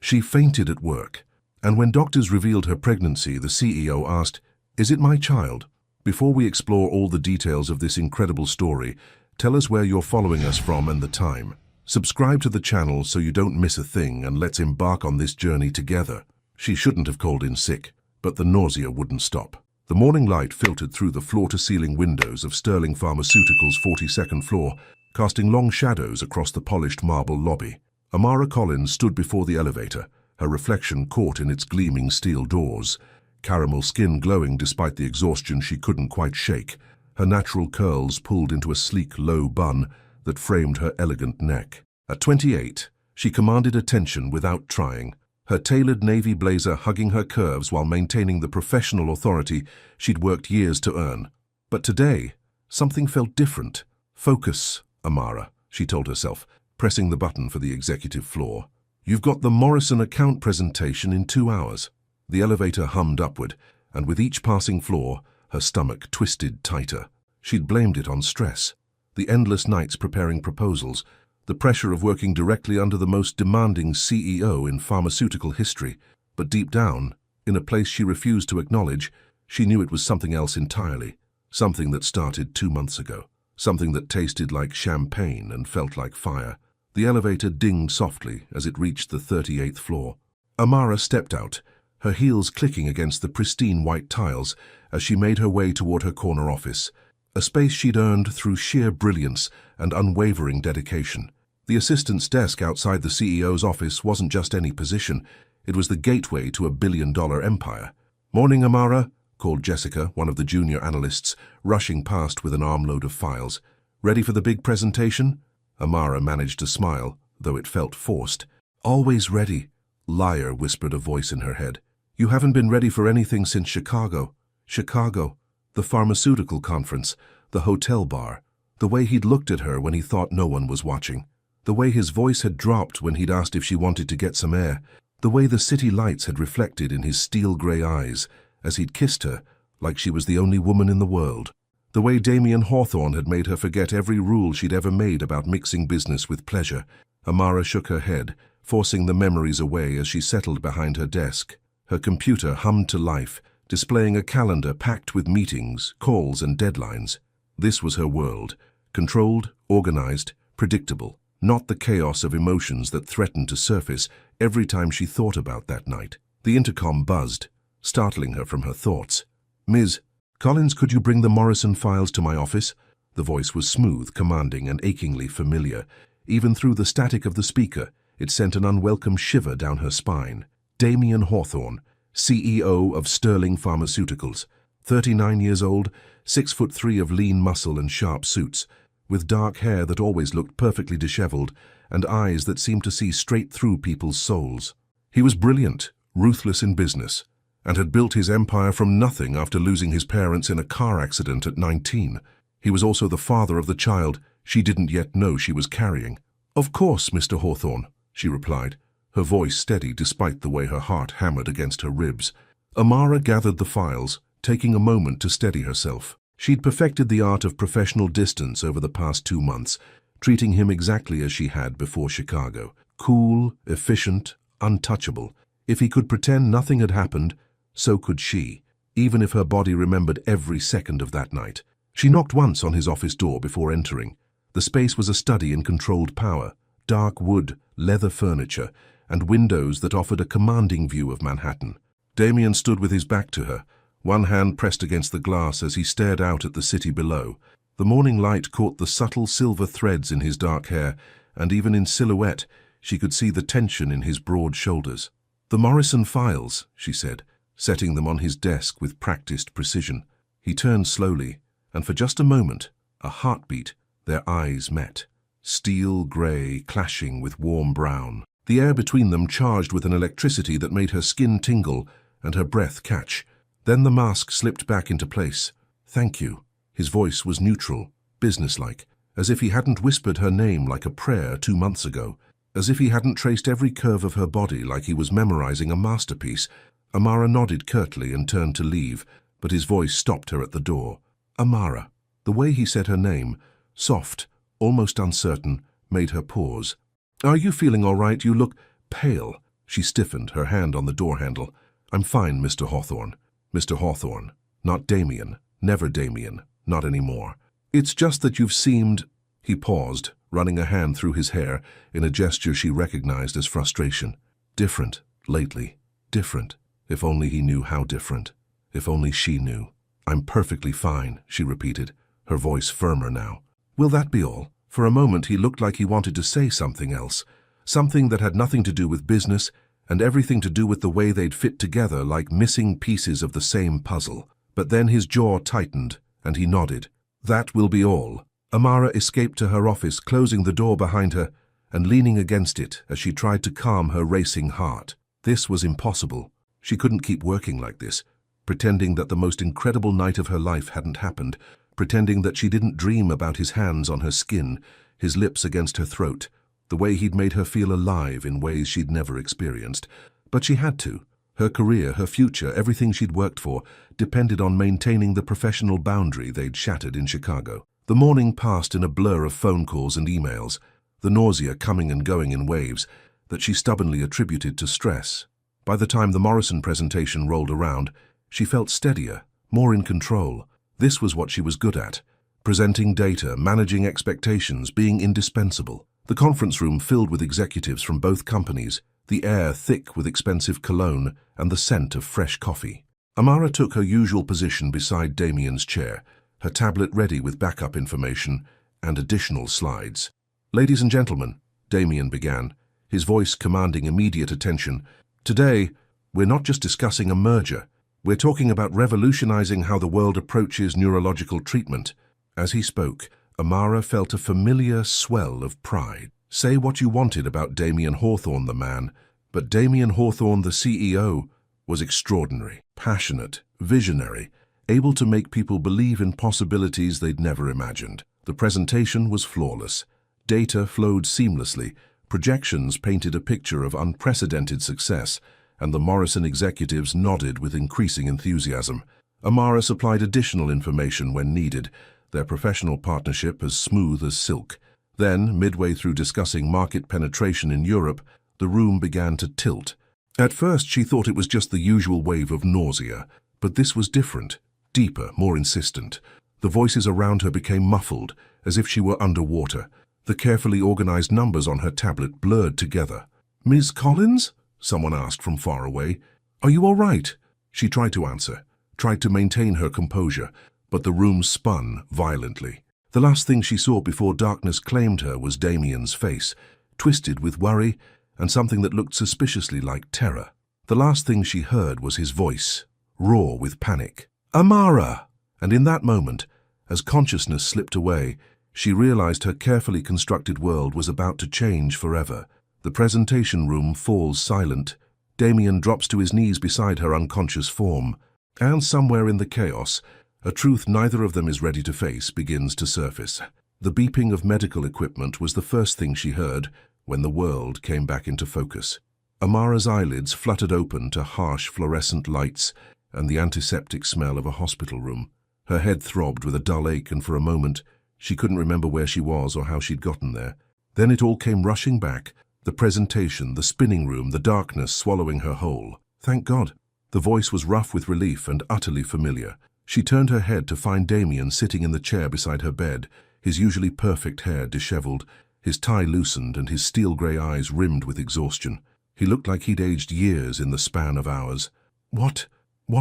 She fainted at work, and when doctors revealed her pregnancy, the CEO asked, "Is it my child?" Before we explore all the details of this incredible story, tell us where you're following us from and the time. Subscribe to the channel so you don't miss a thing, and let's embark on this journey together. She shouldn't have called in sick, but the nausea wouldn't stop. The morning light filtered through the floor-to-ceiling windows of Sterling Pharmaceuticals' 42nd floor, casting long shadows across the polished marble lobby. Amara Collins stood before the elevator, her reflection caught in its gleaming steel doors. Caramel skin glowing despite the exhaustion she couldn't quite shake, her natural curls pulled into a sleek, low bun that framed her elegant neck. At 28, she commanded attention without trying, her tailored navy blazer hugging her curves while maintaining the professional authority she'd worked years to earn. But today, something felt different. "Focus, Amara," she told herself, pressing the button for the executive floor. "You've got the Morrison account presentation in 2 hours." The elevator hummed upward, and with each passing floor, her stomach twisted tighter. She'd blamed it on stress, the endless nights preparing proposals, the pressure of working directly under the most demanding CEO in pharmaceutical history. But deep down, in a place she refused to acknowledge, she knew it was something else entirely, something that started 2 months ago, something that tasted like champagne and felt like fire. The elevator dinged softly as it reached the 38th floor. Amara stepped out, her heels clicking against the pristine white tiles as she made her way toward her corner office, a space she'd earned through sheer brilliance and unwavering dedication. The assistant's desk outside the CEO's office wasn't just any position, it was the gateway to a billion-dollar empire. "Morning, Amara," called Jessica, one of the junior analysts, rushing past with an armload of files. "Ready for the big presentation?" Amara managed to smile, though it felt forced. "Always ready," liar, whispered a voice in her head. "You haven't been ready for anything since Chicago." Chicago, the pharmaceutical conference, the hotel bar, the way he'd looked at her when he thought no one was watching, the way his voice had dropped when he'd asked if she wanted to get some air, the way the city lights had reflected in his steel-grey eyes as he'd kissed her like she was the only woman in the world, the way Damien Hawthorne had made her forget every rule she'd ever made about mixing business with pleasure. Amara shook her head, forcing the memories away as she settled behind her desk. Her computer hummed to life, displaying a calendar packed with meetings, calls, and deadlines. This was her world, controlled, organized, predictable, not the chaos of emotions that threatened to surface every time she thought about that night. The intercom buzzed, startling her from her thoughts. "Ms. Collins, could you bring the Morrison files to my office?" The voice was smooth, commanding, and achingly familiar. Even through the static of the speaker, it sent an unwelcome shiver down her spine. Damien Hawthorne, CEO of Sterling Pharmaceuticals, 39 years old, 6'3" of lean muscle and sharp suits, with dark hair that always looked perfectly disheveled and eyes that seemed to see straight through people's souls. He was brilliant, ruthless in business, and had built his empire from nothing after losing his parents in a car accident at 19. He was also the father of the child she didn't yet know she was carrying. "Of course, Mr. Hawthorne," she replied, her voice steady despite the way her heart hammered against her ribs. Amara gathered the files, taking a moment to steady herself. She'd perfected the art of professional distance over the past 2 months, treating him exactly as she had before Chicago. Cool, efficient, untouchable. If he could pretend nothing had happened, so could she, even if her body remembered every second of that night. She knocked once on his office door before entering. The space was a study in controlled power, dark wood, leather furniture, and windows that offered a commanding view of Manhattan. Damien stood with his back to her, one hand pressed against the glass as he stared out at the city below. The morning light caught the subtle silver threads in his dark hair, and even in silhouette, she could see the tension in his broad shoulders. "The Morrison files," she said, setting them on his desk with practiced precision. He turned slowly, and for just a moment, a heartbeat, their eyes met. Steel grey clashing with warm brown. The air between them charged with an electricity that made her skin tingle and her breath catch. Then the mask slipped back into place. "Thank you." His voice was neutral, businesslike, as if he hadn't whispered her name like a prayer 2 months ago, as if he hadn't traced every curve of her body like he was memorizing a masterpiece. Amara nodded curtly and turned to leave, but his voice stopped her at the door. "Amara." The way he said her name, soft, almost uncertain, made her pause. "Are you feeling all right? You look pale." She stiffened, her hand on the door handle. "I'm fine, Mr. Hawthorne. Mr. Hawthorne. Not Damien. Never Damien. Not anymore. It's just that you've seemed—" He paused, running a hand through his hair in a gesture she recognized as frustration. "Different, lately. Different. If only he knew how different. If only she knew." "I'm perfectly fine," she repeated, her voice firmer now. "Will that be all?" For a moment he looked like he wanted to say something else, something that had nothing to do with business and everything to do with the way they'd fit together like missing pieces of the same puzzle. But then his jaw tightened and he nodded. "That will be all." Amara escaped to her office, closing the door behind her and leaning against it as she tried to calm her racing heart. This was impossible. She couldn't keep working like this, pretending that the most incredible night of her life hadn't happened, pretending that she didn't dream about his hands on her skin, his lips against her throat, the way he'd made her feel alive in ways she'd never experienced. But she had to. Her career, her future, everything she'd worked for, depended on maintaining the professional boundary they'd shattered in Chicago. The morning passed in a blur of phone calls and emails, the nausea coming and going in waves that she stubbornly attributed to stress. By the time the Morrison presentation rolled around, she felt steadier, more in control. This was what she was good at: presenting data, managing expectations, being indispensable. The conference room filled with executives from both companies, the air thick with expensive cologne and the scent of fresh coffee. Amara took her usual position beside Damien's chair, her tablet ready with backup information and additional slides. "Ladies and gentlemen," Damien began, his voice commanding immediate attention, "today, we're not just discussing a merger. We're talking about revolutionizing how the world approaches neurological treatment." As he spoke, Amara felt a familiar swell of pride. Say what you wanted about Damien Hawthorne, the man, but Damien Hawthorne, the CEO, was extraordinary, passionate, visionary, able to make people believe in possibilities they'd never imagined. The presentation was flawless. Data flowed seamlessly, projections painted a picture of unprecedented success, and the Morrison executives nodded with increasing enthusiasm. Amara supplied additional information when needed, their professional partnership as smooth as silk. Then, midway through discussing market penetration in Europe, the room began to tilt. At first, she thought it was just the usual wave of nausea, but this was different, deeper, more insistent. The voices around her became muffled, as if she were underwater. The carefully organized numbers on her tablet blurred together. "Ms. Collins?" someone asked from far away. "Are you all right?" She tried to answer, tried to maintain her composure, but the room spun violently. The last thing she saw before darkness claimed her was Damien's face, twisted with worry and something that looked suspiciously like terror. The last thing she heard was his voice, raw with panic. "Amara!" And in that moment, as consciousness slipped away, she realized her carefully constructed world was about to change forever. The presentation room falls silent. Damien drops to his knees beside her unconscious form. And somewhere in the chaos, a truth neither of them is ready to face begins to surface. The beeping of medical equipment was the first thing she heard when the world came back into focus. Amara's eyelids fluttered open to harsh fluorescent lights and the antiseptic smell of a hospital room. Her head throbbed with a dull ache, and for a moment, she couldn't remember where she was or how she'd gotten there. Then it all came rushing back, the presentation, the spinning room, the darkness swallowing her whole. Thank God. The voice was rough with relief and utterly familiar. She turned her head to find Damien sitting in the chair beside her bed, his usually perfect hair disheveled, his tie loosened and his steel-grey eyes rimmed with exhaustion. He looked like he'd aged years in the span of hours. What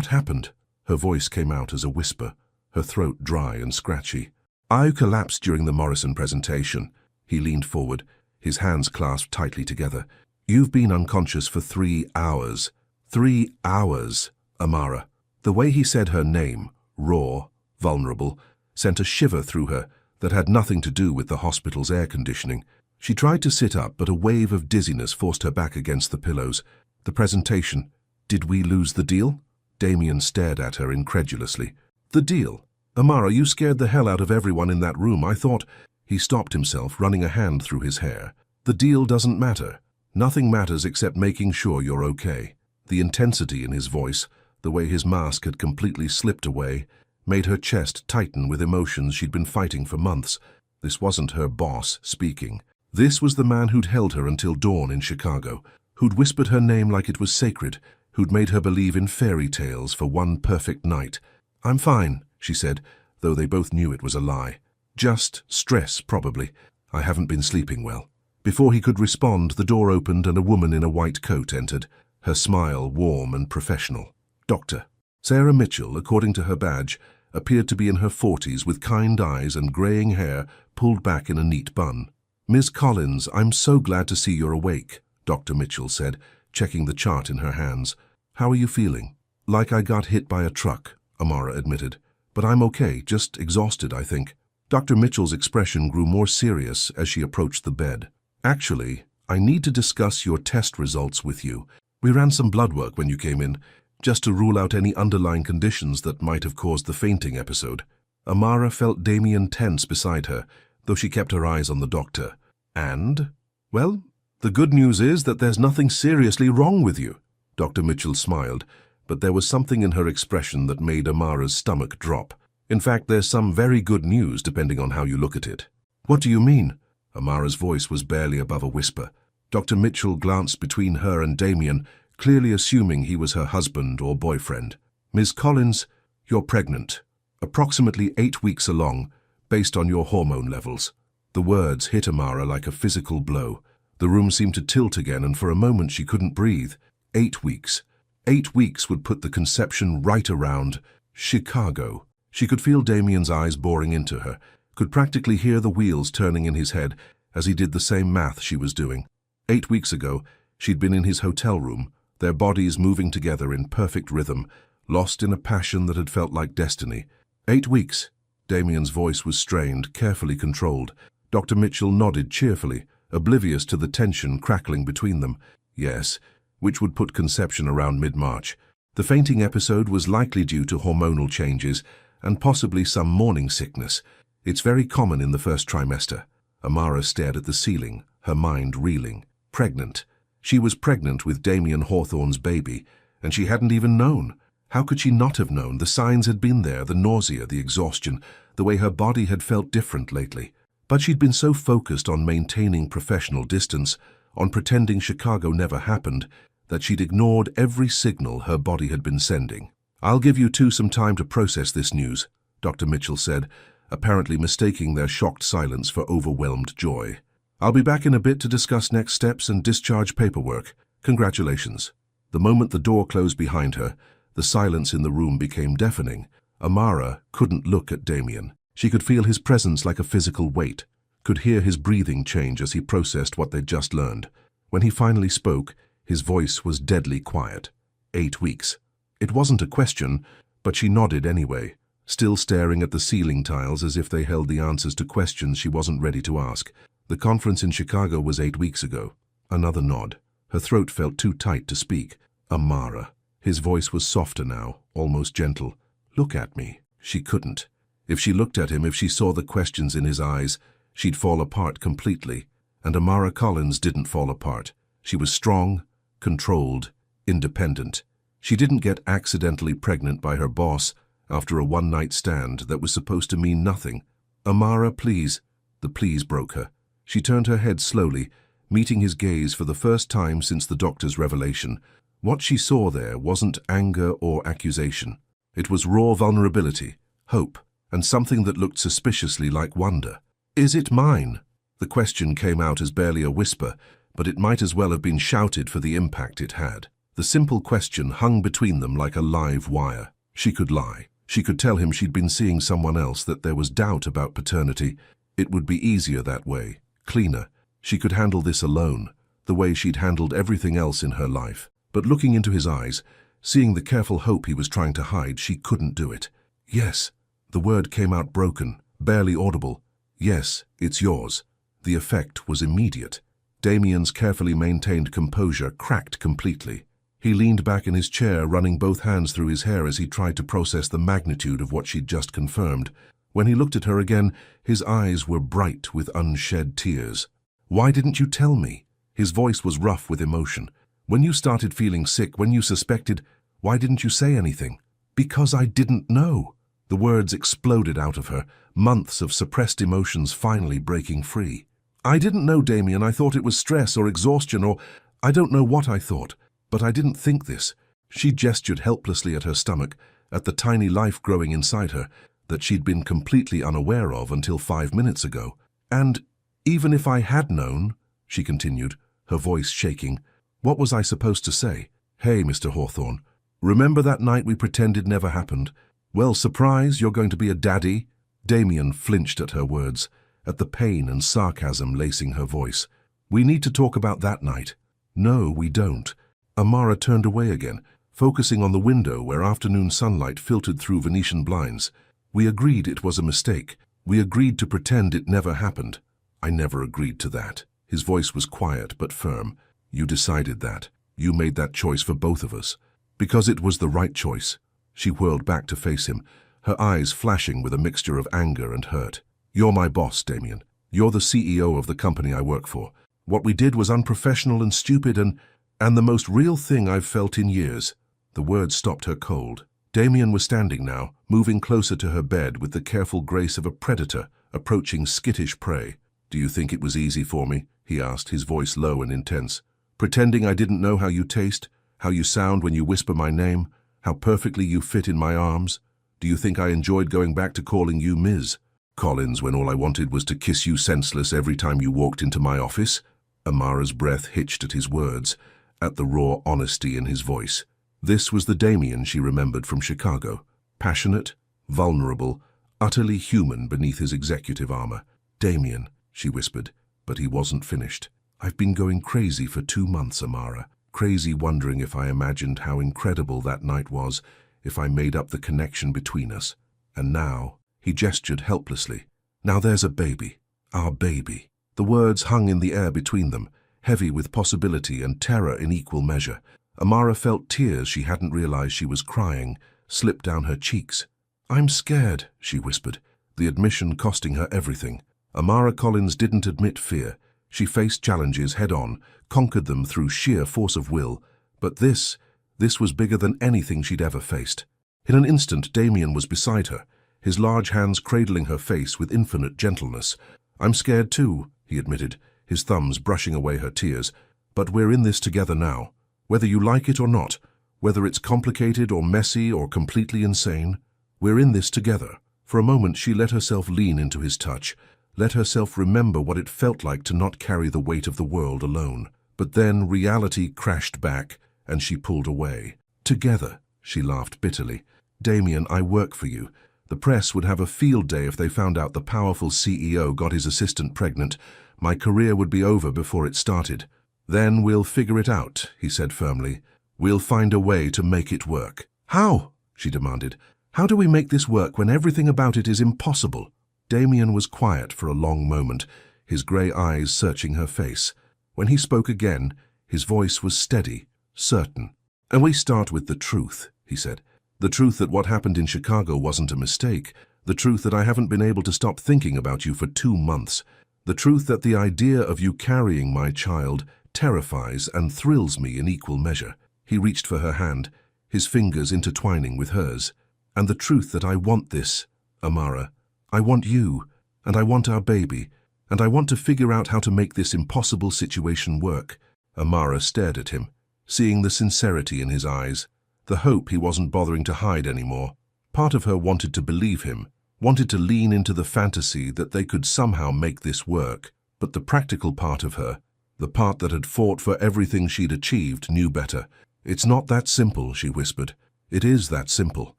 happened?" Her voice came out as a whisper, her throat dry and scratchy. "I collapsed during the Morrison presentation." He leaned forward, his hands clasped tightly together. "You've been unconscious for 3 hours. 3 hours, Amara." The way he said her name, raw, vulnerable, sent a shiver through her that had nothing to do with the hospital's air conditioning. She tried to sit up, but a wave of dizziness forced her back against the pillows. "The presentation. Did we lose the deal?" Damien stared at her incredulously. "The deal? Amara, you scared the hell out of everyone in that room. I thought—" He stopped himself, running a hand through his hair. "The deal doesn't matter. Nothing matters except making sure you're okay." The intensity in his voice, the way his mask had completely slipped away, made her chest tighten with emotions she'd been fighting for months. This wasn't her boss speaking. This was the man who'd held her until dawn in Chicago, who'd whispered her name like it was sacred, who'd made her believe in fairy tales for one perfect night. "I'm fine," she said, though they both knew it was a lie. "Just stress, probably. I haven't been sleeping well." Before he could respond, the door opened and a woman in a white coat entered, her smile warm and professional. Doctor. Sarah Mitchell, according to her badge, appeared to be in her 40s with kind eyes and greying hair pulled back in a neat bun. "Miss Collins, I'm so glad to see you're awake," Dr. Mitchell said, checking the chart in her hands. "How are you feeling?" "Like I got hit by a truck," Amara admitted. "But I'm okay, just exhausted, I think." Dr. Mitchell's expression grew more serious as she approached the bed. "Actually, I need to discuss your test results with you. We ran some blood work when you came in, just to rule out any underlying conditions that might have caused the fainting episode." Amara felt Damien tense beside her, though she kept her eyes on the doctor. "And? Well, the good news is that there's nothing seriously wrong with you." Dr. Mitchell smiled, but there was something in her expression that made Amara's stomach drop. "In fact, there's some very good news depending on how you look at it." "What do you mean?" Amara's voice was barely above a whisper. Dr. Mitchell glanced between her and Damien, clearly assuming he was her husband or boyfriend. "Ms. Collins, you're pregnant. Approximately 8 weeks along, based on your hormone levels." The words hit Amara like a physical blow. The room seemed to tilt again, and for a moment she couldn't breathe. 8 weeks. 8 weeks would put the conception right around Chicago. She could feel Damien's eyes boring into her, could practically hear the wheels turning in his head as he did the same math she was doing. 8 weeks ago, she'd been in his hotel room, their bodies moving together in perfect rhythm, lost in a passion that had felt like destiny. 8 weeks. Damien's voice was strained, carefully controlled. Dr. Mitchell nodded cheerfully, oblivious to the tension crackling between them. Yes, which would put conception around mid-March. The fainting episode was likely due to hormonal changes and possibly some morning sickness. It's very common in the first trimester. Amara stared at the ceiling, her mind reeling. Pregnant. She was pregnant with Damien Hawthorne's baby, and she hadn't even known. How could she not have known? The signs had been there, the nausea, the exhaustion, the way her body had felt different lately. But she'd been so focused on maintaining professional distance, on pretending Chicago never happened, that she'd ignored every signal her body had been sending. "I'll give you two some time to process this news," Dr. Mitchell said, apparently mistaking their shocked silence for overwhelmed joy. "I'll be back in a bit to discuss next steps and discharge paperwork. Congratulations." The moment the door closed behind her, the silence in the room became deafening. Amara couldn't look at Damien. She could feel his presence like a physical weight, could hear his breathing change as he processed what they'd just learned. When he finally spoke, his voice was deadly quiet. 8 weeks. It wasn't a question, but she nodded anyway, still staring at the ceiling tiles as if they held the answers to questions she wasn't ready to ask. "The conference in Chicago was 8 weeks ago." Another nod. Her throat felt too tight to speak. "Amara." His voice was softer now, almost gentle. "Look at me." She couldn't. If she looked at him, if she saw the questions in his eyes, she'd fall apart completely. And Amara Collins didn't fall apart. She was strong, controlled, independent. She didn't get accidentally pregnant by her boss after a one-night stand that was supposed to mean nothing. "Amara, please." The please broke her. She turned her head slowly, meeting his gaze for the first time since the doctor's revelation. What she saw there wasn't anger or accusation. It was raw vulnerability, hope, and something that looked suspiciously like wonder. "Is it mine?" The question came out as barely a whisper, but it might as well have been shouted for the impact it had. The simple question hung between them like a live wire. She could lie. She could tell him she'd been seeing someone else, that there was doubt about paternity. It would be easier that way, cleaner. She could handle this alone, the way she'd handled everything else in her life. But looking into his eyes, seeing the careful hope he was trying to hide, she couldn't do it. "Yes." The word came out broken, barely audible. "Yes, it's yours." The effect was immediate. Damien's carefully maintained composure cracked completely. He leaned back in his chair, running both hands through his hair as he tried to process the magnitude of what she'd just confirmed. When he looked at her again, his eyes were bright with unshed tears. "Why didn't you tell me?" His voice was rough with emotion. "When you started feeling sick, when you suspected, why didn't you say anything?" "Because I didn't know." The words exploded out of her, months of suppressed emotions finally breaking free. "I didn't know, Damien. I thought it was stress or exhaustion, or I don't know what I thought, but I didn't think this. She gestured helplessly at her stomach, at the tiny life growing inside her that she'd been completely unaware of until 5 minutes ago. And even if I had known, she continued, her voice shaking, what was I supposed to say? Hey, Mr. Hawthorne, remember that night we pretended never happened? Well, surprise, you're going to be a daddy? Damien flinched at her words, at the pain and sarcasm lacing her voice. We need to talk about that night. No, we don't. Amara turned away again, focusing on the window where afternoon sunlight filtered through Venetian blinds. We agreed it was a mistake. We agreed to pretend it never happened. I never agreed to that. His voice was quiet but firm. You decided that. You made that choice for both of us. Because it was the right choice. She whirled back to face him, her eyes flashing with a mixture of anger and hurt. You're my boss, Damien. You're the CEO of the company I work for. What we did was unprofessional and stupid and the most real thing I've felt in years. The words stopped her cold. Damien was standing now, moving closer to her bed with the careful grace of a predator approaching skittish prey. Do you think it was easy for me? He asked, his voice low and intense. Pretending I didn't know how you taste, how you sound when you whisper my name, how perfectly you fit in my arms? Do you think I enjoyed going back to calling you Ms. Collins when all I wanted was to kiss you senseless every time you walked into my office? Amara's breath hitched at his words, at the raw honesty in his voice. This was the Damien she remembered from Chicago. Passionate, vulnerable, utterly human beneath his executive armor. Damien, she whispered, but he wasn't finished. I've been going crazy for 2 months, Amara. Crazy wondering if I imagined how incredible that night was, if I made up the connection between us. And now, he gestured helplessly. Now there's a baby. Our baby. The words hung in the air between them, heavy with possibility and terror in equal measure. Amara felt tears she hadn't realized she was crying slip down her cheeks. I'm scared, she whispered, the admission costing her everything. Amara Collins didn't admit fear. She faced challenges head-on, conquered them through sheer force of will. But this was bigger than anything she'd ever faced. In an instant, Damien was beside her, his large hands cradling her face with infinite gentleness. I'm scared too, he admitted, his thumbs brushing away her tears. But we're in this together now. Whether you like it or not, whether it's complicated or messy or completely insane, we're in this together. For a moment, she let herself lean into his touch, let herself remember what it felt like to not carry the weight of the world alone. But then reality crashed back, and she pulled away. Together, she laughed bitterly. Damien, I work for you. The press would have a field day if they found out the powerful CEO got his assistant pregnant. My career would be over before it started. Then we'll figure it out, he said firmly. We'll find a way to make it work. How? She demanded. How do we make this work when everything about it is impossible? Damien was quiet for a long moment, his grey eyes searching her face. When he spoke again, his voice was steady, certain. And we start with the truth, he said. The truth that what happened in Chicago wasn't a mistake. The truth that I haven't been able to stop thinking about you for 2 months. The truth that the idea of you carrying my child terrifies and thrills me in equal measure. He reached for her hand, his fingers intertwining with hers. And the truth that I want this, Amara. I want you, and I want our baby, and I want to figure out how to make this impossible situation work. Amara stared at him, seeing the sincerity in his eyes, the hope he wasn't bothering to hide anymore. Part of her wanted to believe him, wanted to lean into the fantasy that they could somehow make this work. But the practical part of her, the part that had fought for everything she'd achieved, knew better. It's not that simple, she whispered. It is that simple,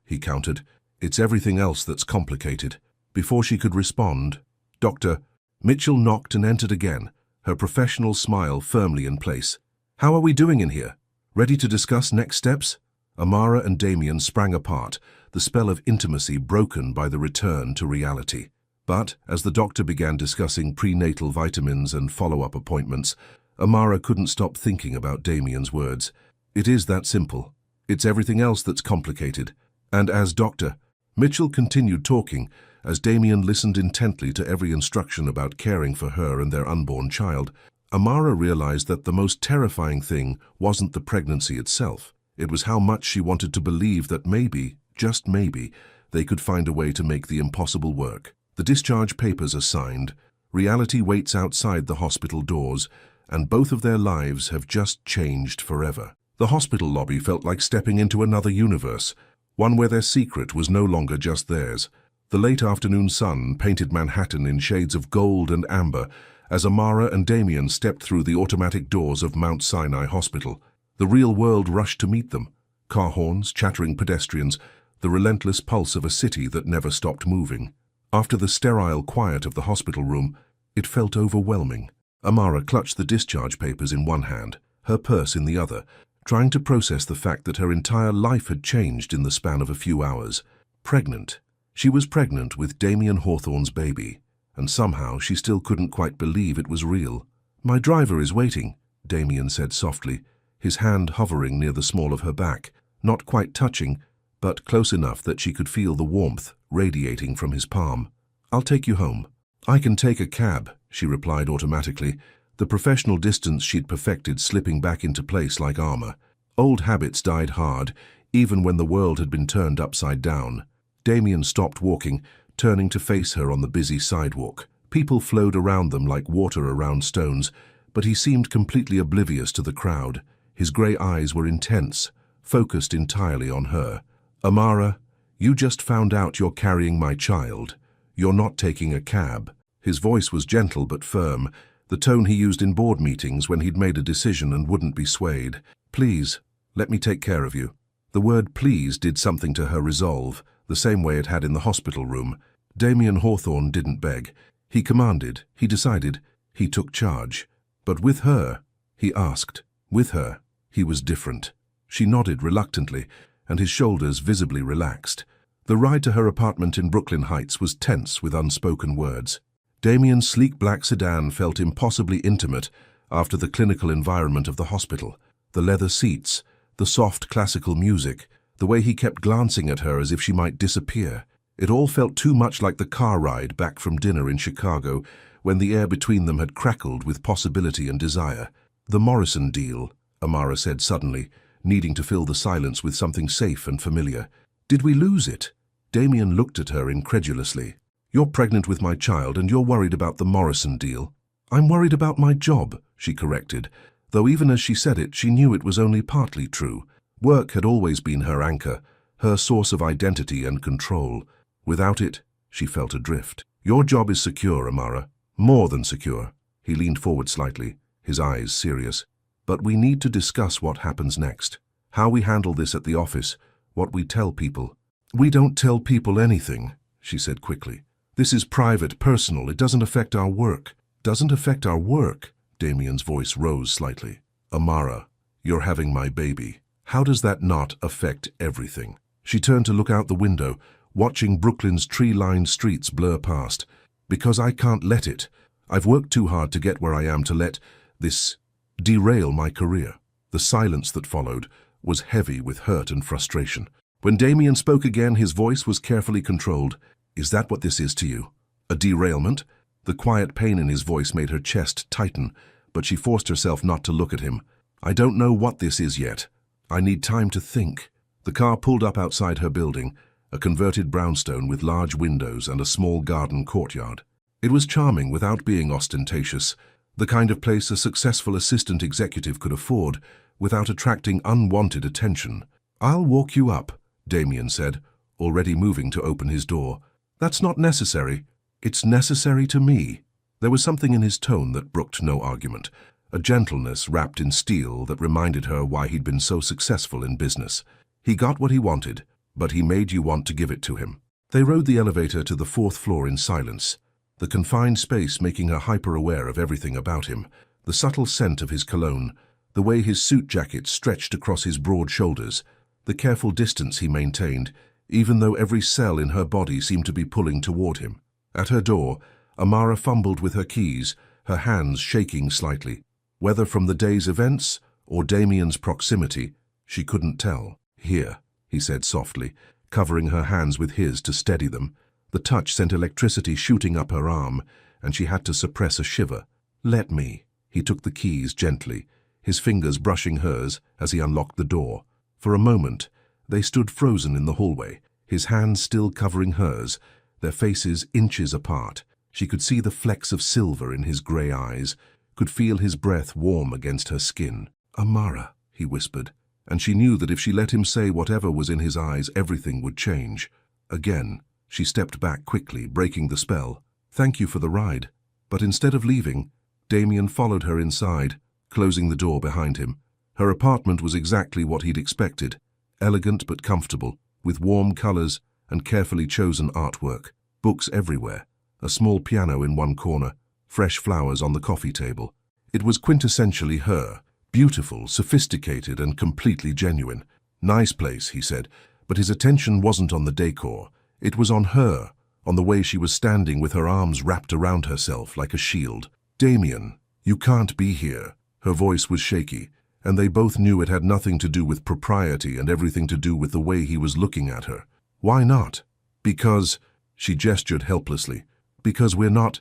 he countered. It's everything else that's complicated. Before she could respond, Dr. Mitchell knocked and entered again, her professional smile firmly in place. How are we doing in here? Ready to discuss next steps? Amara and Damien sprang apart, the spell of intimacy broken by the return to reality. But, as the doctor began discussing prenatal vitamins and follow-up appointments, Amara couldn't stop thinking about Damien's words. It is that simple. It's everything else that's complicated. And as Dr. Mitchell continued talking, as Damien listened intently to every instruction about caring for her and their unborn child, Amara realized that the most terrifying thing wasn't the pregnancy itself. It was how much she wanted to believe that maybe, just maybe, they could find a way to make the impossible work. The discharge papers are signed. Reality waits outside the hospital doors, and both of their lives have just changed forever. The hospital lobby felt like stepping into another universe, one where their secret was no longer just theirs. The late afternoon sun painted Manhattan in shades of gold and amber as Amara and Damien stepped through the automatic doors of Mount Sinai Hospital. The real world rushed to meet them. Car horns, chattering pedestrians, the relentless pulse of a city that never stopped moving. After the sterile quiet of the hospital room, it felt overwhelming. Amara clutched the discharge papers in one hand, her purse in the other, trying to process the fact that her entire life had changed in the span of a few hours. Pregnant. She was pregnant with Damien Hawthorne's baby, and somehow she still couldn't quite believe it was real. "My driver is waiting," Damien said softly, his hand hovering near the small of her back, not quite touching, but close enough that she could feel the warmth radiating from his palm. "I'll take you home." "I can take a cab," she replied automatically, the professional distance she'd perfected slipping back into place like armor. Old habits died hard, even when the world had been turned upside down. Damien stopped walking, turning to face her on the busy sidewalk. People flowed around them like water around stones, but he seemed completely oblivious to the crowd. His grey eyes were intense, focused entirely on her. "Amara, you just found out you're carrying my child. You're not taking a cab." His voice was gentle but firm, the tone he used in board meetings when he'd made a decision and wouldn't be swayed. "Please, let me take care of you." The word please did something to her resolve, the same way it had in the hospital room. Damien Hawthorne didn't beg. He commanded, he decided, he took charge. But with her, he asked. With her, he was different. She nodded reluctantly, and his shoulders visibly relaxed. The ride to her apartment in Brooklyn Heights was tense with unspoken words. Damien's sleek black sedan felt impossibly intimate after the clinical environment of the hospital. The leather seats, the soft classical music, the way he kept glancing at her as if she might disappear. It all felt too much like the car ride back from dinner in Chicago, when the air between them had crackled with possibility and desire. "The Morrison deal," Amara said suddenly, needing to fill the silence with something safe and familiar. "Did we lose it?" Damien looked at her incredulously. "You're pregnant with my child and you're worried about the Morrison deal." "I'm worried about my job," she corrected, though even as she said it, she knew it was only partly true. Work had always been her anchor, her source of identity and control. Without it, she felt adrift. "Your job is secure, Amara. More than secure." He leaned forward slightly, his eyes serious. "But we need to discuss what happens next. How we handle this at the office, what we tell people." "We don't tell people anything," she said quickly. "This is private, personal. It doesn't affect our work." "Doesn't affect our work?" Damien's voice rose slightly. "Amara, you're having my baby. How does that not affect everything?" She turned to look out the window, watching Brooklyn's tree-lined streets blur past. "Because I can't let it. I've worked too hard to get where I am to let this derail my career." The silence that followed was heavy with hurt and frustration. When Damien spoke again, his voice was carefully controlled. "Is that what this is to you? A derailment?" The quiet pain in his voice made her chest tighten, but she forced herself not to look at him. "I don't know what this is yet. I need time to think." The car pulled up outside her building, a converted brownstone with large windows and a small garden courtyard. It was charming without being ostentatious, the kind of place a successful assistant executive could afford without attracting unwanted attention. "I'll walk you up," Damien said, already moving to open his door. "That's not necessary." "It's necessary to me." There was something in his tone that brooked no argument, a gentleness wrapped in steel that reminded her why he'd been so successful in business. He got what he wanted, but he made you want to give it to him. They rode the elevator to the 4th floor in silence, the confined space making her hyper-aware of everything about him, the subtle scent of his cologne, the way his suit jacket stretched across his broad shoulders, the careful distance he maintained, even though every cell in her body seemed to be pulling toward him. At her door, Amara fumbled with her keys, her hands shaking slightly. Whether from the day's events or Damien's proximity, she couldn't tell. "Here," he said softly, covering her hands with his to steady them. The touch sent electricity shooting up her arm, and she had to suppress a shiver. "Let me." He took the keys gently, his fingers brushing hers as he unlocked the door. For a moment, they stood frozen in the hallway, his hands still covering hers, their faces inches apart. She could see the flecks of silver in his grey eyes, could feel his breath warm against her skin. "Amara," he whispered, and she knew that if she let him say whatever was in his eyes, everything would change. Again, she stepped back quickly, breaking the spell. "Thank you for the ride." But instead of leaving, Damien followed her inside, closing the door behind him. Her apartment was exactly what he'd expected, elegant but comfortable, with warm colors and carefully chosen artwork. Books everywhere, a small piano in one corner, fresh flowers on the coffee table. It was quintessentially her, beautiful, sophisticated, and completely genuine. "Nice place," he said, but his attention wasn't on the decor. It was on her, on the way she was standing with her arms wrapped around herself like a shield. "Damien, you can't be here." Her voice was shaky, and they both knew it had nothing to do with propriety and everything to do with the way he was looking at her. "Why not?" "Because," she gestured helplessly, "because we're not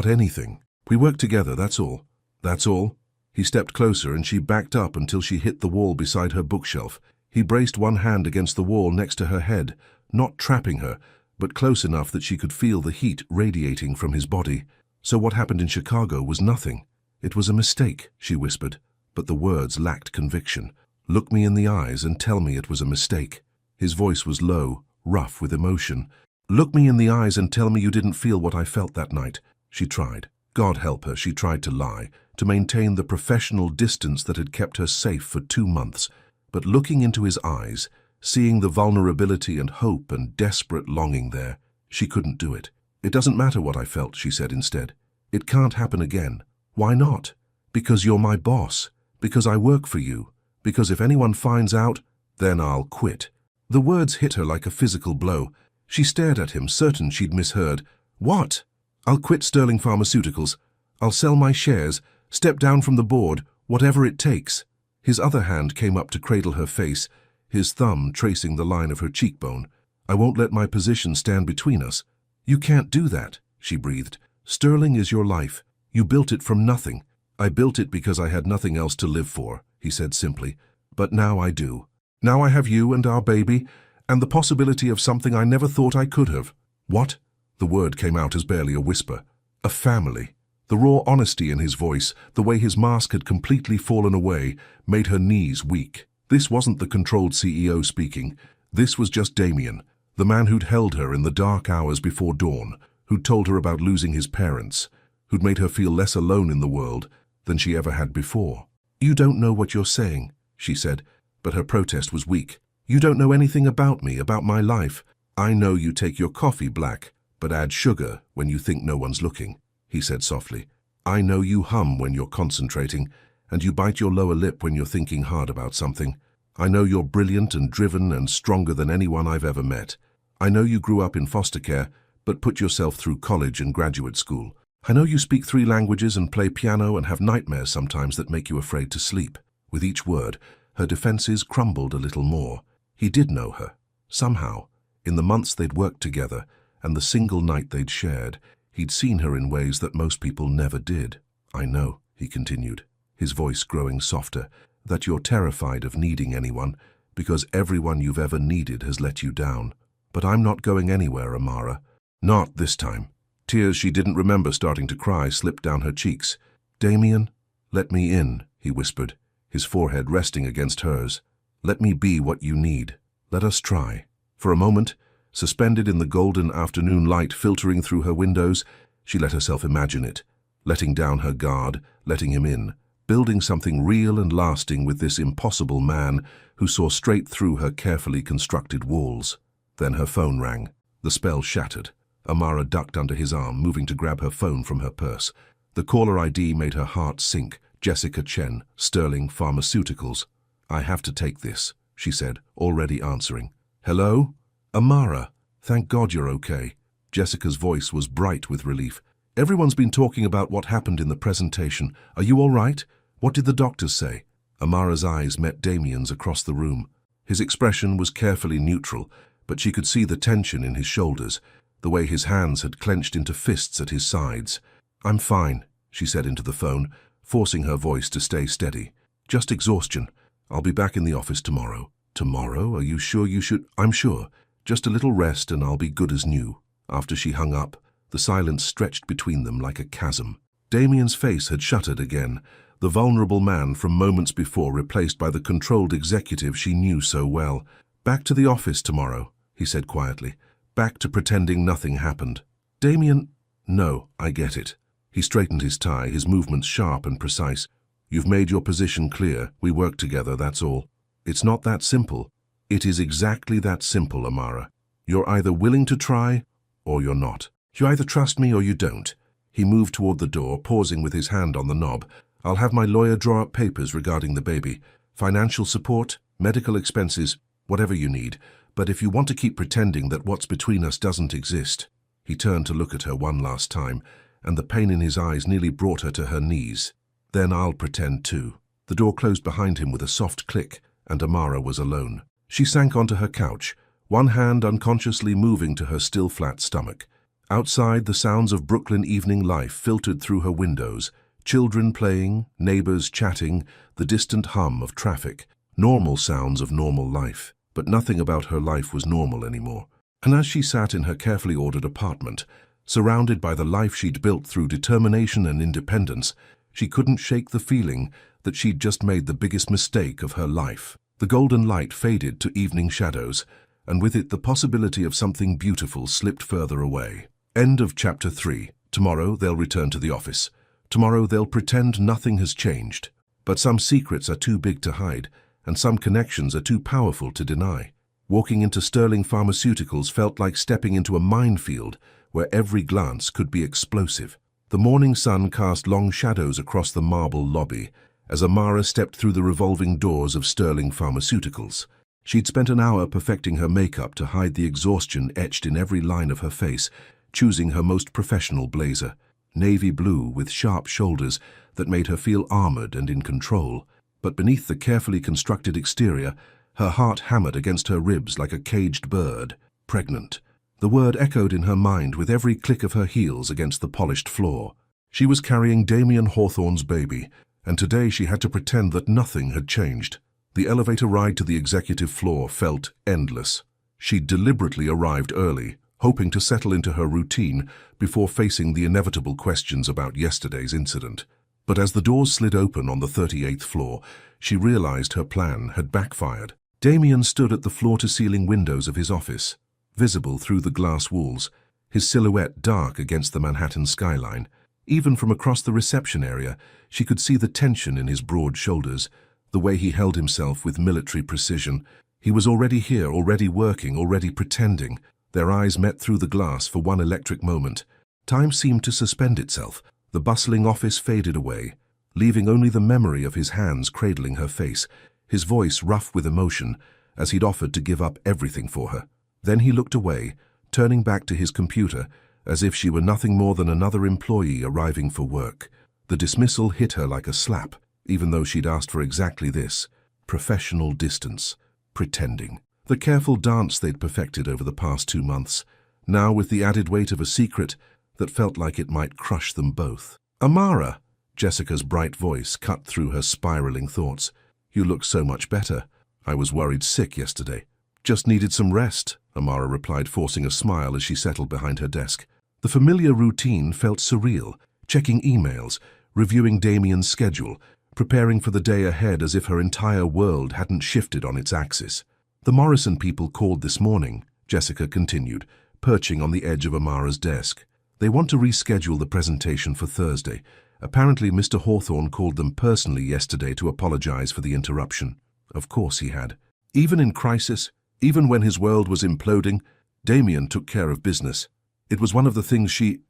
anything. We work together, that's all." "That's all?" He stepped closer and she backed up until she hit the wall beside her bookshelf. He braced one hand against the wall next to her head, not trapping her, but close enough that she could feel the heat radiating from his body. "So what happened in Chicago was nothing. It was a mistake," she whispered, but the words lacked conviction. "Look me in the eyes and tell me it was a mistake." His voice was low, rough with emotion. "Look me in the eyes and tell me you didn't feel what I felt that night." She tried. God help her, she tried to lie, to maintain the professional distance that had kept her safe for 2 months. But looking into his eyes, seeing the vulnerability and hope and desperate longing there, she couldn't do it. "It doesn't matter what I felt," she said instead. "It can't happen again." "Why not?" "Because you're my boss. Because I work for you. Because if anyone finds out, then I'll quit." The words hit her like a physical blow. She stared at him, certain she'd misheard. "What?" "I'll quit Sterling Pharmaceuticals. I'll sell my shares, step down from the board, whatever it takes." His other hand came up to cradle her face, his thumb tracing the line of her cheekbone. "I won't let my position stand between us." "You can't do that," she breathed. "Sterling is your life. You built it from nothing." "I built it because I had nothing else to live for," he said simply. "But now I do. Now I have you and our baby, and the possibility of something I never thought I could have." "What?" The word came out as barely a whisper. "A family." The raw honesty in his voice, the way his mask had completely fallen away, made her knees weak. This wasn't the controlled CEO speaking. This was just Damien, the man who'd held her in the dark hours before dawn, who'd told her about losing his parents, who'd made her feel less alone in the world than she ever had before. "You don't know what you're saying," she said, but her protest was weak. "You don't know anything about me, about my life. I know you take your coffee black, but add sugar when you think no one's looking," he said softly. "I know you hum when you're concentrating, and you bite your lower lip when you're thinking hard about something. I know you're brilliant and driven and stronger than anyone I've ever met. I know you grew up in foster care, but put yourself through college and graduate school. I know you speak 3 languages and play piano and have nightmares sometimes that make you afraid to sleep." With each word, her defenses crumbled a little more. He did know her. Somehow, in the months they'd worked together, and the single night they'd shared, he'd seen her in ways that most people never did. "I know," he continued, his voice growing softer, "that you're terrified of needing anyone, because everyone you've ever needed has let you down. But I'm not going anywhere, Amara. Not this time." Tears she didn't remember starting to cry slipped down her cheeks. "Damien, let me in," he whispered, his forehead resting against hers. "Let me be what you need. Let us try." For a moment, suspended in the golden afternoon light filtering through her windows, she let herself imagine it, letting down her guard, letting him in, building something real and lasting with this impossible man who saw straight through her carefully constructed walls. Then her phone rang. The spell shattered. Amara ducked under his arm, moving to grab her phone from her purse. The caller ID made her heart sink. Jessica Chen, Sterling Pharmaceuticals. "I have to take this," she said, already answering. "Hello? Amara, thank God you're okay." Jessica's voice was bright with relief. "Everyone's been talking about what happened in the presentation. Are you all right? What did the doctors say?" Amara's eyes met Damien's across the room. His expression was carefully neutral, but she could see the tension in his shoulders, the way his hands had clenched into fists at his sides. "I'm fine," she said into the phone, forcing her voice to stay steady. "Just exhaustion. I'll be back in the office tomorrow." "Tomorrow? Are you sure you should?" "I'm sure. Just a little rest and I'll be good as new." After she hung up, the silence stretched between them like a chasm. Damien's face had shuttered again, the vulnerable man from moments before replaced by the controlled executive she knew so well. "Back to the office tomorrow," he said quietly. "Back to pretending nothing happened." Damien, "No, I get it." He straightened his tie, his movements sharp and precise. "You've made your position clear. We work together, that's all." "It's not that simple." "It is exactly that simple, Amara. You're either willing to try, or you're not. You either trust me or you don't." He moved toward the door, pausing with his hand on the knob. "I'll have my lawyer draw up papers regarding the baby. Financial support, medical expenses, whatever you need. But if you want to keep pretending that what's between us doesn't exist." He turned to look at her one last time, and the pain in his eyes nearly brought her to her knees. "Then I'll pretend too." The door closed behind him with a soft click, and Amara was alone. She sank onto her couch, one hand unconsciously moving to her still flat stomach. Outside, the sounds of Brooklyn evening life filtered through her windows. Children playing, neighbors chatting, the distant hum of traffic. Normal sounds of normal life. But nothing about her life was normal anymore. And as she sat in her carefully ordered apartment, surrounded by the life she'd built through determination and independence, she couldn't shake the feeling that she'd just made the biggest mistake of her life. The golden light faded to evening shadows, and with it the possibility of something beautiful slipped further away. End of chapter 3. Tomorrow they'll return to the office. Tomorrow they'll pretend nothing has changed. But some secrets are too big to hide, and some connections are too powerful to deny. Walking into Sterling Pharmaceuticals felt like stepping into a minefield where every glance could be explosive. The morning sun cast long shadows across the marble lobby as Amara stepped through the revolving doors of Sterling Pharmaceuticals. She'd spent an hour perfecting her makeup to hide the exhaustion etched in every line of her face, choosing her most professional blazer, navy blue with sharp shoulders that made her feel armored and in control. But beneath the carefully constructed exterior, her heart hammered against her ribs like a caged bird. Pregnant. The word echoed in her mind with every click of her heels against the polished floor. She was carrying Damien Hawthorne's baby, and today she had to pretend that nothing had changed. The elevator ride to the executive floor felt endless. She'd deliberately arrived early, hoping to settle into her routine before facing the inevitable questions about yesterday's incident. But as the doors slid open on the 38th floor, she realized her plan had backfired. Damien stood at the floor-to-ceiling windows of his office, visible through the glass walls, his silhouette dark against the Manhattan skyline. Even from across the reception area, she could see the tension in his broad shoulders, the way he held himself with military precision. He was already here, already working, already pretending. Their eyes met through the glass for one electric moment. Time seemed to suspend itself. The bustling office faded away, leaving only the memory of his hands cradling her face, his voice rough with emotion, as he'd offered to give up everything for her. Then he looked away, turning back to his computer, as if she were nothing more than another employee arriving for work. The dismissal hit her like a slap, even though she'd asked for exactly this: professional distance, pretending. The careful dance they'd perfected over the past 2 months, now with the added weight of a secret that felt like it might crush them both. "Amara," Jessica's bright voice cut through her spiraling thoughts. "You look so much better. I was worried sick yesterday." "Just needed some rest," Amara replied, forcing a smile as she settled behind her desk. The familiar routine felt surreal, checking emails, reviewing Damien's schedule, preparing for the day ahead as if her entire world hadn't shifted on its axis. "The Morrison people called this morning," Jessica continued, perching on the edge of Amara's desk. "They want to reschedule the presentation for Thursday. Apparently Mr. Hawthorne called them personally yesterday to apologize for the interruption." Of course he had. Even in crisis, even when his world was imploding, Damien took care of business. It was one of the things she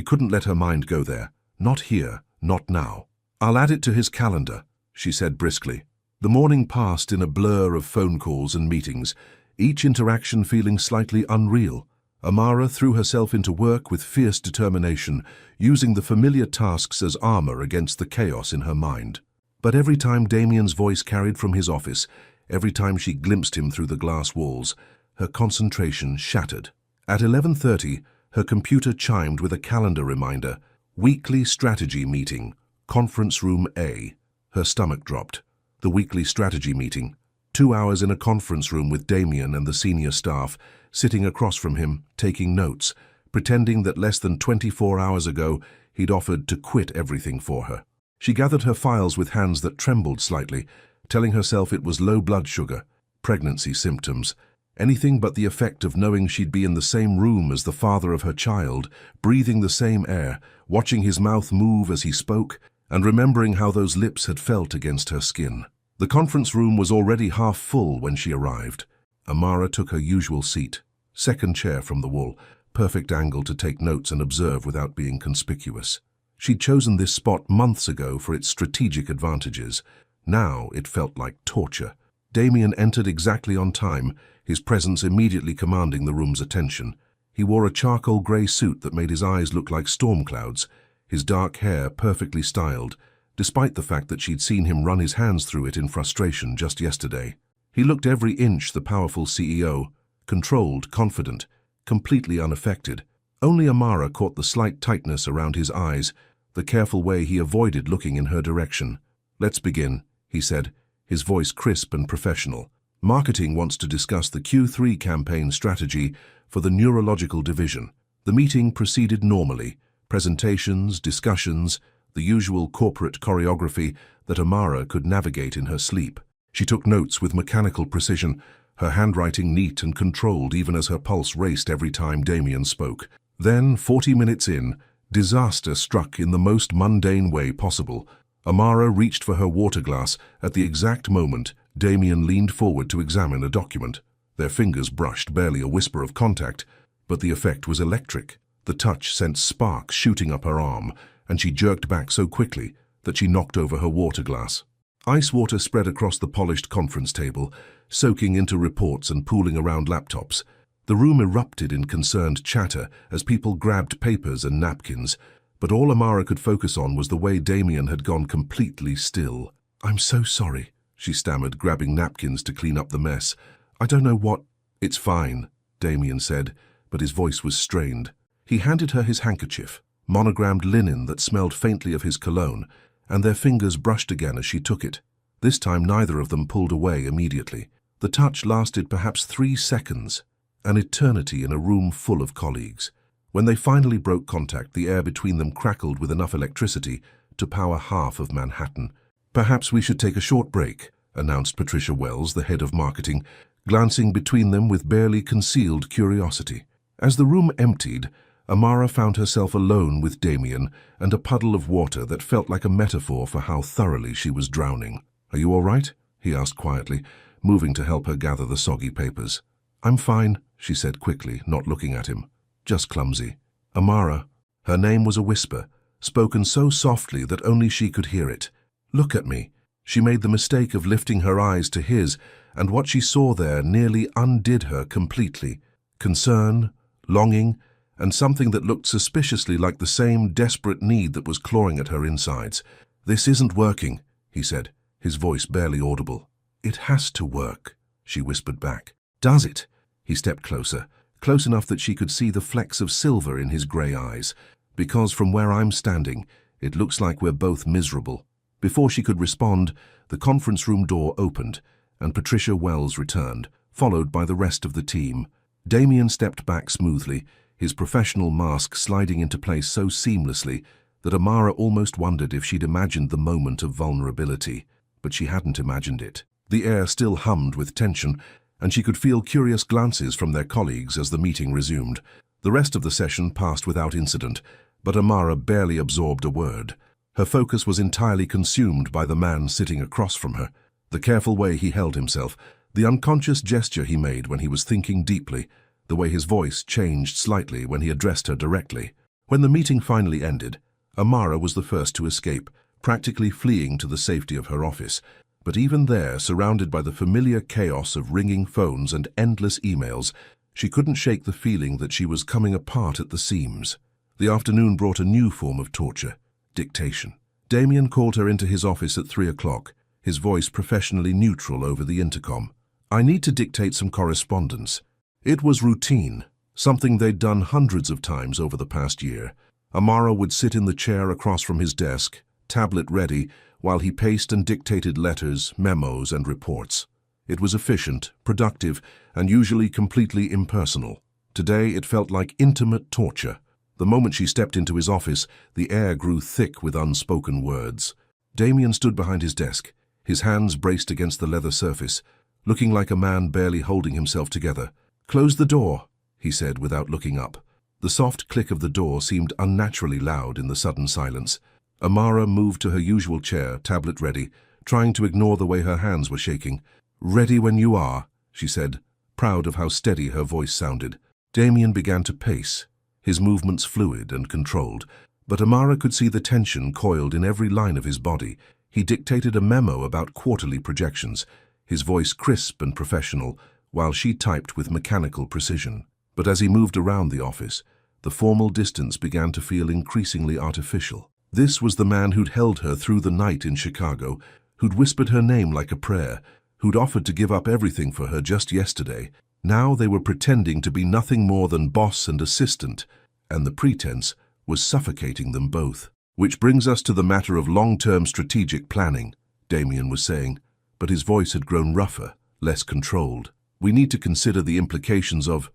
couldn't let her mind go there. Not here, not now. "I'll add it to his calendar," she said briskly. The morning passed in a blur of phone calls and meetings, each interaction feeling slightly unreal. Amara threw herself into work with fierce determination, using the familiar tasks as armor against the chaos in her mind. But every time Damien's voice carried from his office, every time she glimpsed him through the glass walls, her concentration shattered. At 11:30, her computer chimed with a calendar reminder: "Weekly strategy meeting, conference room A." Her stomach dropped. The weekly strategy meeting. 2 hours in a conference room with Damien and the senior staff, sitting across from him, taking notes, pretending that less than 24 hours ago He'd offered to quit everything for her. She gathered her files with hands that trembled slightly, telling herself it was low blood sugar, pregnancy symptoms, anything but the effect of knowing she'd be in the same room as the father of her child, breathing the same air, watching his mouth move as he spoke, and remembering how those lips had felt against her skin. The conference room was already half full when she arrived. Amara took her usual seat, second chair from the wall, perfect angle to take notes and observe without being conspicuous. She'd chosen this spot months ago for its strategic advantages. Now it felt like torture. Damien entered exactly on time, his presence immediately commanding the room's attention. He wore a charcoal grey suit that made his eyes look like storm clouds, his dark hair perfectly styled, despite the fact that she'd seen him run his hands through it in frustration just yesterday. He looked every inch the powerful CEO, controlled, confident, completely unaffected. Only Amara caught the slight tightness around his eyes, the careful way he avoided looking in her direction. "Let's begin," he said, his voice crisp and professional. "Marketing wants to discuss the Q3 campaign strategy for the neurological division." The meeting proceeded normally, presentations, discussions, the usual corporate choreography that Amara could navigate in her sleep. She took notes with mechanical precision, her handwriting neat and controlled even as her pulse raced every time Damien spoke. Then, 40 minutes in, disaster struck in the most mundane way possible. Amara reached for her water glass at the exact moment Damien leaned forward to examine a document. Their fingers brushed, barely a whisper of contact, but the effect was electric. The touch sent sparks shooting up her arm, and she jerked back so quickly that she knocked over her water glass. Ice water spread across the polished conference table, soaking into reports and pooling around laptops. The room erupted in concerned chatter as people grabbed papers and napkins, but all Amara could focus on was the way Damien had gone completely still. "I'm so sorry," she stammered, grabbing napkins to clean up the mess. "I don't know what—" "It's fine," Damien said, but his voice was strained. He handed her his handkerchief, monogrammed linen that smelled faintly of his cologne, and their fingers brushed again as she took it. This time neither of them pulled away immediately. The touch lasted perhaps 3 seconds, an eternity in a room full of colleagues. When they finally broke contact, the air between them crackled with enough electricity to power half of Manhattan. "Perhaps we should take a short break," announced Patricia Wells, the head of marketing, glancing between them with barely concealed curiosity. As the room emptied, Amara found herself alone with Damien and a puddle of water that felt like a metaphor for how thoroughly she was drowning. "Are you all right?" he asked quietly, moving to help her gather the soggy papers. "I'm fine," she said quickly, not looking at him. "Just clumsy." "Amara." Her name was a whisper, spoken so softly that only she could hear it. "Look at me." She made the mistake of lifting her eyes to his, and what she saw there nearly undid her completely. Concern, longing, and something that looked suspiciously like the same desperate need that was clawing at her insides. "This isn't working," he said, his voice barely audible. "It has to work," she whispered back. "Does it?" He stepped closer, close enough that she could see the flecks of silver in his grey eyes. "Because from where I'm standing, it looks like we're both miserable." Before she could respond, the conference room door opened, and Patricia Wells returned, followed by the rest of the team. Damien stepped back smoothly, his professional mask sliding into place so seamlessly that Amara almost wondered if she'd imagined the moment of vulnerability. But she hadn't imagined it. The air still hummed with tension, and she could feel curious glances from their colleagues as the meeting resumed. The rest of the session passed without incident, but Amara barely absorbed a word. Her focus was entirely consumed by the man sitting across from her, the careful way he held himself, the unconscious gesture he made when he was thinking deeply, the way his voice changed slightly when he addressed her directly. When the meeting finally ended, Amara was the first to escape, practically fleeing to the safety of her office. But even there, surrounded by the familiar chaos of ringing phones and endless emails, she couldn't shake the feeling that she was coming apart at the seams. The afternoon brought a new form of torture: dictation. Damien called her into his office at 3 o'clock, his voice professionally neutral over the intercom. "I need to dictate some correspondence." It was routine, something they'd done hundreds of times over the past year. Amara would sit in the chair across from his desk, tablet ready, while he paced and dictated letters, memos, and reports. It was efficient, productive, and usually completely impersonal. Today it felt like intimate torture. The moment she stepped into his office, the air grew thick with unspoken words. Damien stood behind his desk, his hands braced against the leather surface, looking like a man barely holding himself together. "Close the door," he said without looking up. The soft click of the door seemed unnaturally loud in the sudden silence. Amara moved to her usual chair, tablet ready, trying to ignore the way her hands were shaking. "Ready when you are," she said, proud of how steady her voice sounded. Damien began to pace, his movements fluid and controlled, but Amara could see the tension coiled in every line of his body. He dictated a memo about quarterly projections, his voice crisp and professional, while she typed with mechanical precision. But as he moved around the office, the formal distance began to feel increasingly artificial. This was the man who'd held her through the night in Chicago, who'd whispered her name like a prayer, who'd offered to give up everything for her just yesterday. Now they were pretending to be nothing more than boss and assistant, and the pretense was suffocating them both. "Which brings us to the matter of long-term strategic planning," Damien was saying, but his voice had grown rougher, less controlled. "We need to consider the implications of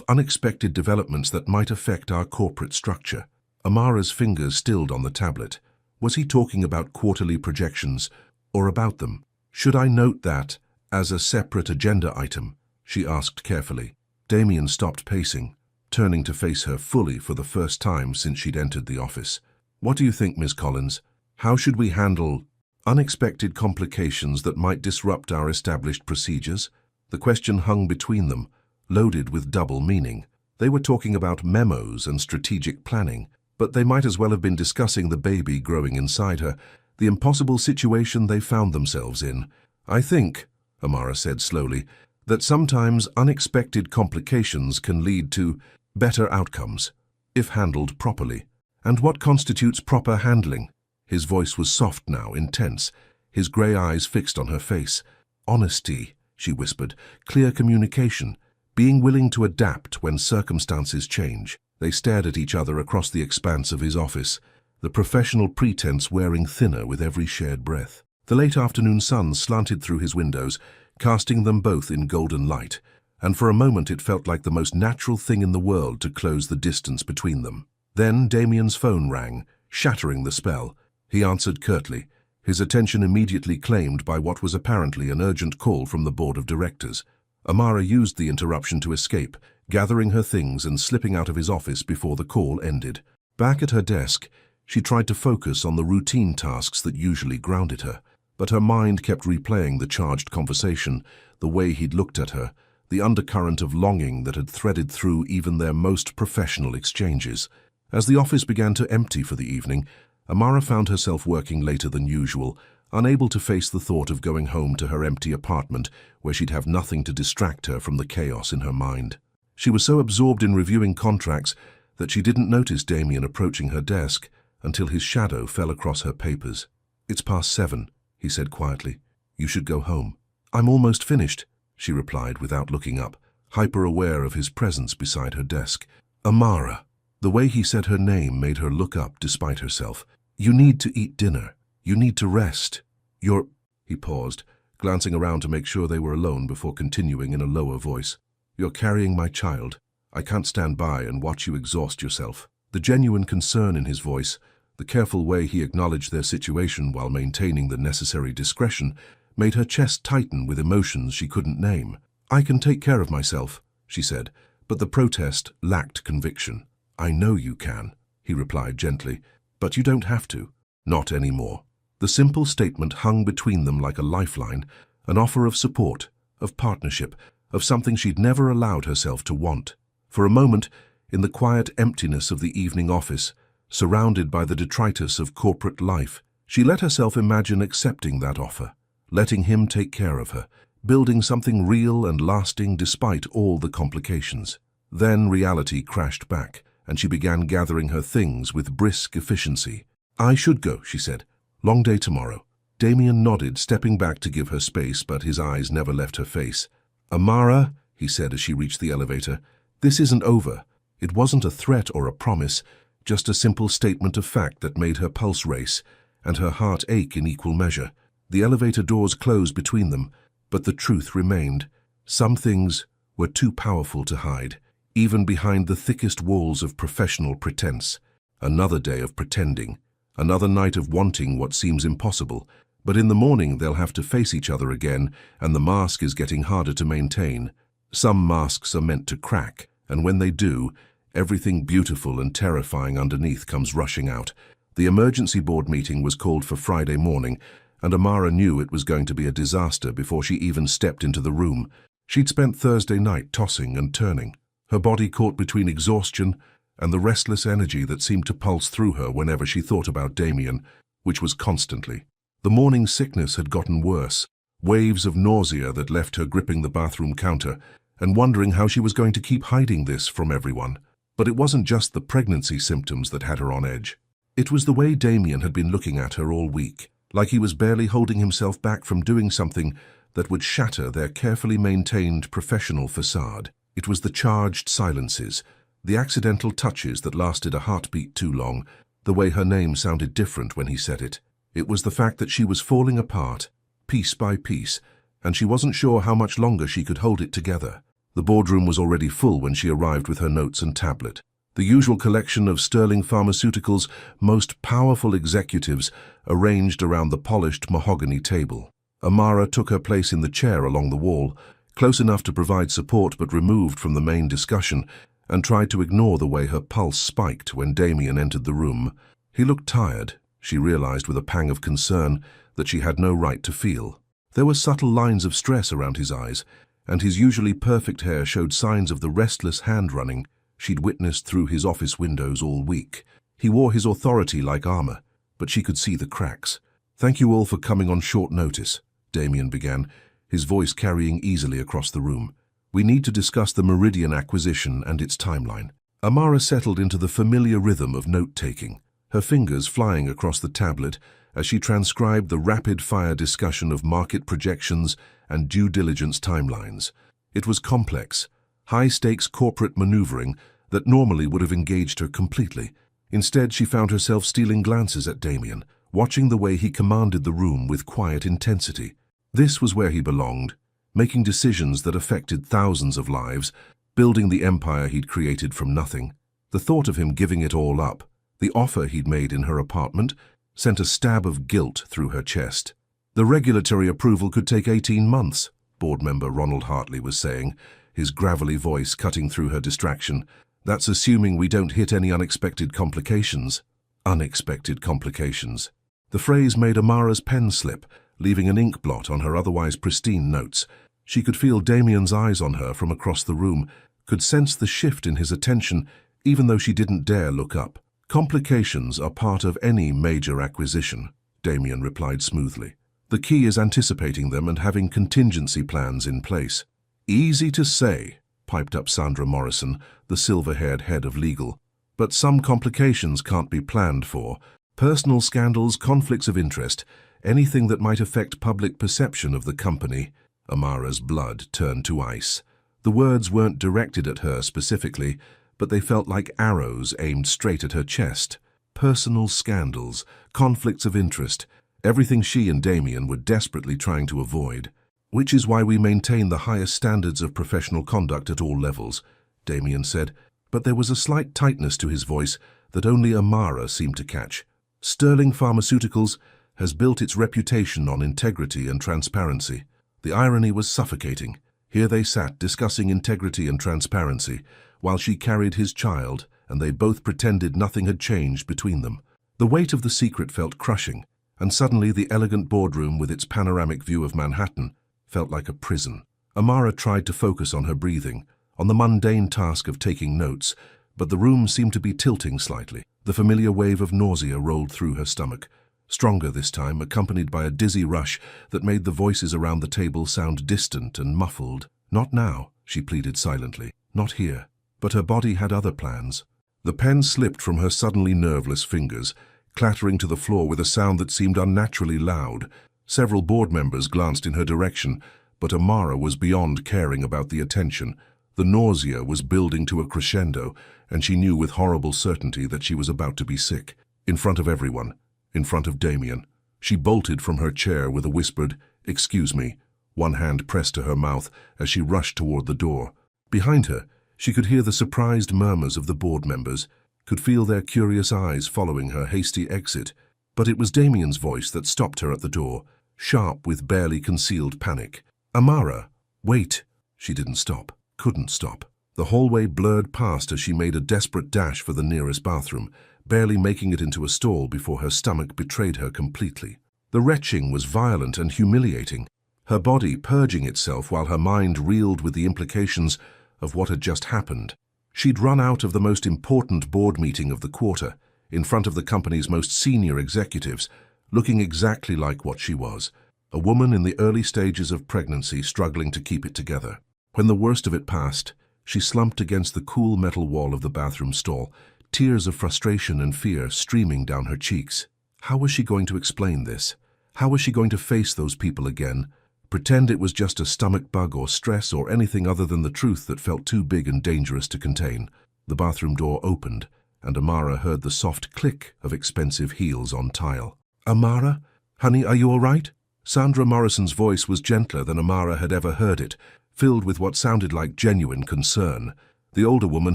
unexpected developments that might affect our corporate structure." Amara's fingers stilled on the tablet. Was he talking about quarterly projections, or about them? "Should I note that as a separate agenda item?" she asked carefully. Damien stopped pacing, turning to face her fully for the first time since she'd entered the office. "What do you think, Ms. Collins? How should we handle unexpected complications that might disrupt our established procedures?" The question hung between them, loaded with double meaning. They were talking about memos and strategic planning, but they might as well have been discussing the baby growing inside her, the impossible situation they found themselves in. "I think," Amara said slowly, "that sometimes unexpected complications can lead to better outcomes, if handled properly." "And what constitutes proper handling?" His voice was soft now, intense, his grey eyes fixed on her face. "Honesty," she whispered, "clear communication, being willing to adapt when circumstances change." They stared at each other across the expanse of his office, the professional pretense wearing thinner with every shared breath. The late afternoon sun slanted through his windows, casting them both in golden light, and for a moment it felt like the most natural thing in the world to close the distance between them. Then Damien's phone rang, shattering the spell. He answered curtly, his attention immediately claimed by what was apparently an urgent call from the board of directors. Amara used the interruption to escape, gathering her things and slipping out of his office before the call ended. Back at her desk, she tried to focus on the routine tasks that usually grounded her, but her mind kept replaying the charged conversation, the way he'd looked at her, the undercurrent of longing that had threaded through even their most professional exchanges. As the office began to empty for the evening, Amara found herself working later than usual, unable to face the thought of going home to her empty apartment where she'd have nothing to distract her from the chaos in her mind. She was so absorbed in reviewing contracts that she didn't notice Damien approaching her desk until his shadow fell across her papers. "It's past 7, he said quietly. "You should go home." "I'm almost finished," she replied without looking up, hyper-aware of his presence beside her desk. "Amara." The way he said her name made her look up despite herself. "You need to eat dinner. You need to rest. He paused, glancing around to make sure they were alone before continuing in a lower voice. "You're carrying my child. I can't stand by and watch you exhaust yourself." The genuine concern in his voice, the careful way he acknowledged their situation while maintaining the necessary discretion, made her chest tighten with emotions she couldn't name. "I can take care of myself," she said, but the protest lacked conviction. "I know you can," he replied gently, "but you don't have to. Not anymore." The simple statement hung between them like a lifeline, an offer of support, of partnership, of something she'd never allowed herself to want. For a moment, in the quiet emptiness of the evening office, surrounded by the detritus of corporate life, she let herself imagine accepting that offer, letting him take care of her, building something real and lasting despite all the complications. Then reality crashed back, and she began gathering her things with brisk efficiency. "I should go," she said. "Long day tomorrow." Damien nodded, stepping back to give her space, but his eyes never left her face. "Amara," he said as she reached the elevator, "this isn't over." It wasn't a threat or a promise, just a simple statement of fact that made her pulse race and her heart ache in equal measure. The elevator doors closed between them, but the truth remained. Some things were too powerful to hide, even behind the thickest walls of professional pretense. Another day of pretending, another night of wanting what seems impossible. But in the morning they'll have to face each other again, and the mask is getting harder to maintain. Some masks are meant to crack, and when they do, everything beautiful and terrifying underneath comes rushing out. The emergency board meeting was called for Friday morning, and Amara knew it was going to be a disaster before she even stepped into the room. She'd spent Thursday night tossing and turning, her body caught between exhaustion and the restless energy that seemed to pulse through her whenever she thought about Damien, which was constantly. The morning sickness had gotten worse, waves of nausea that left her gripping the bathroom counter and wondering how she was going to keep hiding this from everyone. But it wasn't just the pregnancy symptoms that had her on edge. It was the way Damien had been looking at her all week, like he was barely holding himself back from doing something that would shatter their carefully maintained professional facade. It was the charged silences, the accidental touches that lasted a heartbeat too long, the way her name sounded different when he said it. It was the fact that she was falling apart, piece by piece, and she wasn't sure how much longer she could hold it together. The boardroom was already full when she arrived with her notes and tablet. The usual collection of Sterling Pharmaceuticals' most powerful executives arranged around the polished mahogany table. Amara took her place in the chair along the wall, close enough to provide support but removed from the main discussion, and tried to ignore the way her pulse spiked when Damien entered the room. He looked tired, she realized with a pang of concern that she had no right to feel. There were subtle lines of stress around his eyes, and his usually perfect hair showed signs of the restless hand-running she'd witnessed through his office windows all week. He wore his authority like armor, but she could see the cracks. "Thank you all for coming on short notice," Damien began, his voice carrying easily across the room. "We need to discuss the Meridian acquisition and its timeline." Amara settled into the familiar rhythm of note-taking, her fingers flying across the tablet as she transcribed the rapid-fire discussion of market projections and due diligence timelines. It was complex, high-stakes corporate maneuvering that normally would have engaged her completely. Instead, she found herself stealing glances at Damien, watching the way he commanded the room with quiet intensity. This was where he belonged, making decisions that affected thousands of lives, building the empire he'd created from nothing. The thought of him giving it all up, the offer he'd made in her apartment, sent a stab of guilt through her chest. "The regulatory approval could take 18 months, board member Ronald Hartley was saying, his gravelly voice cutting through her distraction. "That's assuming we don't hit any unexpected complications." Unexpected complications. The phrase made Amara's pen slip, leaving an ink blot on her otherwise pristine notes. She could feel Damien's eyes on her from across the room, could sense the shift in his attention, even though she didn't dare look up. "Complications are part of any major acquisition," Damien replied smoothly. "The key is anticipating them and having contingency plans in place." "Easy to say," piped up Sandra Morrison, the silver-haired head of legal. "But some complications can't be planned for. Personal scandals, conflicts of interest, anything that might affect public perception of the company." Amara's blood turned to ice. The words weren't directed at her specifically, but they felt like arrows aimed straight at her chest. Personal scandals, conflicts of interest, everything she and Damien were desperately trying to avoid. "Which is why we maintain the highest standards of professional conduct at all levels," Damien said, but there was a slight tightness to his voice that only Amara seemed to catch. "Sterling Pharmaceuticals has built its reputation on integrity and transparency." The irony was suffocating. Here they sat discussing integrity and transparency, while she carried his child, and they both pretended nothing had changed between them. The weight of the secret felt crushing, and suddenly the elegant boardroom with its panoramic view of Manhattan felt like a prison. Amara tried to focus on her breathing, on the mundane task of taking notes, but the room seemed to be tilting slightly. The familiar wave of nausea rolled through her stomach, stronger this time, accompanied by a dizzy rush that made the voices around the table sound distant and muffled. "Not now," she pleaded silently. "Not here." But her body had other plans. The pen slipped from her suddenly nerveless fingers, clattering to the floor with a sound that seemed unnaturally loud. Several board members glanced in her direction, but Amara was beyond caring about the attention. The nausea was building to a crescendo, and she knew with horrible certainty that she was about to be sick. In front of everyone, in front of Damien. She bolted from her chair with a whispered, "Excuse me," one hand pressed to her mouth as she rushed toward the door. Behind her, She could hear the surprised murmurs of the board members, could feel their curious eyes following her hasty exit. But it was Damien's voice that stopped her at the door, sharp with barely concealed panic. "Amara, wait." She didn't stop, couldn't stop. The hallway blurred past as she made a desperate dash for the nearest bathroom, barely making it into a stall before her stomach betrayed her completely. The retching was violent and humiliating, her body purging itself while her mind reeled with the implications of what had just happened. She'd run out of the most important board meeting of the quarter, in front of the company's most senior executives, looking exactly like what she was, a woman in the early stages of pregnancy struggling to keep it together. When the worst of it passed, she slumped against the cool metal wall of the bathroom stall, tears of frustration and fear streaming down her cheeks. How was she going to explain this? How was she going to face those people again? Pretend it was just a stomach bug or stress or anything other than the truth that felt too big and dangerous to contain. The bathroom door opened, and Amara heard the soft click of expensive heels on tile. "Amara? Honey, are you all right?" Sandra Morrison's voice was gentler than Amara had ever heard it, filled with what sounded like genuine concern. The older woman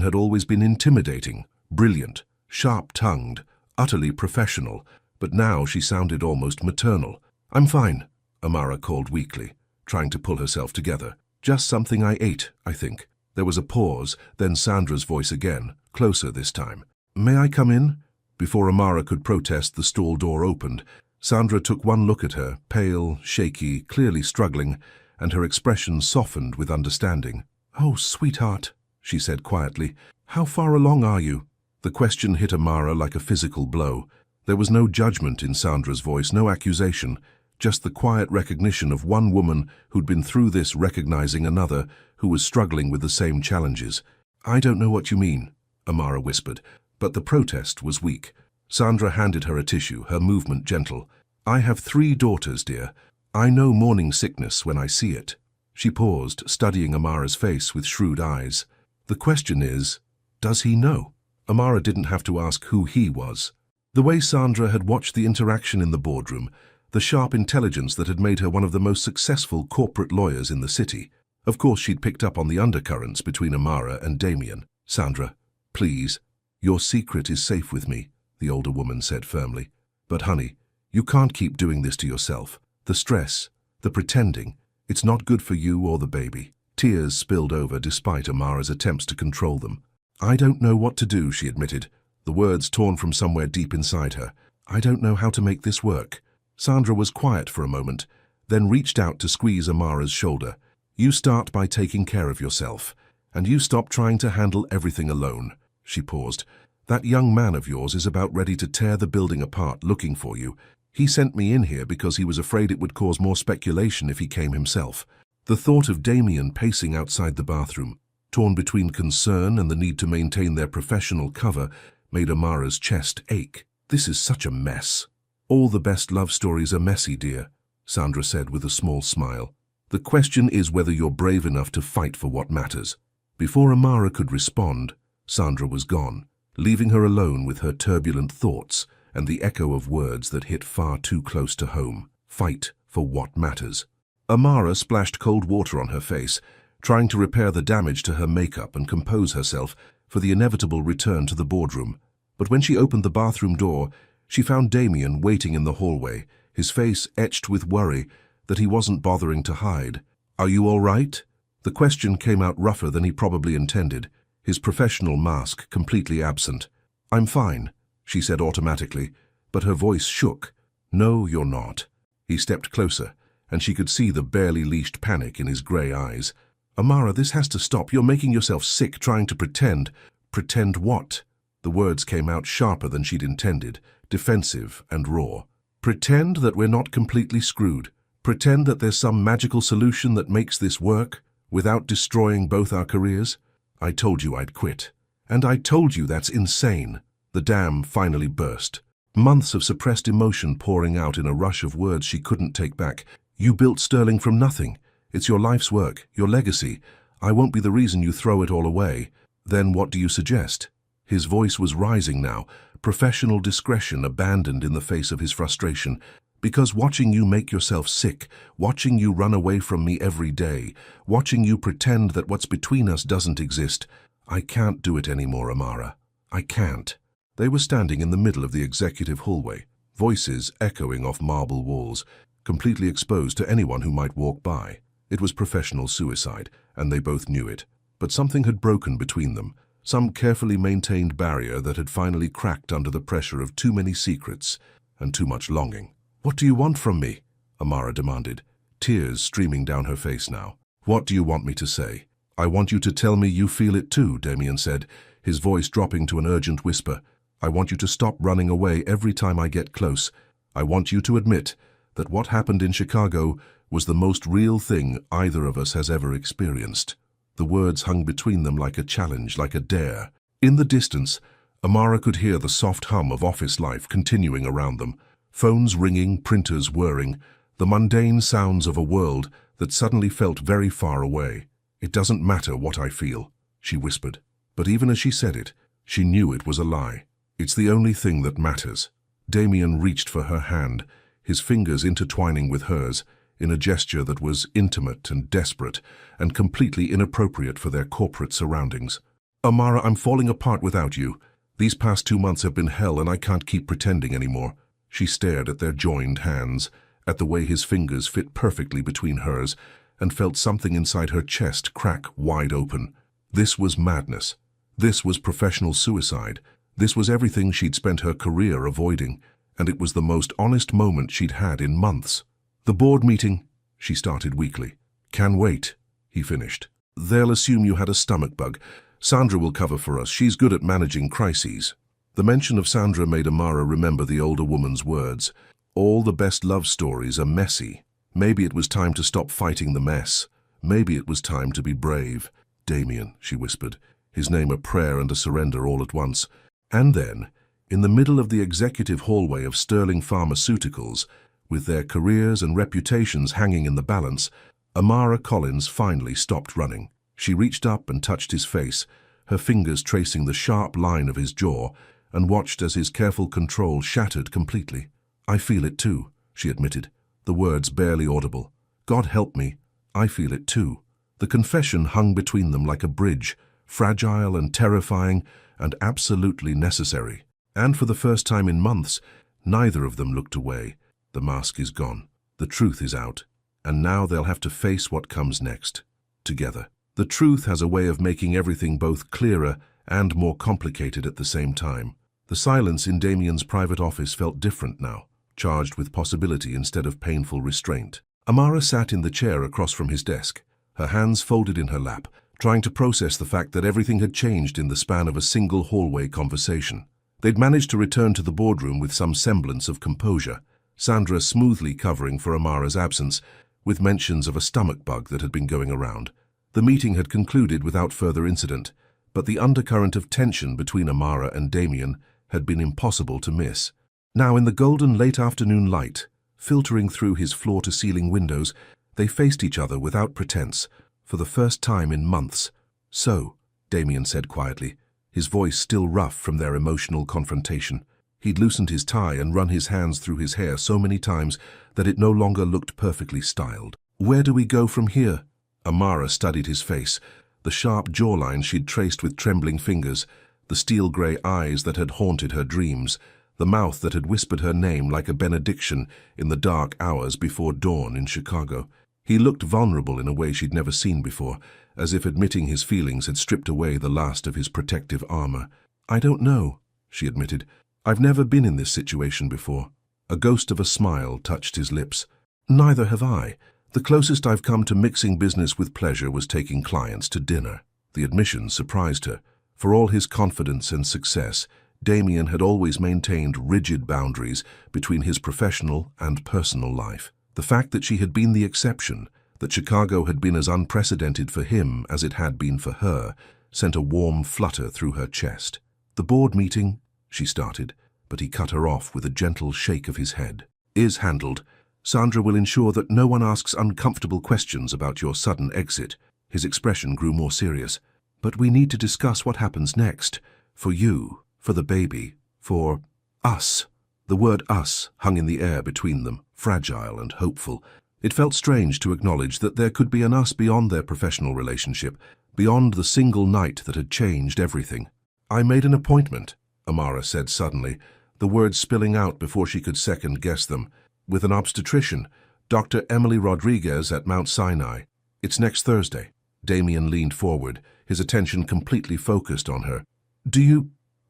had always been intimidating, brilliant, sharp-tongued, utterly professional, but now she sounded almost maternal. "I'm fine," Amara called weakly, trying to pull herself together. "Just something I ate, I think." There was a pause, then Sandra's voice again, closer this time. "May I come in?" Before Amara could protest, the stall door opened. Sandra took one look at her, pale, shaky, clearly struggling, and her expression softened with understanding. "Oh, sweetheart," she said quietly. "How far along are you?" The question hit Amara like a physical blow. There was no judgment in Sandra's voice, no accusation, just the quiet recognition of one woman who'd been through this recognizing another who was struggling with the same challenges. "I don't know what you mean," Amara whispered, but the protest was weak. Sandra handed her a tissue, her movement gentle. "I have 3 daughters, dear. I know morning sickness when I see it." She paused, studying Amara's face with shrewd eyes. "The question is, does he know?" Amara didn't have to ask who he was. The way Sandra had watched the interaction in the boardroom, the sharp intelligence that had made her one of the most successful corporate lawyers in the city. Of course, she'd picked up on the undercurrents between Amara and Damien. "Sandra, please, your secret is safe with me," the older woman said firmly. "But honey, you can't keep doing this to yourself. The stress, the pretending, it's not good for you or the baby." Tears spilled over despite Amara's attempts to control them. "I don't know what to do," she admitted, the words torn from somewhere deep inside her. "I don't know how to make this work." Sandra was quiet for a moment, then reached out to squeeze Amara's shoulder. "You start by taking care of yourself, and you stop trying to handle everything alone." She paused. "That young man of yours is about ready to tear the building apart looking for you. He sent me in here because he was afraid it would cause more speculation if he came himself." The thought of Damien pacing outside the bathroom, torn between concern and the need to maintain their professional cover, made Amara's chest ache. "This is such a mess." "All the best love stories are messy, dear," Sandra said with a small smile. "The question is whether you're brave enough to fight for what matters." Before Amara could respond, Sandra was gone, leaving her alone with her turbulent thoughts and the echo of words that hit far too close to home. Fight for what matters. Amara splashed cold water on her face, trying to repair the damage to her makeup and compose herself for the inevitable return to the boardroom. But when she opened the bathroom door, she found Damien waiting in the hallway, his face etched with worry that he wasn't bothering to hide. "Are you all right?" The question came out rougher than he probably intended, his professional mask completely absent. "I'm fine," she said automatically, but her voice shook. "No, you're not." He stepped closer, and she could see the barely leashed panic in his grey eyes. "Amara, this has to stop. You're making yourself sick trying to pretend." "Pretend what?" The words came out sharper than she'd intended, defensive and raw. "Pretend that we're not completely screwed. Pretend that there's some magical solution that makes this work without destroying both our careers. I told you I'd quit. And I told you that's insane." The dam finally burst, months of suppressed emotion pouring out in a rush of words she couldn't take back. "You built Sterling from nothing. It's your life's work, your legacy. I won't be the reason you throw it all away. Then what do you suggest?" His voice was rising now, professional discretion abandoned in the face of his frustration. "Because watching you make yourself sick, watching you run away from me every day, watching you pretend that what's between us doesn't exist, I can't do it anymore, Amara. I can't. They were standing in the middle of the executive hallway, voices echoing off marble walls, completely exposed to anyone who might walk by. It was professional suicide, and they both knew it. But something had broken between them, some carefully maintained barrier that had finally cracked under the pressure of too many secrets and too much longing. "What do you want from me?" Amara demanded, tears streaming down her face now. "What do you want me to say?" "I want you to tell me you feel it too," Damien said, his voice dropping to an urgent whisper. "I want you to stop running away every time I get close. I want you to admit that what happened in Chicago was the most real thing either of us has ever experienced." The words hung between them like a challenge, like a dare. In the distance, Amara could hear the soft hum of office life continuing around them, phones ringing, printers whirring, the mundane sounds of a world that suddenly felt very far away. "It doesn't matter what I feel," she whispered. But even as she said it, she knew it was a lie. "It's the only thing that matters." Damien reached for her hand, his fingers intertwining with hers, in a gesture that was intimate and desperate and completely inappropriate for their corporate surroundings. "Amara, I'm falling apart without you. These past 2 months have been hell and I can't keep pretending anymore." She stared at their joined hands, at the way his fingers fit perfectly between hers, and felt something inside her chest crack wide open. This was madness. This was professional suicide. This was everything she'd spent her career avoiding, and it was the most honest moment she'd had in months. "The board meeting," she started weakly. "Can wait," he finished. "They'll assume you had a stomach bug. Sandra will cover for us. She's good at managing crises." The mention of Sandra made Amara remember the older woman's words. All the best love stories are messy. Maybe it was time to stop fighting the mess. Maybe it was time to be brave. "Damien," she whispered, his name a prayer and a surrender all at once. And then, in the middle of the executive hallway of Sterling Pharmaceuticals, with their careers and reputations hanging in the balance, Amara Collins finally stopped running. She reached up and touched his face, her fingers tracing the sharp line of his jaw, and watched as his careful control shattered completely. "I feel it too," she admitted, the words barely audible. "God help me, I feel it too." The confession hung between them like a bridge, fragile and terrifying and absolutely necessary. And for the first time in months, neither of them looked away. The mask is gone. The truth is out. And now they'll have to face what comes next. Together. The truth has a way of making everything both clearer and more complicated at the same time. The silence in Damien's private office felt different now, charged with possibility instead of painful restraint. Amara sat in the chair across from his desk, her hands folded in her lap, trying to process the fact that everything had changed in the span of a single hallway conversation. They'd managed to return to the boardroom with some semblance of composure, Sandra smoothly covering for Amara's absence, with mentions of a stomach bug that had been going around. The meeting had concluded without further incident, but the undercurrent of tension between Amara and Damien had been impossible to miss. Now, in the golden late afternoon light, filtering through his floor-to-ceiling windows, they faced each other without pretense, for the first time in months. "So," Damien said quietly, his voice still rough from their emotional confrontation. He'd loosened his tie and run his hands through his hair so many times that it no longer looked perfectly styled. "Where do we go from here?" Amara studied his face, the sharp jawline she'd traced with trembling fingers, the steel-grey eyes that had haunted her dreams, the mouth that had whispered her name like a benediction in the dark hours before dawn in Chicago. He looked vulnerable in a way she'd never seen before, as if admitting his feelings had stripped away the last of his protective armor. "I don't know," she admitted. "I've never been in this situation before." A ghost of a smile touched his lips. "Neither have I. The closest I've come to mixing business with pleasure was taking clients to dinner." The admission surprised her. For all his confidence and success, Damien had always maintained rigid boundaries between his professional and personal life. The fact that she had been the exception, that Chicago had been as unprecedented for him as it had been for her, sent a warm flutter through her chest. "The board meeting," she started, but he cut her off with a gentle shake of his head. "Is handled. Sandra will ensure that no one asks uncomfortable questions about your sudden exit." His expression grew more serious. "But we need to discuss what happens next. For you, for the baby, for us." The word us hung in the air between them, fragile and hopeful. It felt strange to acknowledge that there could be an us beyond their professional relationship, beyond the single night that had changed everything. "I made an appointment," Amara said suddenly, the words spilling out before she could second-guess them, "with an obstetrician, Dr. Emily Rodriguez at Mount Sinai. It's next Thursday." Damien leaned forward, his attention completely focused on her.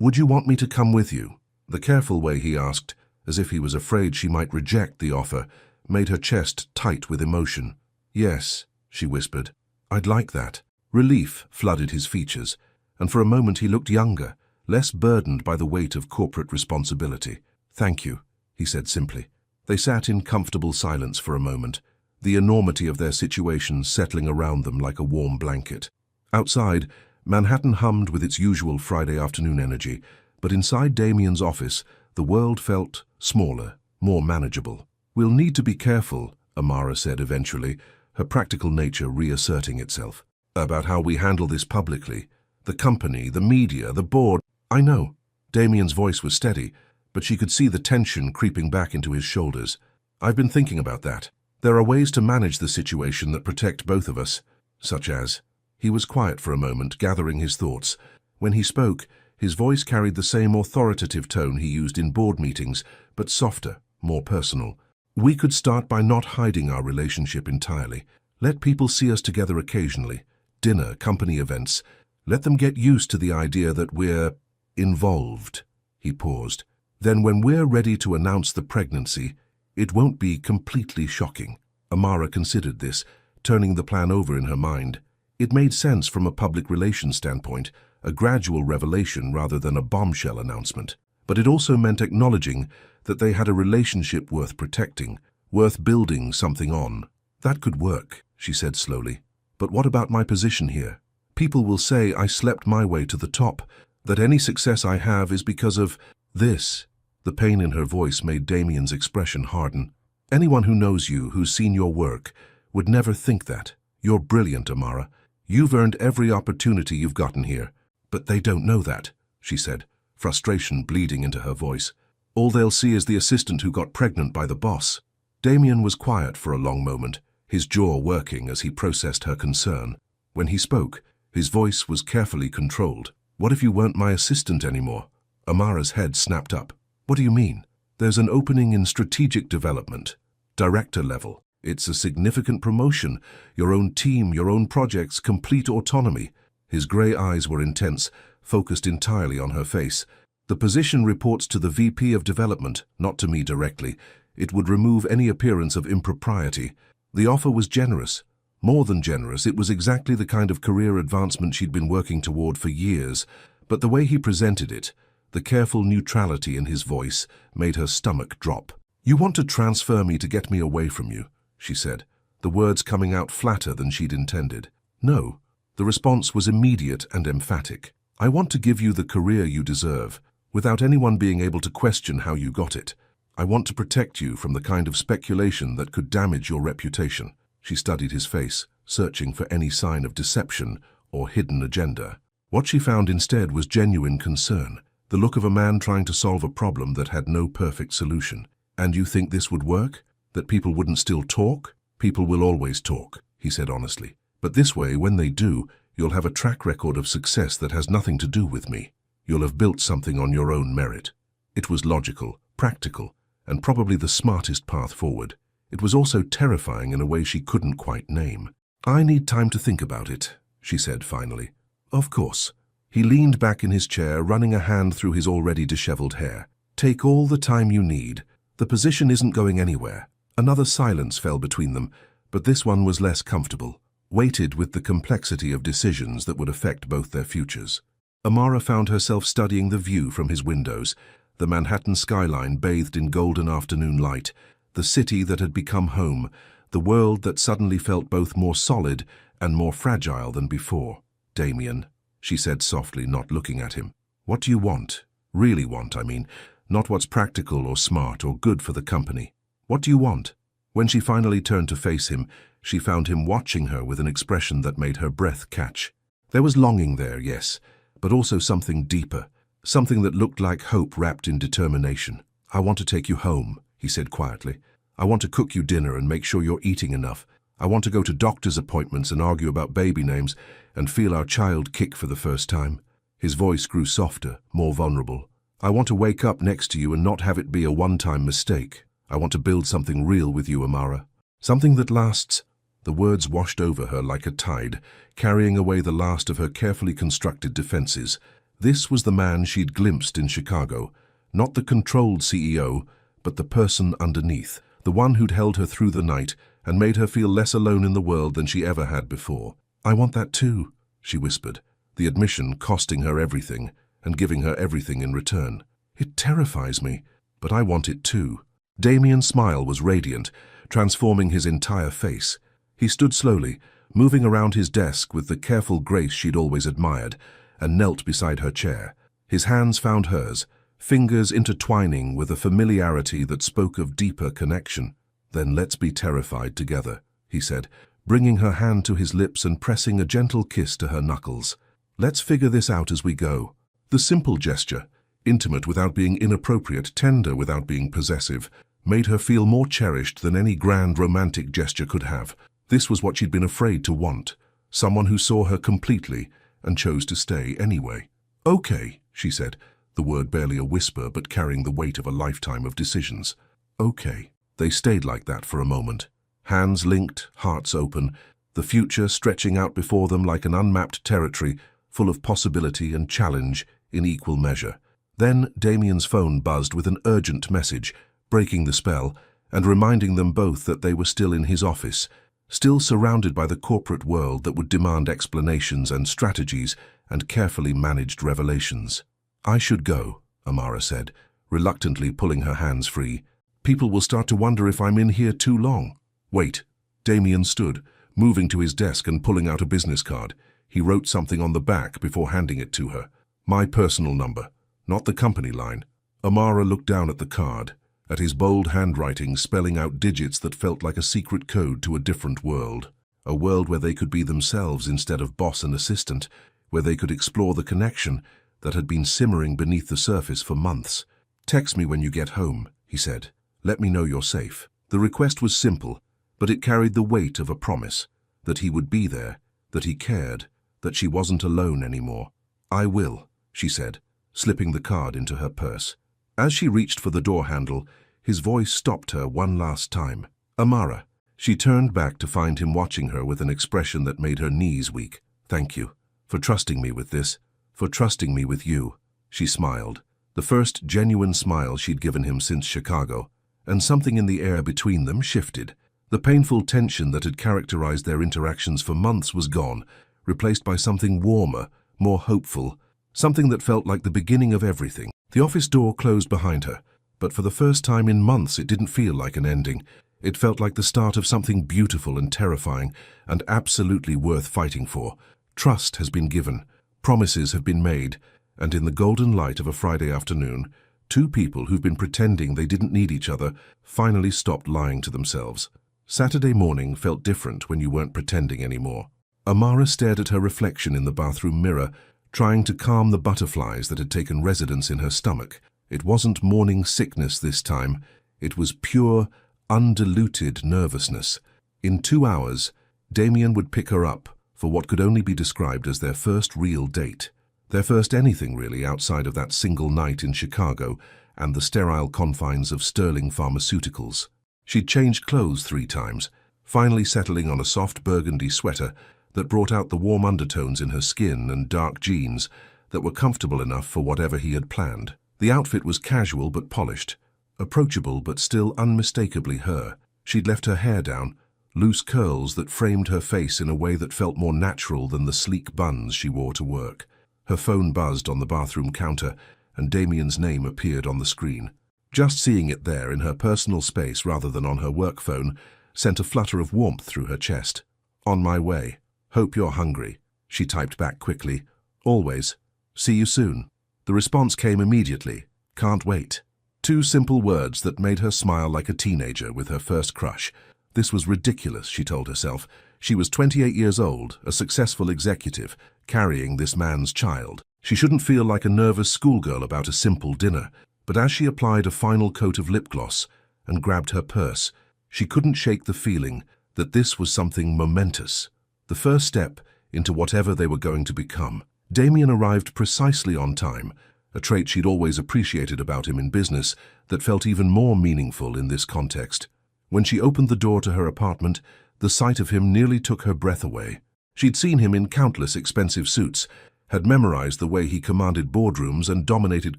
Would you want me to come with you?" The careful way he asked, as if he was afraid she might reject the offer, made her chest tight with emotion. "Yes," she whispered. "I'd like that." Relief flooded his features, and for a moment he looked younger, less burdened by the weight of corporate responsibility. "Thank you," he said simply. They sat in comfortable silence for a moment, the enormity of their situation settling around them like a warm blanket. Outside, Manhattan hummed with its usual Friday afternoon energy, but inside Damien's office, the world felt smaller, more manageable. "We'll need to be careful," Amara said eventually, her practical nature reasserting itself, "about how we handle this publicly. The company, the media, the board." "I know." Damien's voice was steady, but she could see the tension creeping back into his shoulders. "I've been thinking about that. There are ways to manage the situation that protect both of us, such as—" He was quiet for a moment, gathering his thoughts. When he spoke, his voice carried the same authoritative tone he used in board meetings, but softer, more personal. "We could start by not hiding our relationship entirely. Let people see us together occasionally. Dinner, company events. Let them get used to the idea that we're involved." He paused. "Then when we're ready to announce the pregnancy, it won't be completely shocking." Amara considered this, turning the plan over in her mind. It made sense from a public relations standpoint, a gradual revelation rather than a bombshell announcement. But it also meant acknowledging that they had a relationship worth protecting, worth building something on. "That could work," she said slowly. "But what about my position here? People will say I slept my way to the top, that any success I have is because of this." The pain in her voice made Damien's expression harden. "Anyone who knows you, who's seen your work, would never think that. You're brilliant, Amara. You've earned every opportunity you've gotten here. But they don't know that," she said, frustration bleeding into her voice. "All they'll see is the assistant who got pregnant by the boss." Damien was quiet for a long moment, his jaw working as he processed her concern. When he spoke, his voice was carefully controlled. "What if you weren't my assistant anymore?" Amara's head snapped up. "What do you mean?" "There's an opening in strategic development, director level. It's a significant promotion, your own team, your own projects, complete autonomy." His grey eyes were intense, focused entirely on her face. "The position reports to the VP of Development, not to me directly. It would remove any appearance of impropriety." The offer was generous. More than generous, it was exactly the kind of career advancement she'd been working toward for years. But the way he presented it, the careful neutrality in his voice, made her stomach drop. "You want to transfer me to get me away from you," she said, the words coming out flatter than she'd intended. "No." The response was immediate and emphatic. "I want to give you the career you deserve, without anyone being able to question how you got it. I want to protect you from the kind of speculation that could damage your reputation." She studied his face, searching for any sign of deception or hidden agenda. What she found instead was genuine concern, the look of a man trying to solve a problem that had no perfect solution. "And you think this would work? That people wouldn't still talk?" "People will always talk," he said honestly. "But this way, when they do, you'll have a track record of success that has nothing to do with me. You'll have built something on your own merit." It was logical, practical, and probably the smartest path forward. It was also terrifying in a way she couldn't quite name. "I need time to think about it," she said finally. "Of course." He leaned back in his chair, running a hand through his already disheveled hair. "Take all the time you need. The position isn't going anywhere." Another silence fell between them, but this one was less comfortable, weighted with the complexity of decisions that would affect both their futures. Amara found herself studying the view from his windows, the Manhattan skyline bathed in golden afternoon light, the city that had become home, the world that suddenly felt both more solid and more fragile than before. "Damien," she said softly, not looking at him. "What do you want? Really want, I mean. Not what's practical or smart or good for the company. What do you want?" When she finally turned to face him, she found him watching her with an expression that made her breath catch. There was longing there, yes, but also something deeper, something that looked like hope wrapped in determination. "I want to take you home," he said quietly. "I want to cook you dinner and make sure you're eating enough. I want to go to doctor's appointments and argue about baby names and feel our child kick for the first time. His voice grew softer, more vulnerable. I want to wake up next to you and not have it be a one-time mistake. I want to build something real with you, Amara. Something that lasts. The words washed over her like a tide, carrying away the last of her carefully constructed defenses. This was the man she'd glimpsed in Chicago. Not the controlled CEO, but the person underneath. The one who'd held her through the night and made her feel less alone in the world than she ever had before. I want that too, she whispered, the admission costing her everything and giving her everything in return. It terrifies me, but I want it too. Damien's smile was radiant, transforming his entire face. He stood slowly, moving around his desk with the careful grace she'd always admired, and knelt beside her chair. His hands found hers, fingers intertwining with a familiarity that spoke of deeper connection. Then let's be terrified together, he said, bringing her hand to his lips and pressing a gentle kiss to her knuckles. Let's figure this out as we go. The simple gesture, intimate without being inappropriate, tender without being possessive, made her feel more cherished than any grand romantic gesture could have. This was what she'd been afraid to want, someone who saw her completely and chose to stay anyway. Okay, she said, the word barely a whisper but carrying the weight of a lifetime of decisions. Okay. They stayed like that for a moment, hands linked, hearts open, the future stretching out before them like an unmapped territory full of possibility and challenge in equal measure. Then Damien's phone buzzed with an urgent message, breaking the spell and reminding them both that they were still in his office, still surrounded by the corporate world that would demand explanations and strategies and carefully managed revelations. I should go, Amara said, reluctantly pulling her hands free. People will start to wonder if I'm in here too long. Wait. Damien stood, moving to his desk and pulling out a business card. He wrote something on the back before handing it to her. My personal number, not the company line. Amara looked down at the card, at his bold handwriting spelling out digits that felt like a secret code to a different world. A world where they could be themselves instead of boss and assistant, where they could explore the connection that had been simmering beneath the surface for months. Text me when you get home, he said. Let me know you're safe. The request was simple, but it carried the weight of a promise, that he would be there, that he cared, that she wasn't alone anymore. I will, she said, slipping the card into her purse. As she reached for the door handle, his voice stopped her one last time. Amara. She turned back to find him watching her with an expression that made her knees weak. Thank you, for trusting me with this, for trusting me with you. She smiled, the first genuine smile she'd given him since Chicago. And something in the air between them shifted. The painful tension that had characterized their interactions for months was gone, replaced by something warmer, more hopeful, something that felt like the beginning of everything. The office door closed behind her, but for the first time in months it didn't feel like an ending. It felt like the start of something beautiful and terrifying, and absolutely worth fighting for. Trust has been given, promises have been made, and in the golden light of a Friday afternoon, two people who've been pretending they didn't need each other finally stopped lying to themselves. Saturday morning felt different when you weren't pretending anymore. Amara stared at her reflection in the bathroom mirror, trying to calm the butterflies that had taken residence in her stomach. It wasn't morning sickness this time. It was pure, undiluted nervousness. In 2 hours, Damien would pick her up for what could only be described as their first real date. Their first anything really outside of that single night in Chicago and the sterile confines of Sterling Pharmaceuticals. She'd changed clothes 3 times, finally settling on a soft burgundy sweater that brought out the warm undertones in her skin and dark jeans that were comfortable enough for whatever he had planned. The outfit was casual but polished, approachable but still unmistakably her. She'd left her hair down, loose curls that framed her face in a way that felt more natural than the sleek buns she wore to work. Her phone buzzed on the bathroom counter, and Damien's name appeared on the screen. Just seeing it there in her personal space rather than on her work phone sent a flutter of warmth through her chest. On my way. Hope you're hungry, she typed back quickly. Always. See you soon. The response came immediately. Can't wait. 2 simple words that made her smile like a teenager with her first crush. This was ridiculous, she told herself. She was 28 years old, a successful executive, carrying this man's child. She shouldn't feel like a nervous schoolgirl about a simple dinner, but as she applied a final coat of lip gloss and grabbed her purse, she couldn't shake the feeling that this was something momentous, the first step into whatever they were going to become. Damien arrived precisely on time, a trait she'd always appreciated about him in business that felt even more meaningful in this context. When she opened the door to her apartment, the sight of him nearly took her breath away. She'd seen him in countless expensive suits, had memorized the way he commanded boardrooms and dominated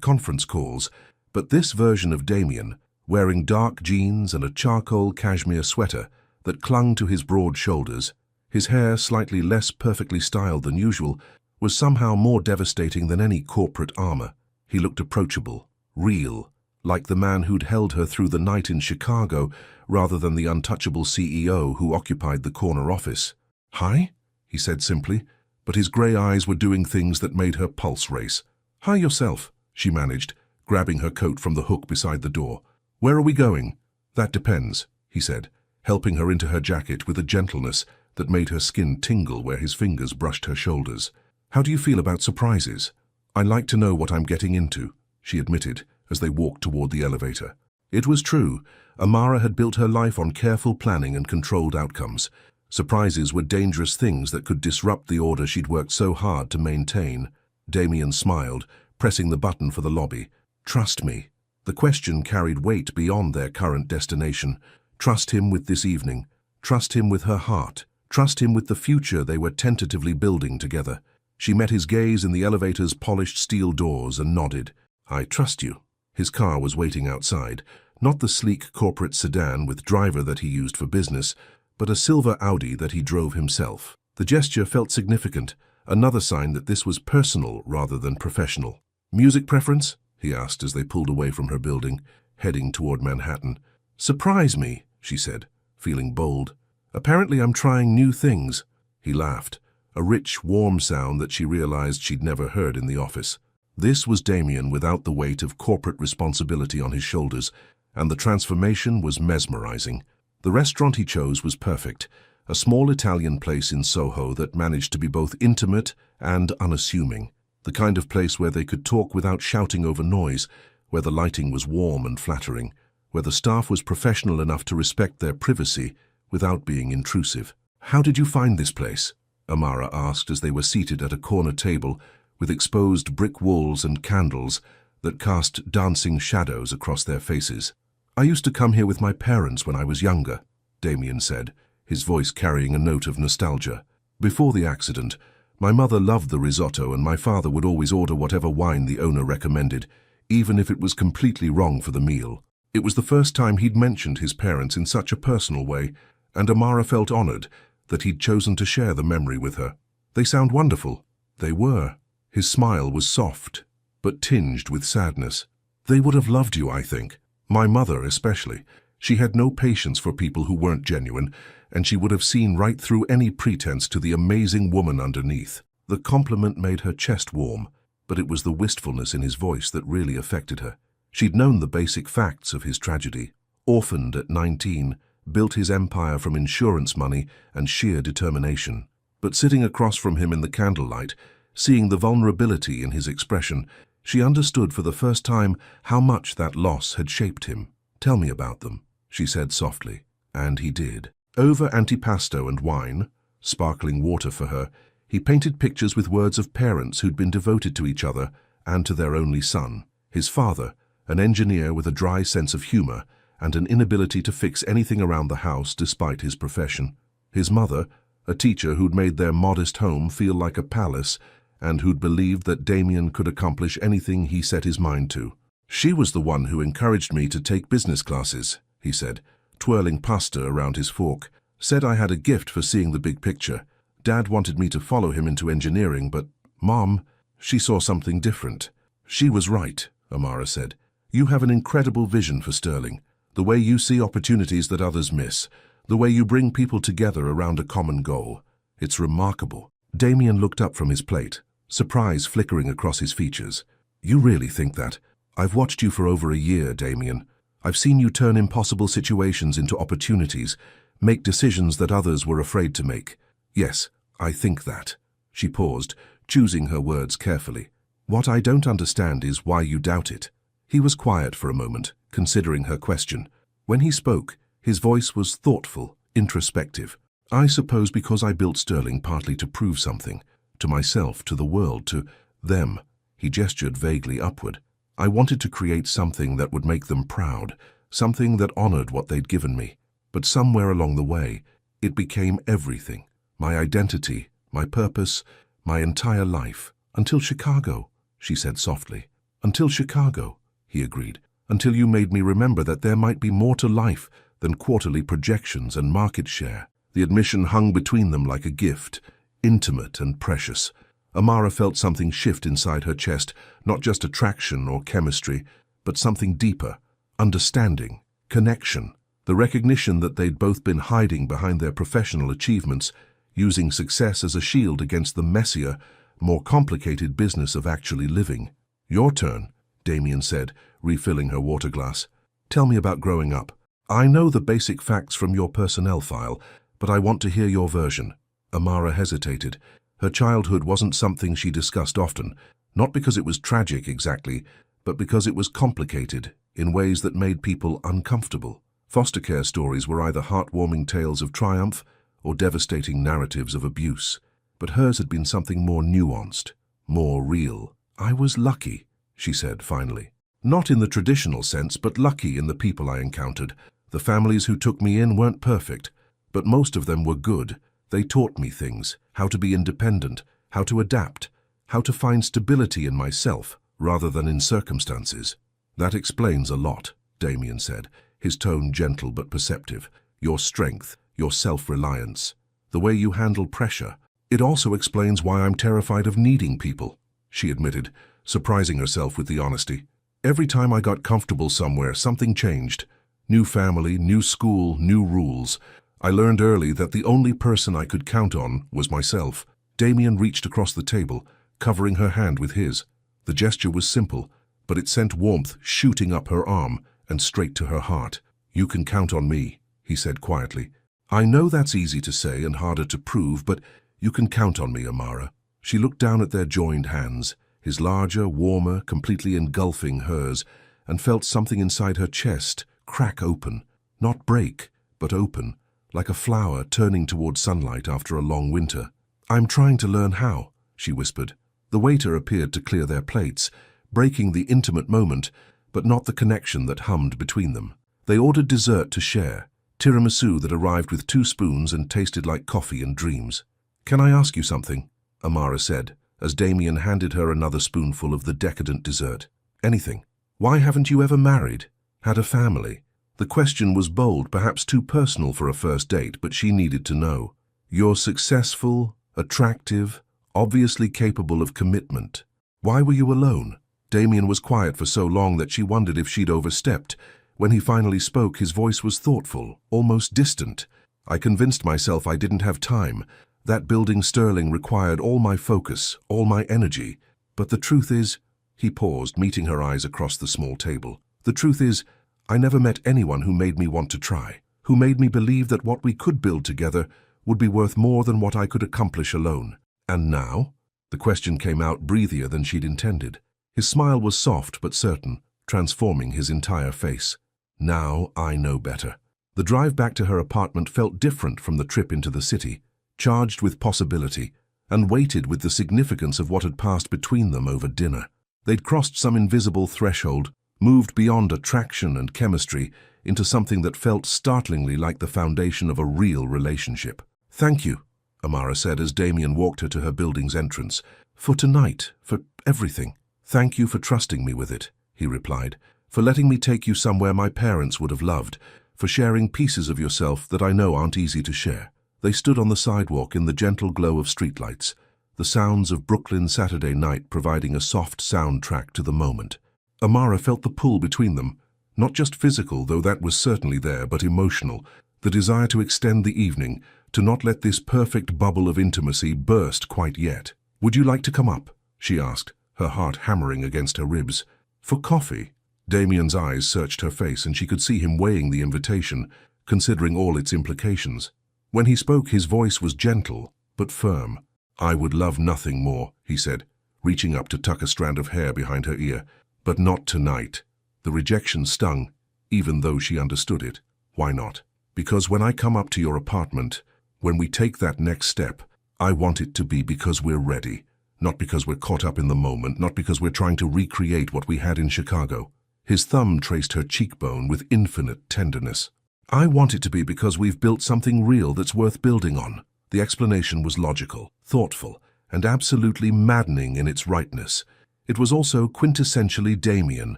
conference calls, but this version of Damien, wearing dark jeans and a charcoal cashmere sweater that clung to his broad shoulders, his hair slightly less perfectly styled than usual, was somehow more devastating than any corporate armor. He looked approachable, real, like the man who'd held her through the night in Chicago rather than the untouchable CEO who occupied the corner office. "Hi?" he said simply, but his grey eyes were doing things that made her pulse race. "Hi yourself," she managed, grabbing her coat from the hook beside the door. "Where are we going?" "That depends," he said, helping her into her jacket with a gentleness that made her skin tingle where his fingers brushed her shoulders. "How do you feel about surprises?" "I like to know what I'm getting into," she admitted as they walked toward the elevator. It was true. Amara had built her life on careful planning and controlled outcomes. Surprises were dangerous things that could disrupt the order she'd worked so hard to maintain. Damien smiled, pressing the button for the lobby. "Trust me." The question carried weight beyond their current destination. Trust him with this evening. Trust him with her heart. Trust him with the future they were tentatively building together. She met his gaze in the elevator's polished steel doors and nodded. "I trust you." His car was waiting outside, not the sleek corporate sedan with driver that he used for business, but a silver Audi that he drove himself. The gesture felt significant, another sign that this was personal rather than professional. "Music preference?" he asked as they pulled away from her building, heading toward Manhattan. "Surprise me," she said, feeling bold. "Apparently I'm trying new things." He laughed, a rich, warm sound that she realized she'd never heard in the office. This was Damien without the weight of corporate responsibility on his shoulders, and the transformation was mesmerizing. The restaurant he chose was perfect, a small Italian place in Soho that managed to be both intimate and unassuming, the kind of place where they could talk without shouting over noise, where the lighting was warm and flattering, where the staff was professional enough to respect their privacy without being intrusive. "How did you find this place?" Amara asked as they were seated at a corner table with exposed brick walls and candles that cast dancing shadows across their faces. "I used to come here with my parents when I was younger," Damien said, his voice carrying a note of nostalgia. "Before the accident, my mother loved the risotto and my father would always order whatever wine the owner recommended, even if it was completely wrong for the meal." It was the first time he'd mentioned his parents in such a personal way, and Amara felt honored that he'd chosen to share the memory with her. "They sound wonderful." They were. His smile was soft, but tinged with sadness. "They would have loved you, I think. My mother especially. She had no patience for people who weren't genuine, and she would have seen right through any pretense to the amazing woman underneath." The compliment made her chest warm, but it was the wistfulness in his voice that really affected her. She'd known the basic facts of his tragedy. Orphaned at 19, built his empire from insurance money and sheer determination. But sitting across from him in the candlelight, seeing the vulnerability in his expression, she understood for the first time how much that loss had shaped him. "Tell me about them," she said softly, and he did. Over antipasto and wine, sparkling water for her, he painted pictures with words of parents who'd been devoted to each other and to their only son. His father, an engineer with a dry sense of humor and an inability to fix anything around the house despite his profession. His mother, a teacher who'd made their modest home feel like a palace and who'd believed that Damien could accomplish anything he set his mind to. "She was the one who encouraged me to take business classes," he said, twirling pasta around his fork. "Said I had a gift for seeing the big picture. Dad wanted me to follow him into engineering, but Mom, she saw something different." "She was right," Amara said. "You have an incredible vision for Sterling. The way you see opportunities that others miss. The way you bring people together around a common goal. It's remarkable." Damien looked up from his plate, surprise flickering across his features. "You really think that? I've watched you for over a year, Damien. I've seen you turn impossible situations into opportunities, make decisions that others were afraid to make. Yes, I think that." She paused, choosing her words carefully. "What I don't understand is why you doubt it." He was quiet for a moment, considering her question. When he spoke, his voice was thoughtful, introspective. I suppose because I built Sterling partly to prove something. To myself, to the world, to them. He gestured vaguely upward. I wanted to create something that would make them proud, something that honored what they'd given me. But somewhere along the way, it became everything. My identity, my purpose, my entire life. Until Chicago, she said softly. Until Chicago, he agreed. Until you made me remember that there might be more to life than quarterly projections and market share. The admission hung between them like a gift, intimate and precious. Amara felt something shift inside her chest, not just attraction or chemistry, but something deeper, understanding, connection, the recognition that they'd both been hiding behind their professional achievements, using success as a shield against the messier, more complicated business of actually living. Your turn, Damien said, refilling her water glass. Tell me about growing up. I know the basic facts from your personnel file, but I want to hear your version. Amara hesitated. Her childhood wasn't something she discussed often, not because it was tragic exactly, but because it was complicated in ways that made people uncomfortable. Foster care stories were either heartwarming tales of triumph or devastating narratives of abuse, but hers had been something more nuanced, more real. I was lucky, she said finally. Not in the traditional sense, but lucky in the people I encountered. The families who took me in weren't perfect, but most of them were good. They taught me things, how to be independent, how to adapt, how to find stability in myself rather than in circumstances. That explains a lot, Damien said, his tone gentle but perceptive. Your strength, your self-reliance, the way you handle pressure. It also explains why I'm terrified of needing people, she admitted, surprising herself with the honesty. Every time I got comfortable somewhere, something changed. New family, new school, new rules. I learned early that the only person I could count on was myself. Damien reached across the table, covering her hand with his. The gesture was simple, but it sent warmth shooting up her arm and straight to her heart. You can count on me, he said quietly. I know that's easy to say and harder to prove, but you can count on me, Amara. She looked down at their joined hands, his larger, warmer, completely engulfing hers, and felt something inside her chest crack open. Not break, but open, like a flower turning toward sunlight after a long winter. I'm trying to learn how, she whispered. The waiter appeared to clear their plates, breaking the intimate moment, but not the connection that hummed between them. They ordered dessert to share, tiramisu that arrived with 2 spoons and tasted like coffee and dreams. Can I ask you something? Amara said, as Damien handed her another spoonful of the decadent dessert. Anything. Why haven't you ever married? Had a family? The question was bold, perhaps too personal for a first date, but she needed to know. You're successful, attractive, obviously capable of commitment. Why were you alone? Damien was quiet for so long that she wondered if she'd overstepped. When he finally spoke, his voice was thoughtful, almost distant. I convinced myself I didn't have time. That building Sterling required all my focus, all my energy. But the truth is, he paused, meeting her eyes across the small table. The truth is, I never met anyone who made me want to try, who made me believe that what we could build together would be worth more than what I could accomplish alone. And now? The question came out breathier than she'd intended. His smile was soft but certain, transforming his entire face. Now I know better. The drive back to her apartment felt different from the trip into the city, charged with possibility, and weighted with the significance of what had passed between them over dinner. They'd crossed some invisible threshold, moved beyond attraction and chemistry into something that felt startlingly like the foundation of a real relationship. Thank you, Amara said as Damien walked her to her building's entrance. For tonight, for everything. Thank you for trusting me with it, he replied. For letting me take you somewhere my parents would have loved. For sharing pieces of yourself that I know aren't easy to share. They stood on the sidewalk in the gentle glow of streetlights, the sounds of Brooklyn Saturday night providing a soft soundtrack to the moment. Amara felt the pull between them, not just physical, though that was certainly there, but emotional, the desire to extend the evening, to not let this perfect bubble of intimacy burst quite yet. Would you like to come up? She asked, her heart hammering against her ribs. For coffee? Damien's eyes searched her face and she could see him weighing the invitation, considering all its implications. When he spoke, his voice was gentle, but firm. I would love nothing more, he said, reaching up to tuck a strand of hair behind her ear. But not tonight. The rejection stung, even though she understood it. Why not? Because when I come up to your apartment, when we take that next step, I want it to be because we're ready. Not because we're caught up in the moment, not because we're trying to recreate what we had in Chicago. His thumb traced her cheekbone with infinite tenderness. I want it to be because we've built something real that's worth building on. The explanation was logical, thoughtful, and absolutely maddening in its rightness. It was also quintessentially Damien,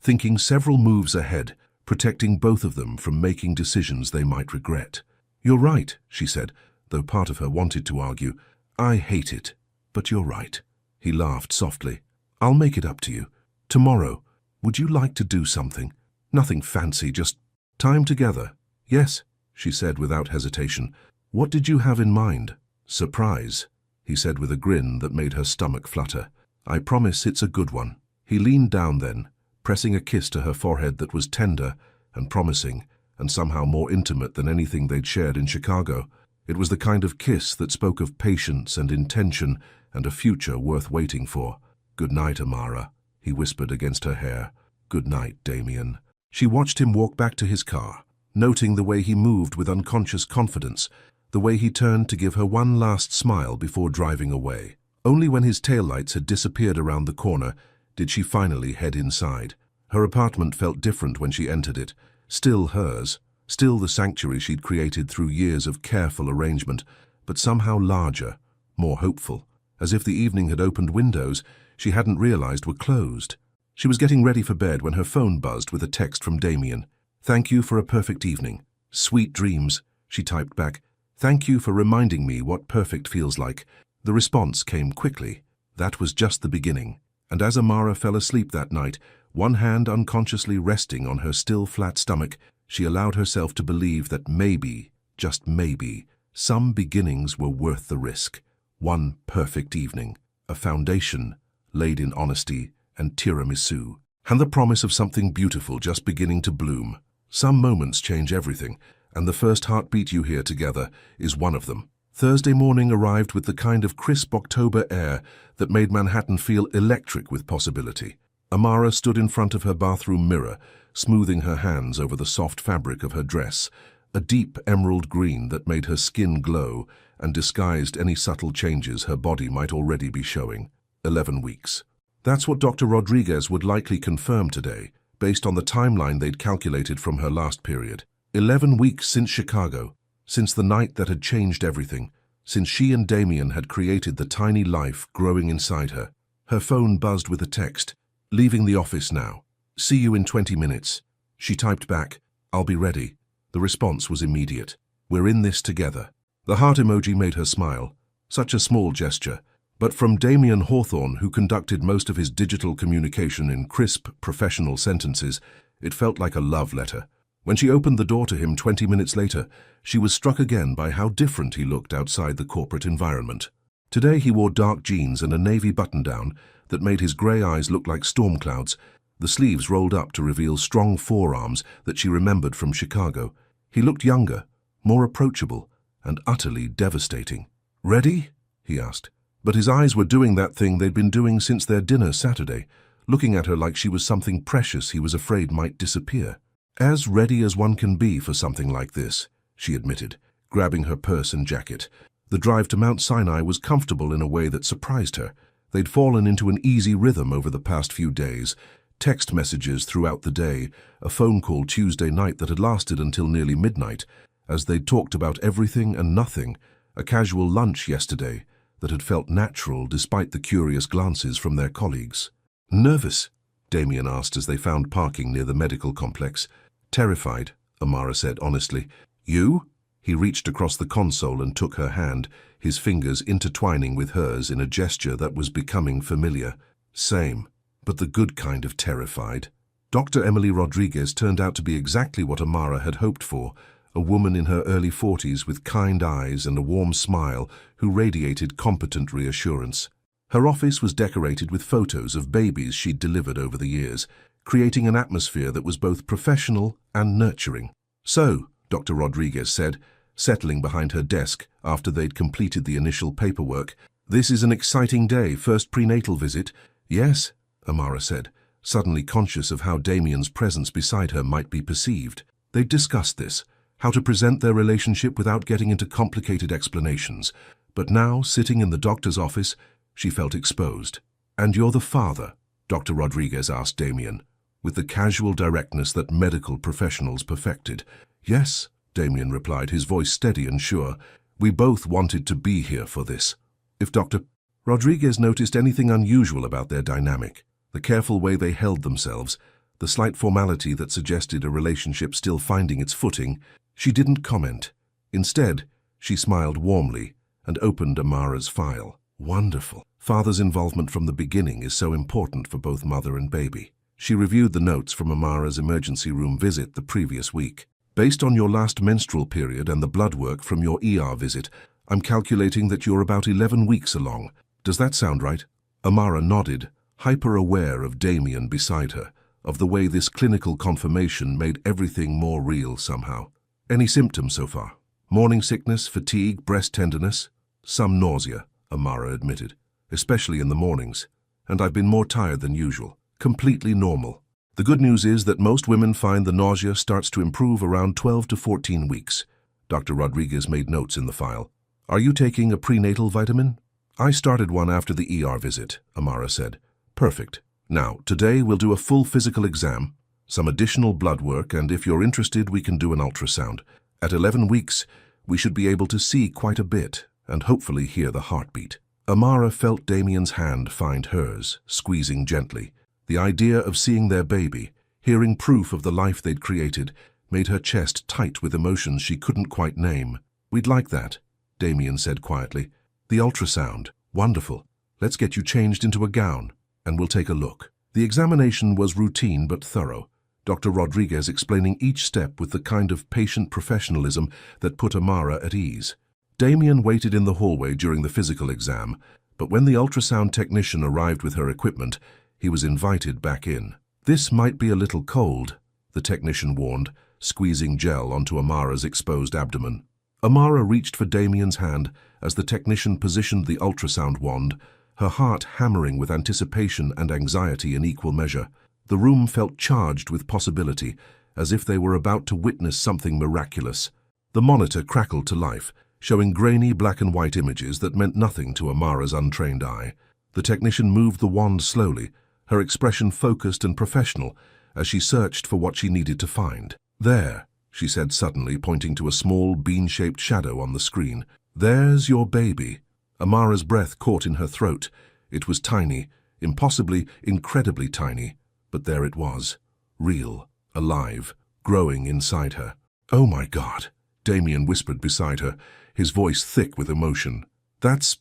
thinking several moves ahead, protecting both of them from making decisions they might regret. "You're right," she said, though part of her wanted to argue. "I hate it, but you're right." He laughed softly. "I'll make it up to you. Tomorrow, would you like to do something? Nothing fancy, just time together." "Yes," she said without hesitation. "What did you have in mind?" "Surprise," he said with a grin that made her stomach flutter. "I promise it's a good one." He leaned down then, pressing a kiss to her forehead that was tender and promising, and somehow more intimate than anything they'd shared in Chicago. It was the kind of kiss that spoke of patience and intention and a future worth waiting for. "Good night, Amara," he whispered against her hair. "Good night, Damien." She watched him walk back to his car, noting the way he moved with unconscious confidence, the way he turned to give her one last smile before driving away. Only when his taillights had disappeared around the corner did she finally head inside. Her apartment felt different when she entered it, still hers, still the sanctuary she'd created through years of careful arrangement, but somehow larger, more hopeful, as if the evening had opened windows she hadn't realized were closed. She was getting ready for bed when her phone buzzed with a text from Damien. "Thank you for a perfect evening. Sweet dreams," she typed back. "Thank you for reminding me what perfect feels like." The response came quickly. That was just the beginning. And as Amara fell asleep that night, one hand unconsciously resting on her still flat stomach, she allowed herself to believe that maybe, just maybe, some beginnings were worth the risk. One perfect evening, a foundation laid in honesty and tiramisu, and the promise of something beautiful just beginning to bloom. Some moments change everything, and the first heartbeat you hear together is one of them. Thursday morning arrived with the kind of crisp October air that made Manhattan feel electric with possibility. Amara stood in front of her bathroom mirror, smoothing her hands over the soft fabric of her dress, a deep emerald green that made her skin glow and disguised any subtle changes her body might already be showing. 11 weeks. That's what Dr. Rodriguez would likely confirm today, based on the timeline they'd calculated from her last period. 11 weeks since Chicago, since the night that had changed everything, since she and Damien had created the tiny life growing inside her. Her phone buzzed with a text. "Leaving the office now. See you in 20 minutes. She typed back, "I'll be ready." The response was immediate. "We're in this together." The heart emoji made her smile. Such a small gesture. But from Damien Hawthorne, who conducted most of his digital communication in crisp, professional sentences, it felt like a love letter. When she opened the door to him 20 minutes later, she was struck again by how different he looked outside the corporate environment. Today he wore dark jeans and a navy button-down that made his grey eyes look like storm clouds, the sleeves rolled up to reveal strong forearms that she remembered from Chicago. He looked younger, more approachable, and utterly devastating. "Ready?" he asked. But his eyes were doing that thing they'd been doing since their dinner Saturday, looking at her like she was something precious he was afraid might disappear. "As ready as one can be for something like this," she admitted, grabbing her purse and jacket. The drive to Mount Sinai was comfortable in a way that surprised her. They'd fallen into an easy rhythm over the past few days. Text messages throughout the day, a phone call Tuesday night that had lasted until nearly midnight, as they'd talked about everything and nothing, a casual lunch yesterday that had felt natural despite the curious glances from their colleagues. "Nervous?" Damien asked as they found parking near the medical complex. "Terrified," Amara said honestly. "You?" He reached across the console and took her hand, his fingers intertwining with hers in a gesture that was becoming familiar. "Same, but the good kind of terrified." Dr. Emily Rodriguez turned out to be exactly what Amara had hoped for, a woman in her early 40s with kind eyes and a warm smile who radiated competent reassurance. Her office was decorated with photos of babies she'd delivered over the years, creating an atmosphere that was both professional and nurturing. "So," Dr. Rodriguez said, settling behind her desk after they'd completed the initial paperwork, "this is an exciting day, first prenatal visit." "Yes," Amara said, suddenly conscious of how Damien's presence beside her might be perceived. They'd discussed this, how to present their relationship without getting into complicated explanations. But now, sitting in the doctor's office, she felt exposed. "And you're the father?" Dr. Rodriguez asked Damien, with the casual directness that medical professionals perfected. "Yes," Damien replied, his voice steady and sure. "We both wanted to be here for this." If Dr. Rodriguez noticed anything unusual about their dynamic, the careful way they held themselves, the slight formality that suggested a relationship still finding its footing, she didn't comment. Instead, she smiled warmly and opened Amara's file. "Wonderful. Father's involvement from the beginning is so important for both mother and baby." She reviewed the notes from Amara's emergency room visit the previous week. "Based on your last menstrual period and the blood work from your ER visit, I'm calculating that you're about 11 weeks along. Does that sound right?" Amara nodded, hyper-aware of Damien beside her, of the way this clinical confirmation made everything more real somehow. "Any symptoms so far?" "Morning sickness, fatigue, breast tenderness." "Some nausea," Amara admitted, "especially in the mornings. And I've been more tired than usual. Completely normal. The good news is that most women find the nausea starts to improve around 12 to 14 weeks. Dr. Rodriguez made notes in the file. "Are you taking a prenatal vitamin?" "I started one after the ER visit," Amara said. "Perfect. Now, today we'll do a full physical exam, some additional blood work, and if you're interested, we can do an ultrasound. At 11 weeks, we should be able to see quite a bit and hopefully hear the heartbeat." Amara felt Damien's hand find hers, squeezing gently. The idea of seeing their baby, hearing proof of the life they'd created, made her chest tight with emotions she couldn't quite name. "We'd like that," Damien said quietly. "The ultrasound. Wonderful. Let's get you changed into a gown, and we'll take a look." The examination was routine but thorough, Dr. Rodriguez explaining each step with the kind of patient professionalism that put Amara at ease. Damien waited in the hallway during the physical exam, but when the ultrasound technician arrived with her equipment, he was invited back in. "This might be a little cold," the technician warned, squeezing gel onto Amara's exposed abdomen. Amara reached for Damien's hand as the technician positioned the ultrasound wand, her heart hammering with anticipation and anxiety in equal measure. The room felt charged with possibility, as if they were about to witness something miraculous. The monitor crackled to life, showing grainy black and white images that meant nothing to Amara's untrained eye. The technician moved the wand slowly, her expression focused and professional, as she searched for what she needed to find. "There," she said suddenly, pointing to a small, bean-shaped shadow on the screen. "There's your baby." Amara's breath caught in her throat. It was tiny, impossibly, incredibly tiny, but there it was, real, alive, growing inside her. "Oh my God," Damien whispered beside her, his voice thick with emotion. That's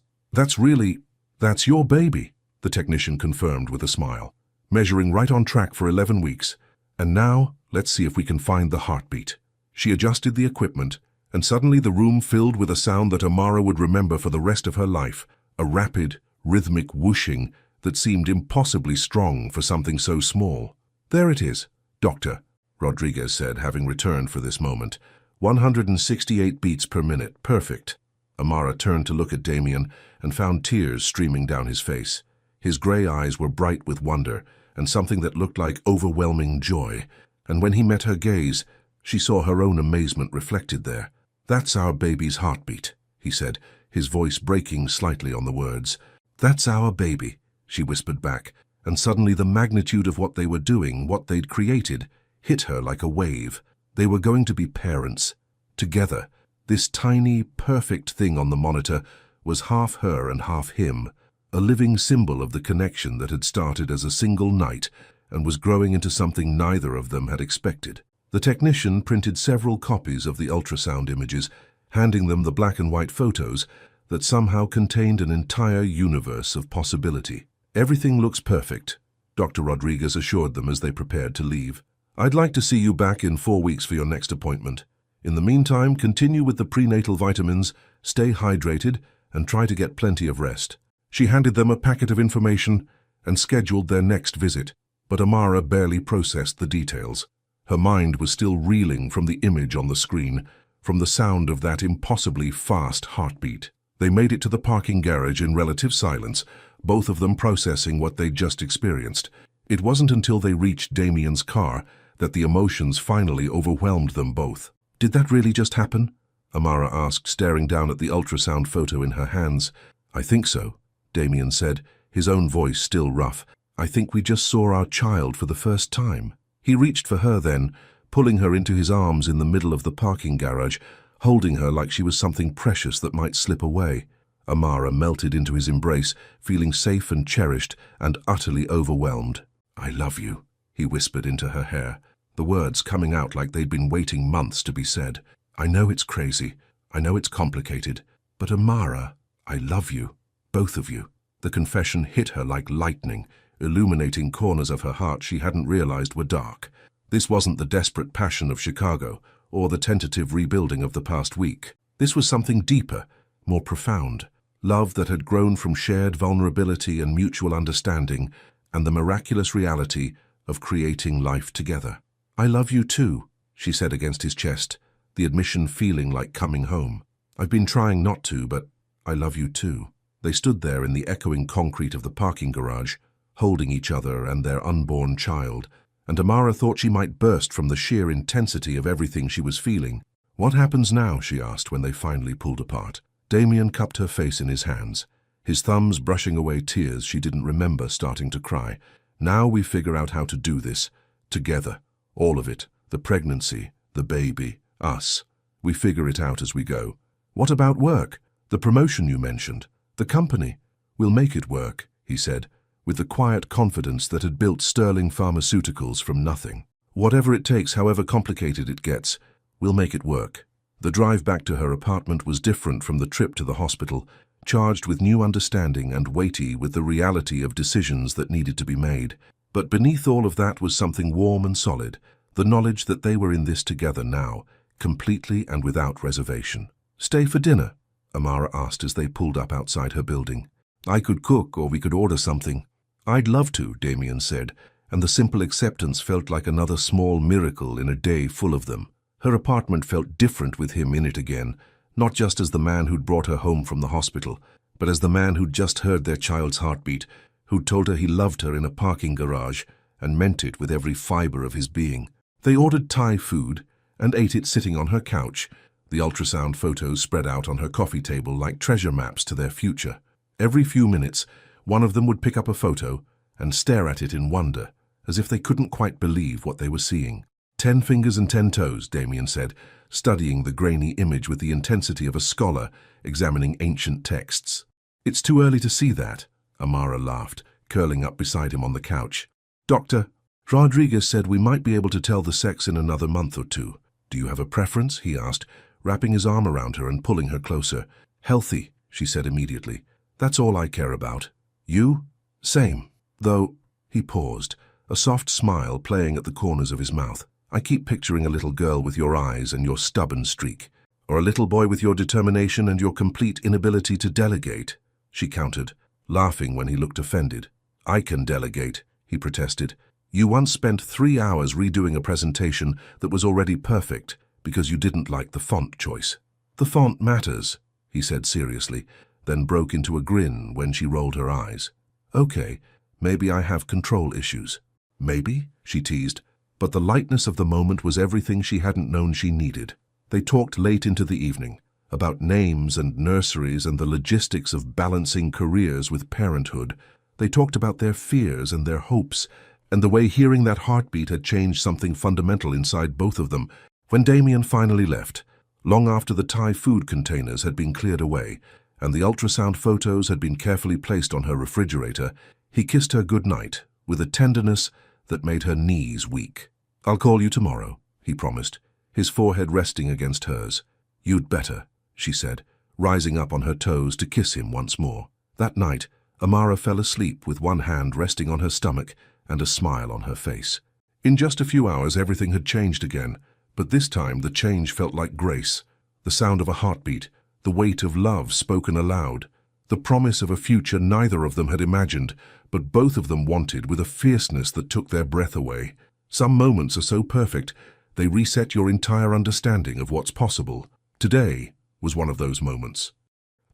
your baby," the technician confirmed with a smile, "measuring right on track for 11 weeks. And now, let's see if we can find the heartbeat." She adjusted the equipment, and suddenly the room filled with a sound that Amara would remember for the rest of her life, a rapid, rhythmic whooshing that seemed impossibly strong for something so small. "There it is, Doctor," Rodriguez said, having returned for this moment. 168 beats per minute. Perfect." Amara turned to look at Damien and found tears streaming down his face. His gray eyes were bright with wonder and something that looked like overwhelming joy, and when he met her gaze, she saw her own amazement reflected there. "That's our baby's heartbeat," he said, his voice breaking slightly on the words. "That's our baby," she whispered back, and suddenly the magnitude of what they were doing, what they'd created, hit her like a wave. They were going to be parents, together. This tiny, perfect thing on the monitor was half her and half him, a living symbol of the connection that had started as a single night and was growing into something neither of them had expected. The technician printed several copies of the ultrasound images, handing them the black and white photos that somehow contained an entire universe of possibility. "Everything looks perfect," Dr. Rodriguez assured them as they prepared to leave. "I'd like to see you back in 4 weeks for your next appointment. In the meantime, continue with the prenatal vitamins, stay hydrated, and try to get plenty of rest." She handed them a packet of information and scheduled their next visit, but Amara barely processed the details. Her mind was still reeling from the image on the screen, from the sound of that impossibly fast heartbeat. They made it to the parking garage in relative silence, both of them processing what they'd just experienced. It wasn't until they reached Damien's car that the emotions finally overwhelmed them both. Did that really just happen? Amara asked, staring down at the ultrasound photo in her hands. I think so, Damien said, his own voice still rough. I think we just saw our child for the first time. He reached for her then, pulling her into his arms in the middle of the parking garage, holding her like she was something precious that might slip away. Amara melted into his embrace, feeling safe and cherished and utterly overwhelmed. I love you, he whispered into her hair, the words coming out like they'd been waiting months to be said. I know it's crazy, I know it's complicated, but Amara, I love you, both of you. The confession hit her like lightning, illuminating corners of her heart she hadn't realized were dark. This wasn't the desperate passion of Chicago, or the tentative rebuilding of the past week. This was something deeper, more profound. Love that had grown from shared vulnerability and mutual understanding, and the miraculous reality of creating life together. I love you too, she said against his chest, the admission feeling like coming home. I've been trying not to, but I love you too. They stood there in the echoing concrete of the parking garage, holding each other and their unborn child, and Amara thought she might burst from the sheer intensity of everything she was feeling. What happens now, she asked when they finally pulled apart. Damien cupped her face in his hands, his thumbs brushing away tears she didn't remember starting to cry. Now we figure out how to do this, together. All of it, the pregnancy, the baby, us. We figure it out as we go. What about work? The promotion you mentioned? The company? We'll make it work, he said, with the quiet confidence that had built Sterling Pharmaceuticals from nothing. Whatever it takes, however complicated it gets, we'll make it work. The drive back to her apartment was different from the trip to the hospital, charged with new understanding and weighty with the reality of decisions that needed to be made. But beneath all of that was something warm and solid, the knowledge that they were in this together now, completely and without reservation. Stay for dinner? Amara asked as they pulled up outside her building. I could cook, or we could order something. I'd love to, Damien said, and the simple acceptance felt like another small miracle in a day full of them. Her apartment felt different with him in it again, not just as the man who'd brought her home from the hospital, but as the man who'd just heard their child's heartbeat, who'd told her he loved her in a parking garage and meant it with every fiber of his being. They ordered Thai food and ate it sitting on her couch, the ultrasound photos spread out on her coffee table like treasure maps to their future. Every few minutes, one of them would pick up a photo and stare at it in wonder, as if they couldn't quite believe what they were seeing. 10 fingers and 10 toes, Damien said, studying the grainy image with the intensity of a scholar examining ancient texts. It's too early to see that, Amara laughed, curling up beside him on the couch. Dr. Rodriguez said we might be able to tell the sex in another month or two. Do you have a preference? He asked, wrapping his arm around her and pulling her closer. Healthy, she said immediately. That's all I care about. You? Same. Though, he paused, a soft smile playing at the corners of his mouth. I keep picturing a little girl with your eyes and your stubborn streak, or a little boy with your determination and your complete inability to delegate, she countered, laughing when he looked offended. I can delegate, he protested. You once spent 3 hours redoing a presentation that was already perfect because you didn't like the font choice. The font matters, he said seriously, then broke into a grin when she rolled her eyes. Okay, maybe I have control issues. Maybe, she teased, but the lightness of the moment was everything she hadn't known she needed. They talked late into the evening, about names and nurseries and the logistics of balancing careers with parenthood. They talked about their fears and their hopes, and the way hearing that heartbeat had changed something fundamental inside both of them. When Damien finally left, long after the Thai food containers had been cleared away, and the ultrasound photos had been carefully placed on her refrigerator, he kissed her goodnight with a tenderness that made her knees weak. I'll call you tomorrow, he promised, his forehead resting against hers. You'd better, she said, rising up on her toes to kiss him once more. That night, Amara fell asleep with one hand resting on her stomach and a smile on her face. In just a few hours, everything had changed again, but this time the change felt like grace, the sound of a heartbeat, the weight of love spoken aloud, the promise of a future neither of them had imagined, but both of them wanted with a fierceness that took their breath away. Some moments are so perfect, they reset your entire understanding of what's possible. Today was one of those moments.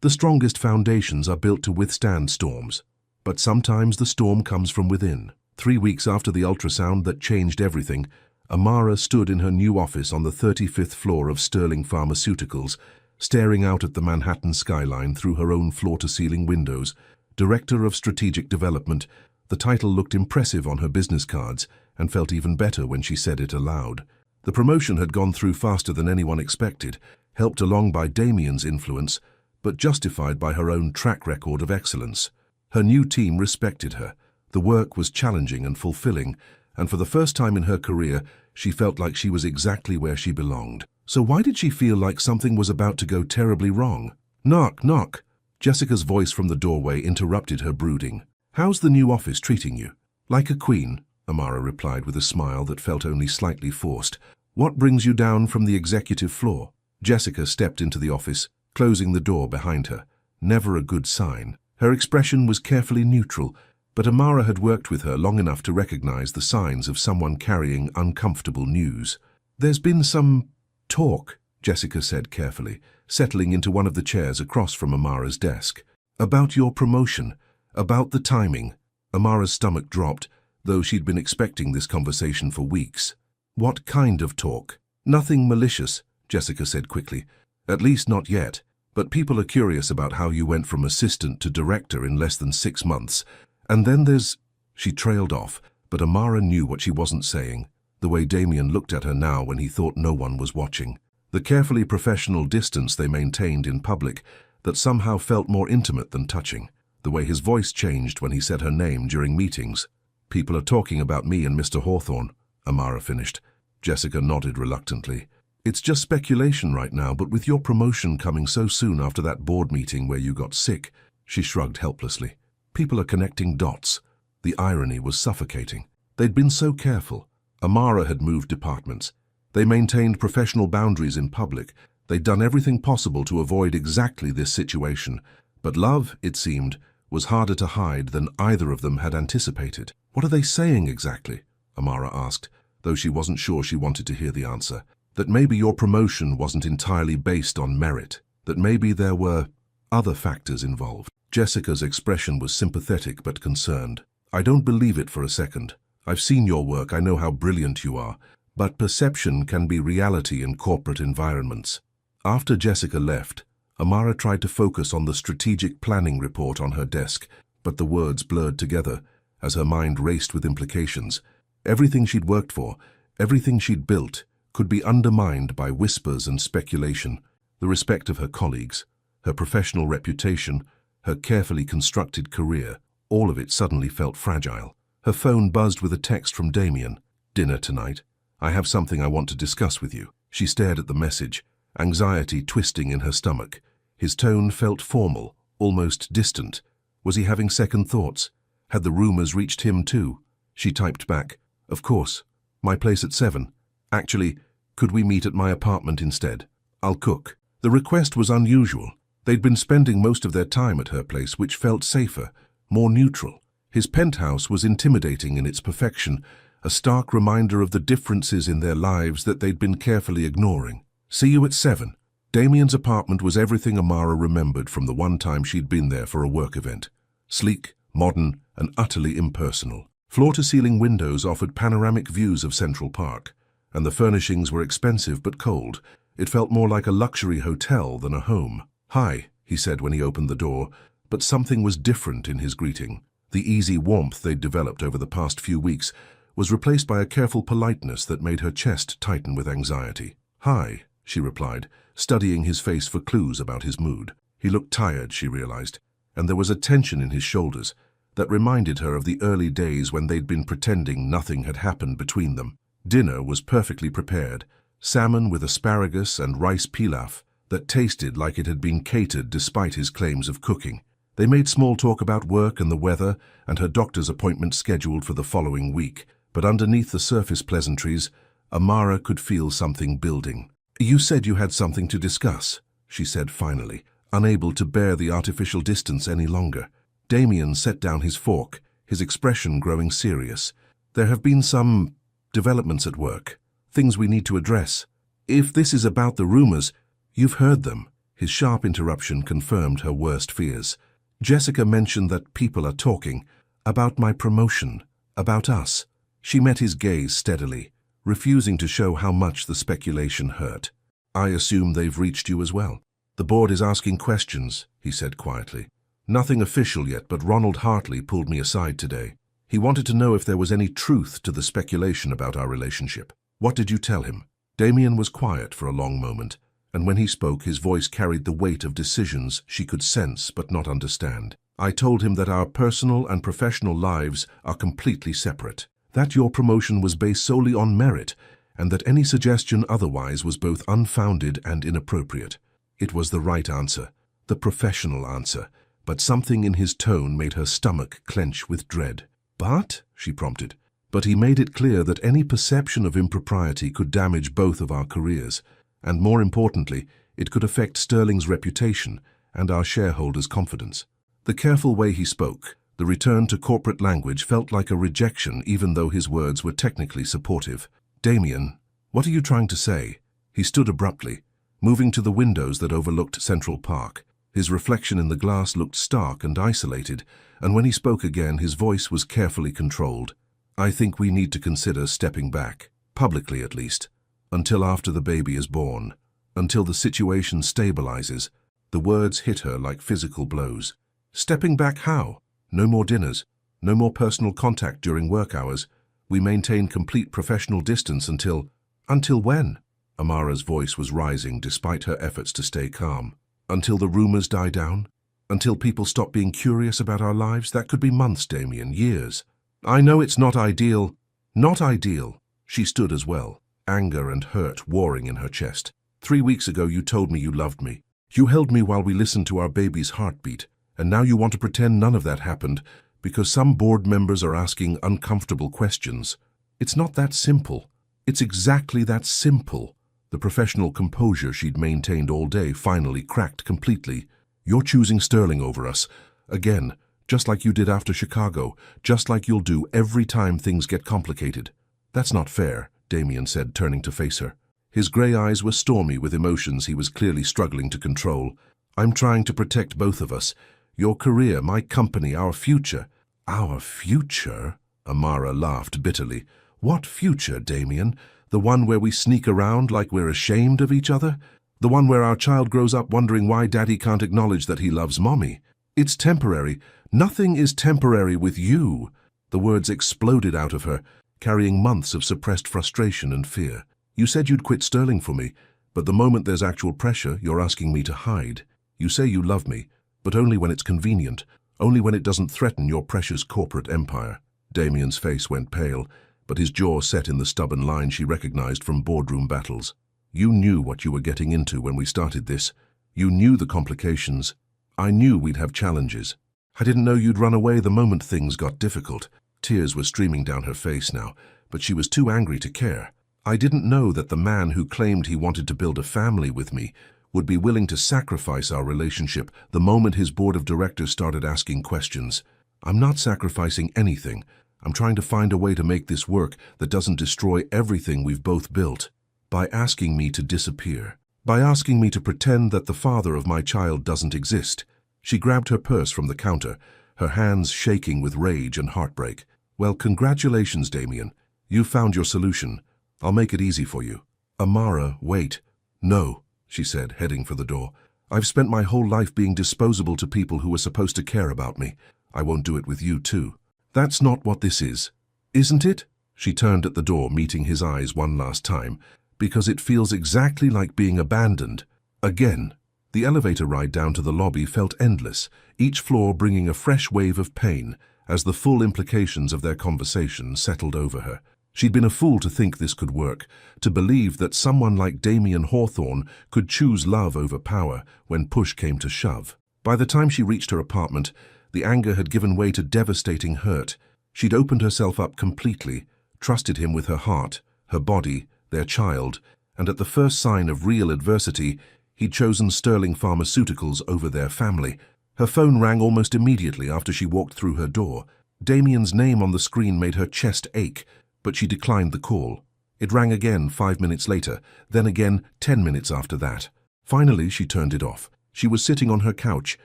The strongest foundations are built to withstand storms, but sometimes the storm comes from within. 3 weeks after the ultrasound that changed everything, Amara stood in her new office on the 35th floor of Sterling Pharmaceuticals, staring out at the Manhattan skyline through her own floor-to-ceiling windows. Director of Strategic Development. The title looked impressive on her business cards and felt even better when she said it aloud. The promotion had gone through faster than anyone expected, helped along by Damien's influence, but justified by her own track record of excellence. Her new team respected her. The work was challenging and fulfilling, and for the first time in her career, she felt like she was exactly where she belonged. So why did she feel like something was about to go terribly wrong? Knock, knock. Jessica's voice from the doorway interrupted her brooding. How's the new office treating you? Like a queen, Amara replied with a smile that felt only slightly forced. What brings you down from the executive floor? Jessica stepped into the office, closing the door behind her. Never a good sign. Her expression was carefully neutral, but Amara had worked with her long enough to recognize the signs of someone carrying uncomfortable news. There's been some talk, Jessica said carefully, settling into one of the chairs across from Amara's desk. About your promotion, about the timing. Amara's stomach dropped, though she'd been expecting this conversation for weeks. What kind of talk? Nothing malicious, Jessica said quickly. At least not yet, but people are curious about how you went from assistant to director in less than 6 months. And then there's... She trailed off, but Amara knew what she wasn't saying, the way Damien looked at her now when he thought no one was watching. The carefully professional distance they maintained in public that somehow felt more intimate than touching. The way his voice changed when he said her name during meetings. People are talking about me and Mr. Hawthorne, Amara finished. Jessica nodded reluctantly. It's just speculation right now, but with your promotion coming so soon after that board meeting where you got sick, she shrugged helplessly. People are connecting dots. The irony was suffocating. They'd been so careful. Amara had moved departments. They maintained professional boundaries in public. They'd done everything possible to avoid exactly this situation. But love, it seemed, was harder to hide than either of them had anticipated. What are they saying exactly? Amara asked, though she wasn't sure she wanted to hear the answer. That maybe your promotion wasn't entirely based on merit. That maybe there were other factors involved. Jessica's expression was sympathetic but concerned. I don't believe it for a second. I've seen your work, I know how brilliant you are. But perception can be reality in corporate environments. After Jessica left, Amara tried to focus on the strategic planning report on her desk, but the words blurred together as her mind raced with implications. Everything she'd worked for, everything she'd built, could be undermined by whispers and speculation. The respect of her colleagues, her professional reputation, her carefully constructed career, all of it suddenly felt fragile. Her phone buzzed with a text from Damien. Dinner tonight. I have something I want to discuss with you. She stared at the message, anxiety twisting in her stomach. His tone felt formal, almost distant. Was he having second thoughts? Had the rumors reached him too? She typed back, of course. My place at 7. Actually, could we meet at my apartment instead? I'll cook. The request was unusual. They'd been spending most of their time at her place, which felt safer, more neutral. His penthouse was intimidating in its perfection, a stark reminder of the differences in their lives that they'd been carefully ignoring. See you at 7. Damien's apartment was everything Amara remembered from the one time she'd been there for a work event. Sleek, modern, and utterly impersonal. Floor-to-ceiling windows offered panoramic views of Central Park, and the furnishings were expensive but cold. It felt more like a luxury hotel than a home. Hi, he said when he opened the door, but something was different in his greeting. The easy warmth they'd developed over the past few weeks was replaced by a careful politeness that made her chest tighten with anxiety. Hi, she replied, studying his face for clues about his mood. He looked tired, she realized, and there was a tension in his shoulders that reminded her of the early days when they'd been pretending nothing had happened between them. Dinner was perfectly prepared, salmon with asparagus and rice pilaf that tasted like it had been catered despite his claims of cooking. They made small talk about work and the weather and her doctor's appointment scheduled for the following week, but underneath the surface pleasantries, Amara could feel something building. You said you had something to discuss, she said finally, unable to bear the artificial distance any longer. Damien set down his fork, his expression growing serious. There have been some developments at work, things we need to address. If this is about the rumors, you've heard them. His sharp interruption confirmed her worst fears. Jessica mentioned that people are talking about my promotion, about us. She met his gaze steadily. refusing to show how much the speculation hurt. "I assume they've reached you as well." "The board is asking questions," he said quietly. "Nothing official yet, but Ronald Hartley pulled me aside today. He wanted to know if there was any truth to the speculation about our relationship." "What did you tell him?" Damien was quiet for a long moment, and when he spoke, his voice carried the weight of decisions she could sense but not understand. "I told him that our personal and professional lives are completely separate, that your promotion was based solely on merit, and that any suggestion otherwise was both unfounded and inappropriate." It was the right answer, the professional answer, but something in his tone made her stomach clench with dread. "But," she prompted, "but he made it clear that any perception of impropriety could damage both of our careers, and more importantly, it could affect Sterling's reputation and our shareholders' confidence." The careful way he spoke, the return to corporate language, felt like a rejection even though his words were technically supportive. "Damien, what are you trying to say?" He stood abruptly, moving to the windows that overlooked Central Park. His reflection in the glass looked stark and isolated, and when he spoke again, his voice was carefully controlled. "I think we need to consider stepping back, publicly at least, until after the baby is born, until the situation stabilizes." The words hit her like physical blows. "Stepping back how? No more dinners, no more personal contact during work hours. We maintain complete professional distance until..." "Until when?" Amara's voice was rising despite her efforts to stay calm. "Until the rumors die down? Until people stop being curious about our lives? That could be months, Damien, years." "I know it's not ideal." "Not ideal." She stood as well, anger and hurt warring in her chest. "3 weeks ago you told me you loved me. You held me while we listened to our baby's heartbeat. And now you want to pretend none of that happened because some board members are asking uncomfortable questions. It's not that simple. It's exactly that simple." The professional composure she'd maintained all day finally cracked completely. "You're choosing Sterling over us. Again, just like you did after Chicago, just like you'll do every time things get complicated." "That's not fair," Damien said, turning to face her. His grey eyes were stormy with emotions he was clearly struggling to control. "I'm trying to protect both of us. Your career, my company, our future." "Our future?" Amara laughed bitterly. "What future, Damien? The one where we sneak around like we're ashamed of each other? The one where our child grows up wondering why Daddy can't acknowledge that he loves Mommy? It's temporary. Nothing is temporary with you." The words exploded out of her, carrying months of suppressed frustration and fear. "You said you'd quit Sterling for me, but the moment there's actual pressure, you're asking me to hide. You say you love me, but only when it's convenient, only when it doesn't threaten your precious corporate empire." Damien's face went pale, but his jaw set in the stubborn line she recognized from boardroom battles. "You knew what you were getting into when we started this. You knew the complications. I knew we'd have challenges. I didn't know you'd run away the moment things got difficult." Tears were streaming down her face now, but she was too angry to care. "I didn't know that the man who claimed he wanted to build a family with me would be willing to sacrifice our relationship the moment his board of directors started asking questions. I'm not sacrificing anything. I'm trying to find a way to make this work that doesn't destroy everything we've both built. By asking me to disappear. By asking me to pretend that the father of my child doesn't exist." She grabbed her purse from the counter, her hands shaking with rage and heartbreak. "Well, congratulations, Damien. You found your solution. I'll make it easy for you." "Amara, wait." "No," she said, heading for the door. "I've spent my whole life being disposable to people who were supposed to care about me. I won't do it with you, too." "That's not what this is." "Isn't it?" She turned at the door, meeting his eyes one last time. "Because it feels exactly like being abandoned. Again." The elevator ride down to the lobby felt endless, each floor bringing a fresh wave of pain as the full implications of their conversation settled over her. She'd been a fool to think this could work, to believe that someone like Damien Hawthorne could choose love over power when push came to shove. By the time she reached her apartment, the anger had given way to devastating hurt. She'd opened herself up completely, trusted him with her heart, her body, their child, and at the first sign of real adversity, he'd chosen Sterling Pharmaceuticals over their family. Her phone rang almost immediately after she walked through her door. Damien's name on the screen made her chest ache, but she declined the call. It rang again 5 minutes later, then again 10 minutes after that. Finally, she turned it off. She was sitting on her couch,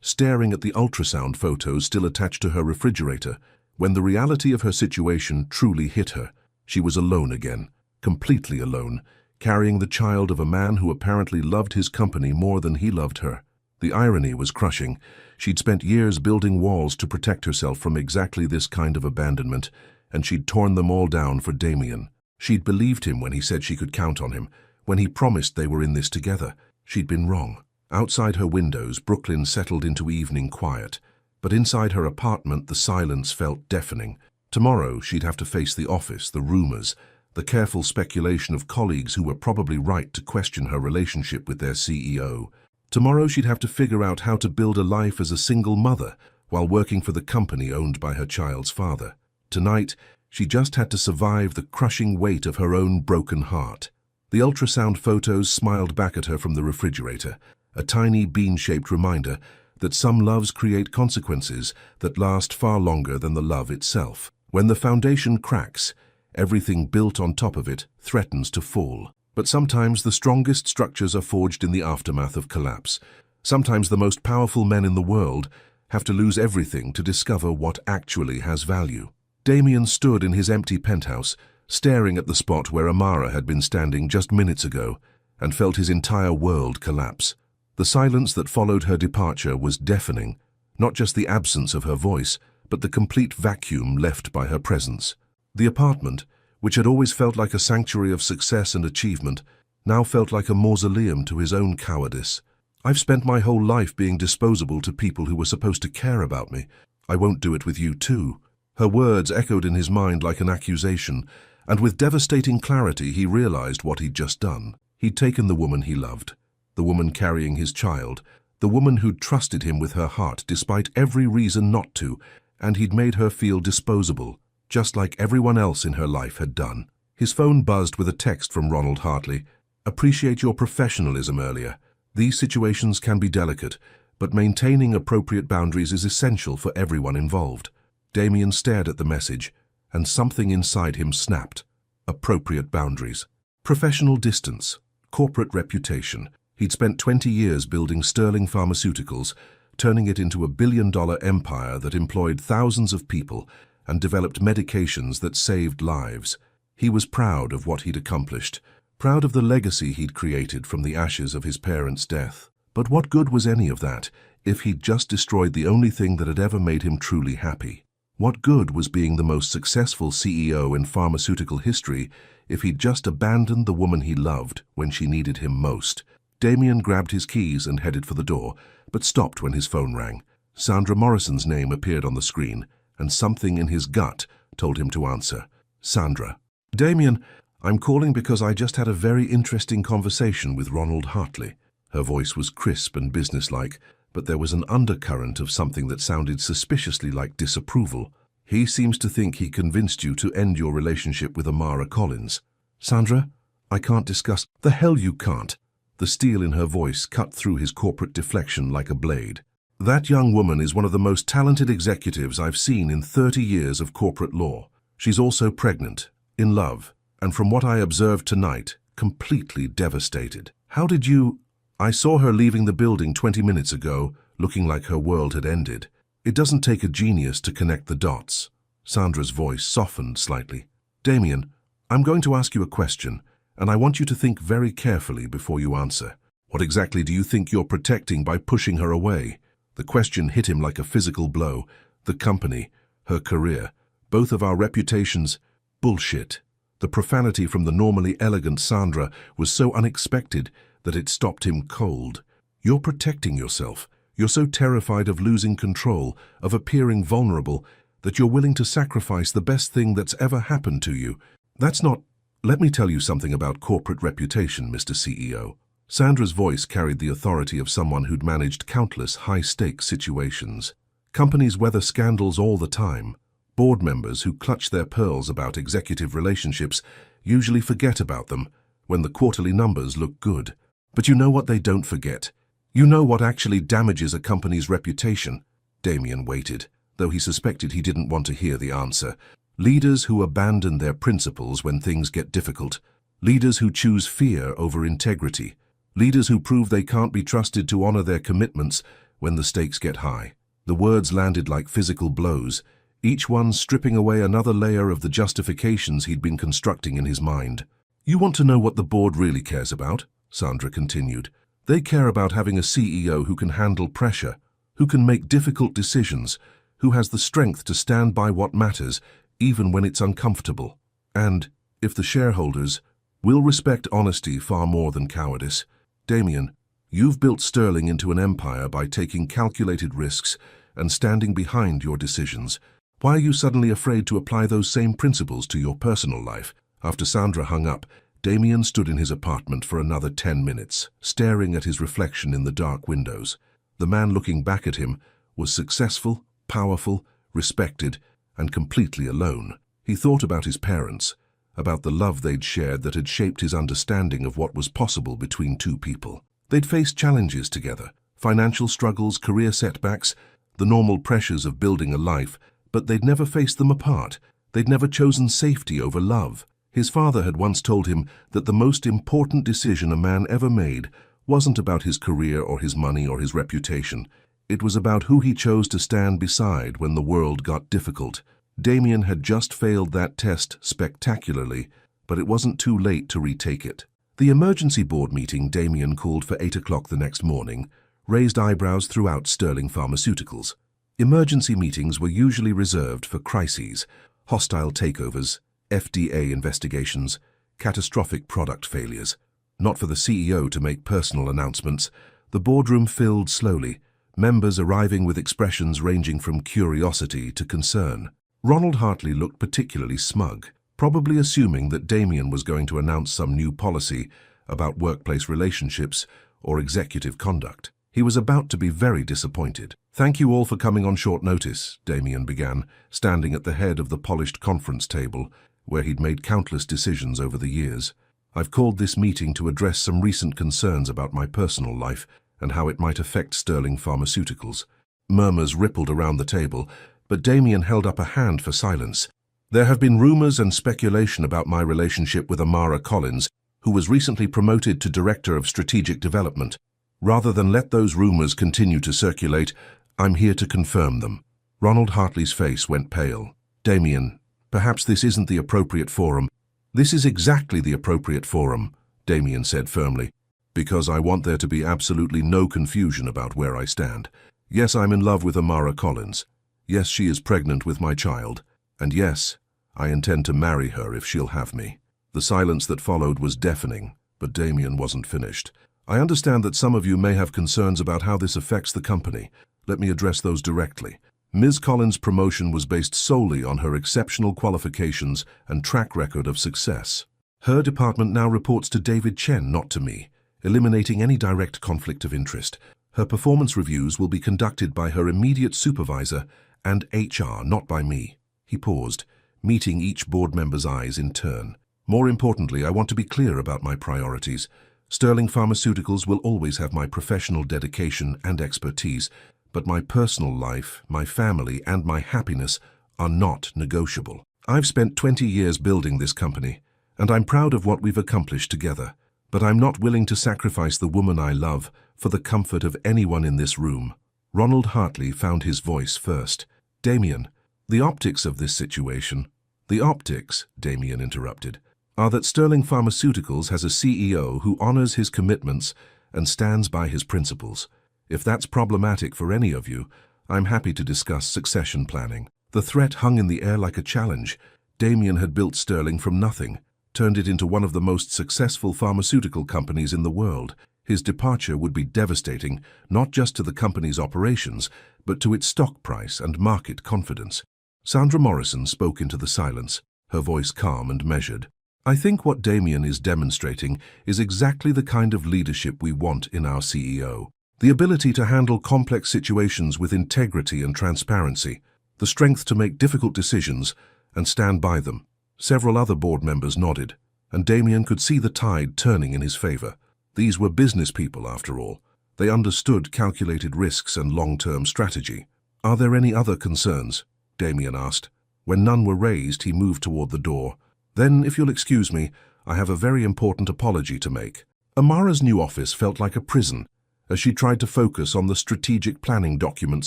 staring at the ultrasound photos still attached to her refrigerator, when the reality of her situation truly hit her. She was alone again, completely alone, carrying the child of a man who apparently loved his company more than he loved her. The irony was crushing. She'd spent years building walls to protect herself from exactly this kind of abandonment, and she'd torn them all down for Damien. She'd believed him when he said she could count on him, when he promised they were in this together. She'd been wrong. Outside her windows, Brooklyn settled into evening quiet, but inside her apartment the silence felt deafening. Tomorrow she'd have to face the office, the rumors, the careful speculation of colleagues who were probably right to question her relationship with their CEO. Tomorrow she'd have to figure out how to build a life as a single mother while working for the company owned by her child's father. Tonight, she just had to survive the crushing weight of her own broken heart. The ultrasound photos smiled back at her from the refrigerator, a tiny bean-shaped reminder that some loves create consequences that last far longer than the love itself. When the foundation cracks, everything built on top of it threatens to fall. But sometimes the strongest structures are forged in the aftermath of collapse. Sometimes the most powerful men in the world have to lose everything to discover what actually has value. Damien stood in his empty penthouse, staring at the spot where Amara had been standing just minutes ago, and felt his entire world collapse. The silence that followed her departure was deafening, not just the absence of her voice, but the complete vacuum left by her presence. The apartment, which had always felt like a sanctuary of success and achievement, now felt like a mausoleum to his own cowardice. "I've spent my whole life being disposable to people who were supposed to care about me. I won't do it with you too." Her words echoed in his mind like an accusation, and with devastating clarity he realized what he'd just done. He'd taken the woman he loved, the woman carrying his child, the woman who'd trusted him with her heart despite every reason not to, and he'd made her feel disposable, just like everyone else in her life had done. His phone buzzed with a text from Ronald Hartley. "Appreciate your professionalism earlier. These situations can be delicate, but maintaining appropriate boundaries is essential for everyone involved." Damien stared at the message, and something inside him snapped. Appropriate boundaries. Professional distance. Corporate reputation. He'd spent 20 years building Sterling Pharmaceuticals, turning it into a billion-dollar empire that employed thousands of people and developed medications that saved lives. He was proud of what he'd accomplished, proud of the legacy he'd created from the ashes of his parents' death. But what good was any of that if he'd just destroyed the only thing that had ever made him truly happy? What good was being the most successful CEO in pharmaceutical history if he'd just abandoned the woman he loved when she needed him most? Damien grabbed his keys and headed for the door, but stopped when his phone rang. Sandra Morrison's name appeared on the screen, and something in his gut told him to answer. "Sandra." "Damien, I'm calling because I just had a very interesting conversation with Ronald Hartley." Her voice was crisp and businesslike, but there was an undercurrent of something that sounded suspiciously like disapproval. "He seems to think he convinced you to end your relationship with Amara Collins." "Sandra, I can't discuss—" "The hell you can't." The steel in her voice cut through his corporate deflection like a blade. "That young woman is one of the most talented executives I've seen in 30 years of corporate law. She's also pregnant, in love, and from what I observed tonight, completely devastated. How did you—" "I saw her leaving the building 20 minutes ago, looking like her world had ended. It doesn't take a genius to connect the dots." Sandra's voice softened slightly. "Damien, I'm going to ask you a question, and I want you to think very carefully before you answer. What exactly do you think you're protecting by pushing her away?" The question hit him like a physical blow. The company, her career, both of our reputations. Bullshit. The profanity from the normally elegant Sandra was so unexpected that it stopped him cold. "You're protecting yourself. You're so terrified of losing control, of appearing vulnerable, that you're willing to sacrifice the best thing that's ever happened to you. That's not— Let me tell you something about corporate reputation, Mr. CEO. Sandra's voice carried the authority of someone who'd managed countless high-stakes situations. Companies weather scandals all the time. Board members who clutch their pearls about executive relationships usually forget about them when the quarterly numbers look good. But you know what they don't forget? You know what actually damages a company's reputation?" Damien waited, though he suspected he didn't want to hear the answer. "Leaders who abandon their principles when things get difficult. Leaders who choose fear over integrity. Leaders who prove they can't be trusted to honor their commitments when the stakes get high." The words landed like physical blows, each one stripping away another layer of the justifications he'd been constructing in his mind. You want to know what the board really cares about? Sandra continued. They care about having a CEO who can handle pressure, who can make difficult decisions, who has the strength to stand by what matters, even when it's uncomfortable. And, if the shareholders will respect honesty far more than cowardice. Damien, you've built Sterling into an empire by taking calculated risks and standing behind your decisions. Why are you suddenly afraid to apply those same principles to your personal life? After Sandra hung up, Damien stood in his apartment for another 10 minutes, staring at his reflection in the dark windows. The man looking back at him was successful, powerful, respected, and completely alone. He thought about his parents, about the love they'd shared that had shaped his understanding of what was possible between two people. They'd faced challenges together, financial struggles, career setbacks, the normal pressures of building a life, but they'd never faced them apart. They'd never chosen safety over love. His father had once told him that the most important decision a man ever made wasn't about his career or his money or his reputation. It was about who he chose to stand beside when the world got difficult. Damien had just failed that test spectacularly, but it wasn't too late to retake it. The emergency board meeting Damien called for 8 o'clock the next morning raised eyebrows throughout Sterling Pharmaceuticals. Emergency meetings were usually reserved for crises, hostile takeovers, FDA investigations, catastrophic product failures. Not for the CEO to make personal announcements. The boardroom filled slowly, members arriving with expressions ranging from curiosity to concern. Ronald Hartley looked particularly smug, probably assuming that Damien was going to announce some new policy about workplace relationships or executive conduct. He was about to be very disappointed. "Thank you all for coming on short notice," Damien began, standing at the head of the polished conference table, where he'd made countless decisions over the years. "I've called this meeting to address some recent concerns about my personal life and how it might affect Sterling Pharmaceuticals." Murmurs rippled around the table, but Damien held up a hand for silence. "There have been rumors and speculation about my relationship with Amara Collins, who was recently promoted to Director of Strategic Development. Rather than let those rumors continue to circulate, I'm here to confirm them." Ronald Hartley's face went pale. "Damien, perhaps this isn't the appropriate forum." "This is exactly the appropriate forum," Damien said firmly, "because I want there to be absolutely no confusion about where I stand. Yes, I'm in love with Amara Collins. Yes, she is pregnant with my child. And yes, I intend to marry her if she'll have me." The silence that followed was deafening, but Damien wasn't finished. "I understand that some of you may have concerns about how this affects the company. Let me address those directly. Ms. Collins' promotion was based solely on her exceptional qualifications and track record of success. Her department now reports to David Chen, not to me, eliminating any direct conflict of interest. Her performance reviews will be conducted by her immediate supervisor and HR, not by me." He paused, meeting each board member's eyes in turn. "More importantly, I want to be clear about my priorities. Sterling Pharmaceuticals will always have my professional dedication and expertise, but my personal life, my family, and my happiness are not negotiable. I've spent 20 years building this company, and I'm proud of what we've accomplished together, but I'm not willing to sacrifice the woman I love for the comfort of anyone in this room." Ronald Hartley found his voice first. "Damien, the optics of this situation—" "The optics," Damien interrupted, "are that Sterling Pharmaceuticals has a CEO who honors his commitments and stands by his principles. If that's problematic for any of you, I'm happy to discuss succession planning." The threat hung in the air like a challenge. Damien had built Sterling from nothing, turned it into one of the most successful pharmaceutical companies in the world. His departure would be devastating, not just to the company's operations, but to its stock price and market confidence. Sandra Morrison spoke into the silence, her voice calm and measured. "I think what Damien is demonstrating is exactly the kind of leadership we want in our CEO. The ability to handle complex situations with integrity and transparency, the strength to make difficult decisions and stand by them." Several other board members nodded, and Damien could see the tide turning in his favor. These were business people, after all. They understood calculated risks and long-term strategy. "Are there any other concerns?" Damien asked. When none were raised, he moved toward the door. "Then, if you'll excuse me, I have a very important apology to make." Amara's new office felt like a prison, as she tried to focus on the strategic planning documents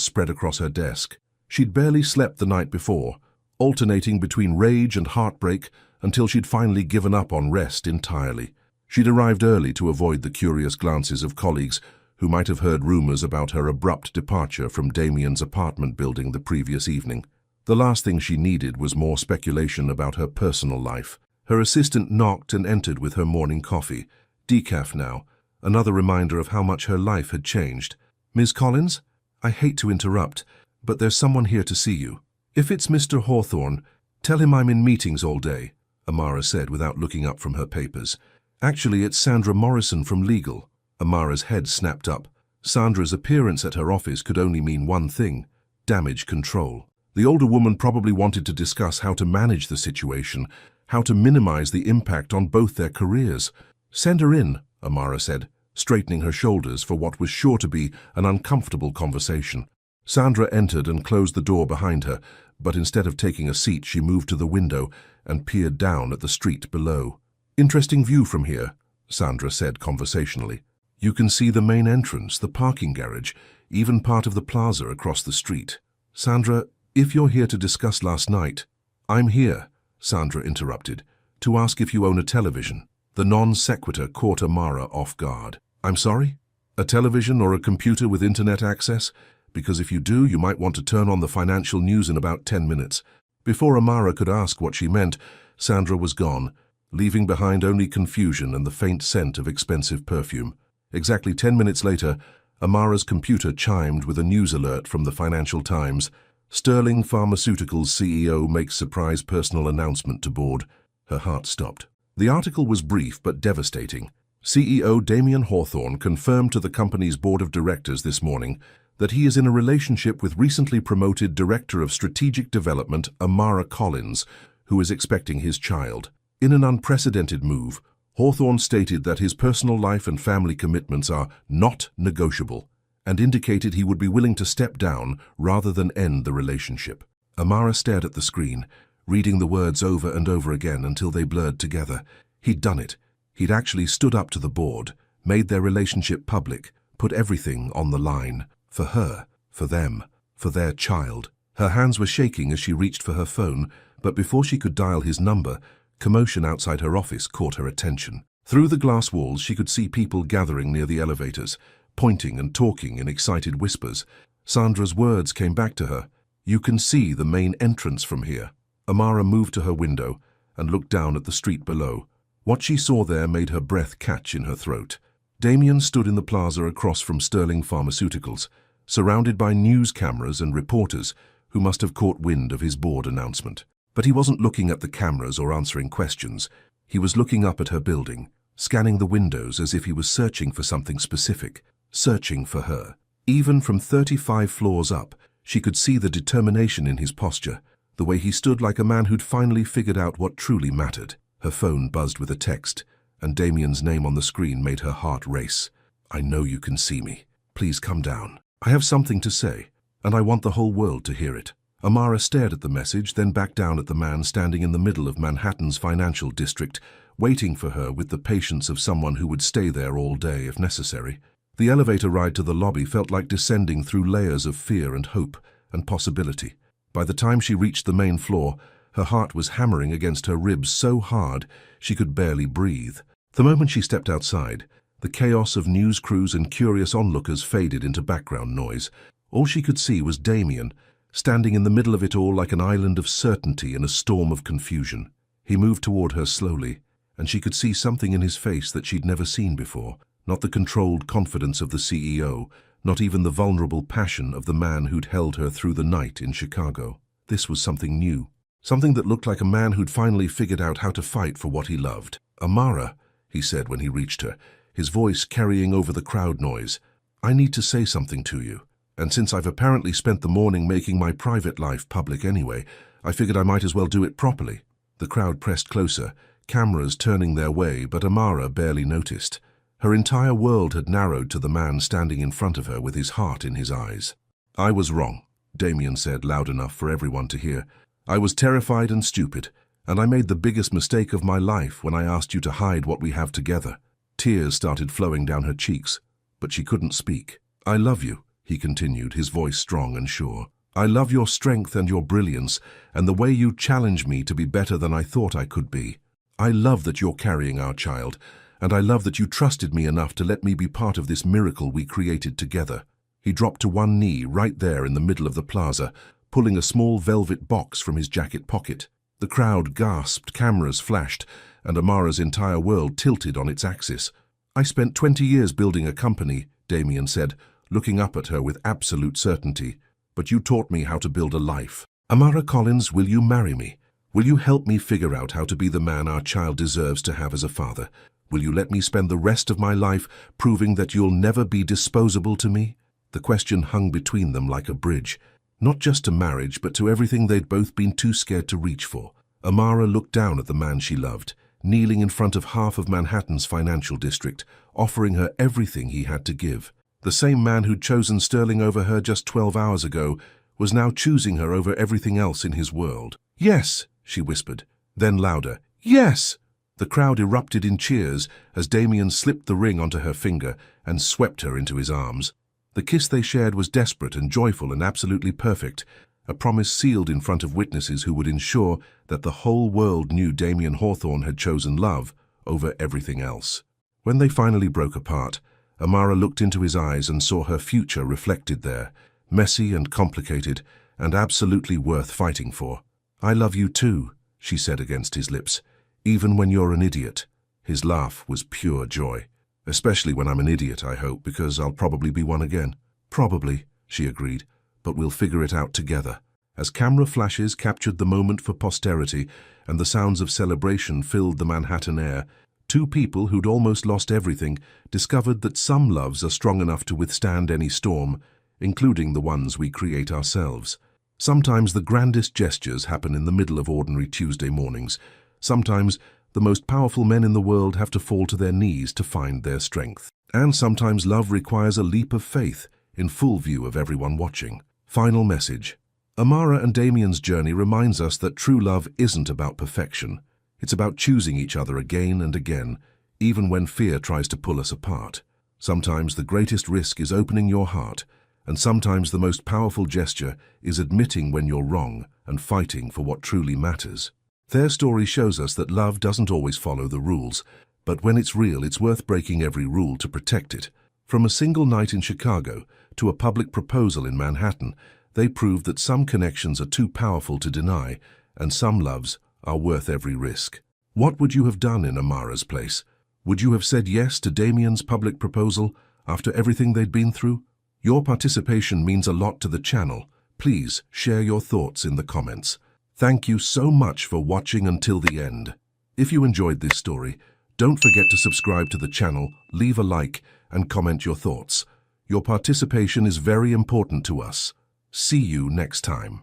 spread across her desk. She'd barely slept the night before, alternating between rage and heartbreak until she'd finally given up on rest entirely. She'd arrived early to avoid the curious glances of colleagues who might have heard rumors about her abrupt departure from Damien's apartment building the previous evening. The last thing she needed was more speculation about her personal life. Her assistant knocked and entered with her morning coffee. Decaf now, another reminder of how much her life had changed. "Ms. Collins, I hate to interrupt, but there's someone here to see you. If it's Mr. Hawthorne, tell him I'm in meetings all day," Amara said without looking up from her papers. "Actually, it's Sandra Morrison from legal." Amara's head snapped up. Sandra's appearance at her office could only mean one thing: damage control. The older woman probably wanted to discuss how to manage the situation, how to minimize the impact on both their careers. "Send her in," Amara said, straightening her shoulders for what was sure to be an uncomfortable conversation. Sandra entered and closed the door behind her, but instead of taking a seat, she moved to the window and peered down at the street below. "Interesting view from here," Sandra said conversationally. "You can see the main entrance, the parking garage, even part of the plaza across the street." "Sandra, if you're here to discuss last night—" "I'm here," Sandra interrupted, "to ask if you own a television." The non sequitur caught Amara off guard. "I'm sorry? A television or a computer with internet access? Because if you do, you might want to turn on the financial news in about 10 minutes. Before Amara could ask what she meant, Sandra was gone, leaving behind only confusion and the faint scent of expensive perfume. Exactly 10 minutes later, Amara's computer chimed with a news alert from the Financial Times. "Sterling Pharmaceuticals CEO makes surprise personal announcement to board." Her heart stopped. The article was brief but devastating. CEO Damien Hawthorne confirmed to the company's board of directors this morning that he is in a relationship with recently promoted Director of Strategic Development Amara Collins, who is expecting his child. In an unprecedented move, Hawthorne stated that his personal life and family commitments are not negotiable, and indicated he would be willing to step down rather than end the relationship. Amara stared at the screen, reading the words over and over again until they blurred together. He'd done it. He'd actually stood up to the board, made their relationship public, put everything on the line. For her, for them, for their child. Her hands were shaking as she reached for her phone, but before she could dial his number, commotion outside her office caught her attention. Through the glass walls, she could see people gathering near the elevators, pointing and talking in excited whispers. Sandra's words came back to her. "You can see the main entrance from here." Amara moved to her window and looked down at the street below. What she saw there made her breath catch in her throat. Damien stood in the plaza across from Sterling Pharmaceuticals, surrounded by news cameras and reporters who must have caught wind of his board announcement. But he wasn't looking at the cameras or answering questions. He was looking up at her building, scanning the windows as if he was searching for something specific, searching for her. Even from 35 floors up, she could see the determination in his posture, the way he stood like a man who'd finally figured out what truly mattered. Her phone buzzed with a text, and Damien's name on the screen made her heart race. "I know you can see me. Please come down. I have something to say, and I want the whole world to hear it." Amara stared at the message, then back down at the man standing in the middle of Manhattan's financial district, waiting for her with the patience of someone who would stay there all day if necessary. The elevator ride to the lobby felt like descending through layers of fear and hope and possibility. By the time she reached the main floor, her heart was hammering against her ribs so hard she could barely breathe. The moment she stepped outside, the chaos of news crews and curious onlookers faded into background noise. All she could see was Damien, standing in the middle of it all like an island of certainty in a storm of confusion. He moved toward her slowly, and she could see something in his face that she'd never seen before. Not the controlled confidence of the CEO, not even the vulnerable passion of the man who'd held her through the night in Chicago. This was something new, something that looked like a man who'd finally figured out how to fight for what he loved. "Amara," he said when he reached her, his voice carrying over the crowd noise, "I need to say something to you. And since I've apparently spent the morning making my private life public anyway, I figured I might as well do it properly." The crowd pressed closer, cameras turning their way, but Amara barely noticed. Her entire world had narrowed to the man standing in front of her with his heart in his eyes. "I was wrong," Damien said loud enough for everyone to hear. "I was terrified and stupid, and I made the biggest mistake of my life when I asked you to hide what we have together." Tears started flowing down her cheeks, but she couldn't speak. "I love you," he continued, his voice strong and sure. I love your strength and your brilliance, and the way you challenge me to be better than I thought I could be. I love that you're carrying our child, and I love that you trusted me enough to let me be part of this miracle we created together." He dropped to one knee right there in the middle of the plaza, pulling a small velvet box from his jacket pocket. The crowd gasped, cameras flashed, and Amara's entire world tilted on its axis. "I spent 20 years building a company," Damien said, looking up at her with absolute certainty. "But you taught me how to build a life. Amara Collins, will you marry me? Will you help me figure out how to be the man our child deserves to have as a father? Will you let me spend the rest of my life proving that you'll never be disposable to me?" The question hung between them like a bridge, not just to marriage, but to everything they'd both been too scared to reach for. Amara looked down at the man she loved, kneeling in front of half of Manhattan's financial district, offering her everything he had to give. The same man who'd chosen Sterling over her just 12 hours ago was now choosing her over everything else in his world. "Yes," she whispered, then louder, "Yes!" The crowd erupted in cheers as Damien slipped the ring onto her finger and swept her into his arms. The kiss they shared was desperate and joyful and absolutely perfect, a promise sealed in front of witnesses who would ensure that the whole world knew Damien Hawthorne had chosen love over everything else. When they finally broke apart, Amara looked into his eyes and saw her future reflected there, messy and complicated, and absolutely worth fighting for. "I love you too," she said against his lips, "even when you're an idiot." His laugh was pure joy. "Especially when I'm an idiot, I hope, because I'll probably be one again." "Probably," she agreed, "but we'll figure it out together." As camera flashes captured the moment for posterity and the sounds of celebration filled the Manhattan air, two people who'd almost lost everything discovered that some loves are strong enough to withstand any storm, including the ones we create ourselves. Sometimes the grandest gestures happen in the middle of ordinary Tuesday mornings. Sometimes the most powerful men in the world have to fall to their knees to find their strength. And sometimes love requires a leap of faith in full view of everyone watching. Final message. Amara and Damien's journey reminds us that true love isn't about perfection. It's about choosing each other again and again, even when fear tries to pull us apart. Sometimes the greatest risk is opening your heart, and sometimes the most powerful gesture is admitting when you're wrong and fighting for what truly matters. Their story shows us that love doesn't always follow the rules, but when it's real, it's worth breaking every rule to protect it. From a single night in Chicago to a public proposal in Manhattan, they proved that some connections are too powerful to deny, and some loves are worth every risk. What would you have done in Amara's place? Would you have said yes to Damien's public proposal after everything they'd been through? Your participation means a lot to the channel. Please share your thoughts in the comments. Thank you so much for watching until the end. If you enjoyed this story, don't forget to subscribe to the channel, leave a like, and comment your thoughts. Your participation is very important to us. See you next time.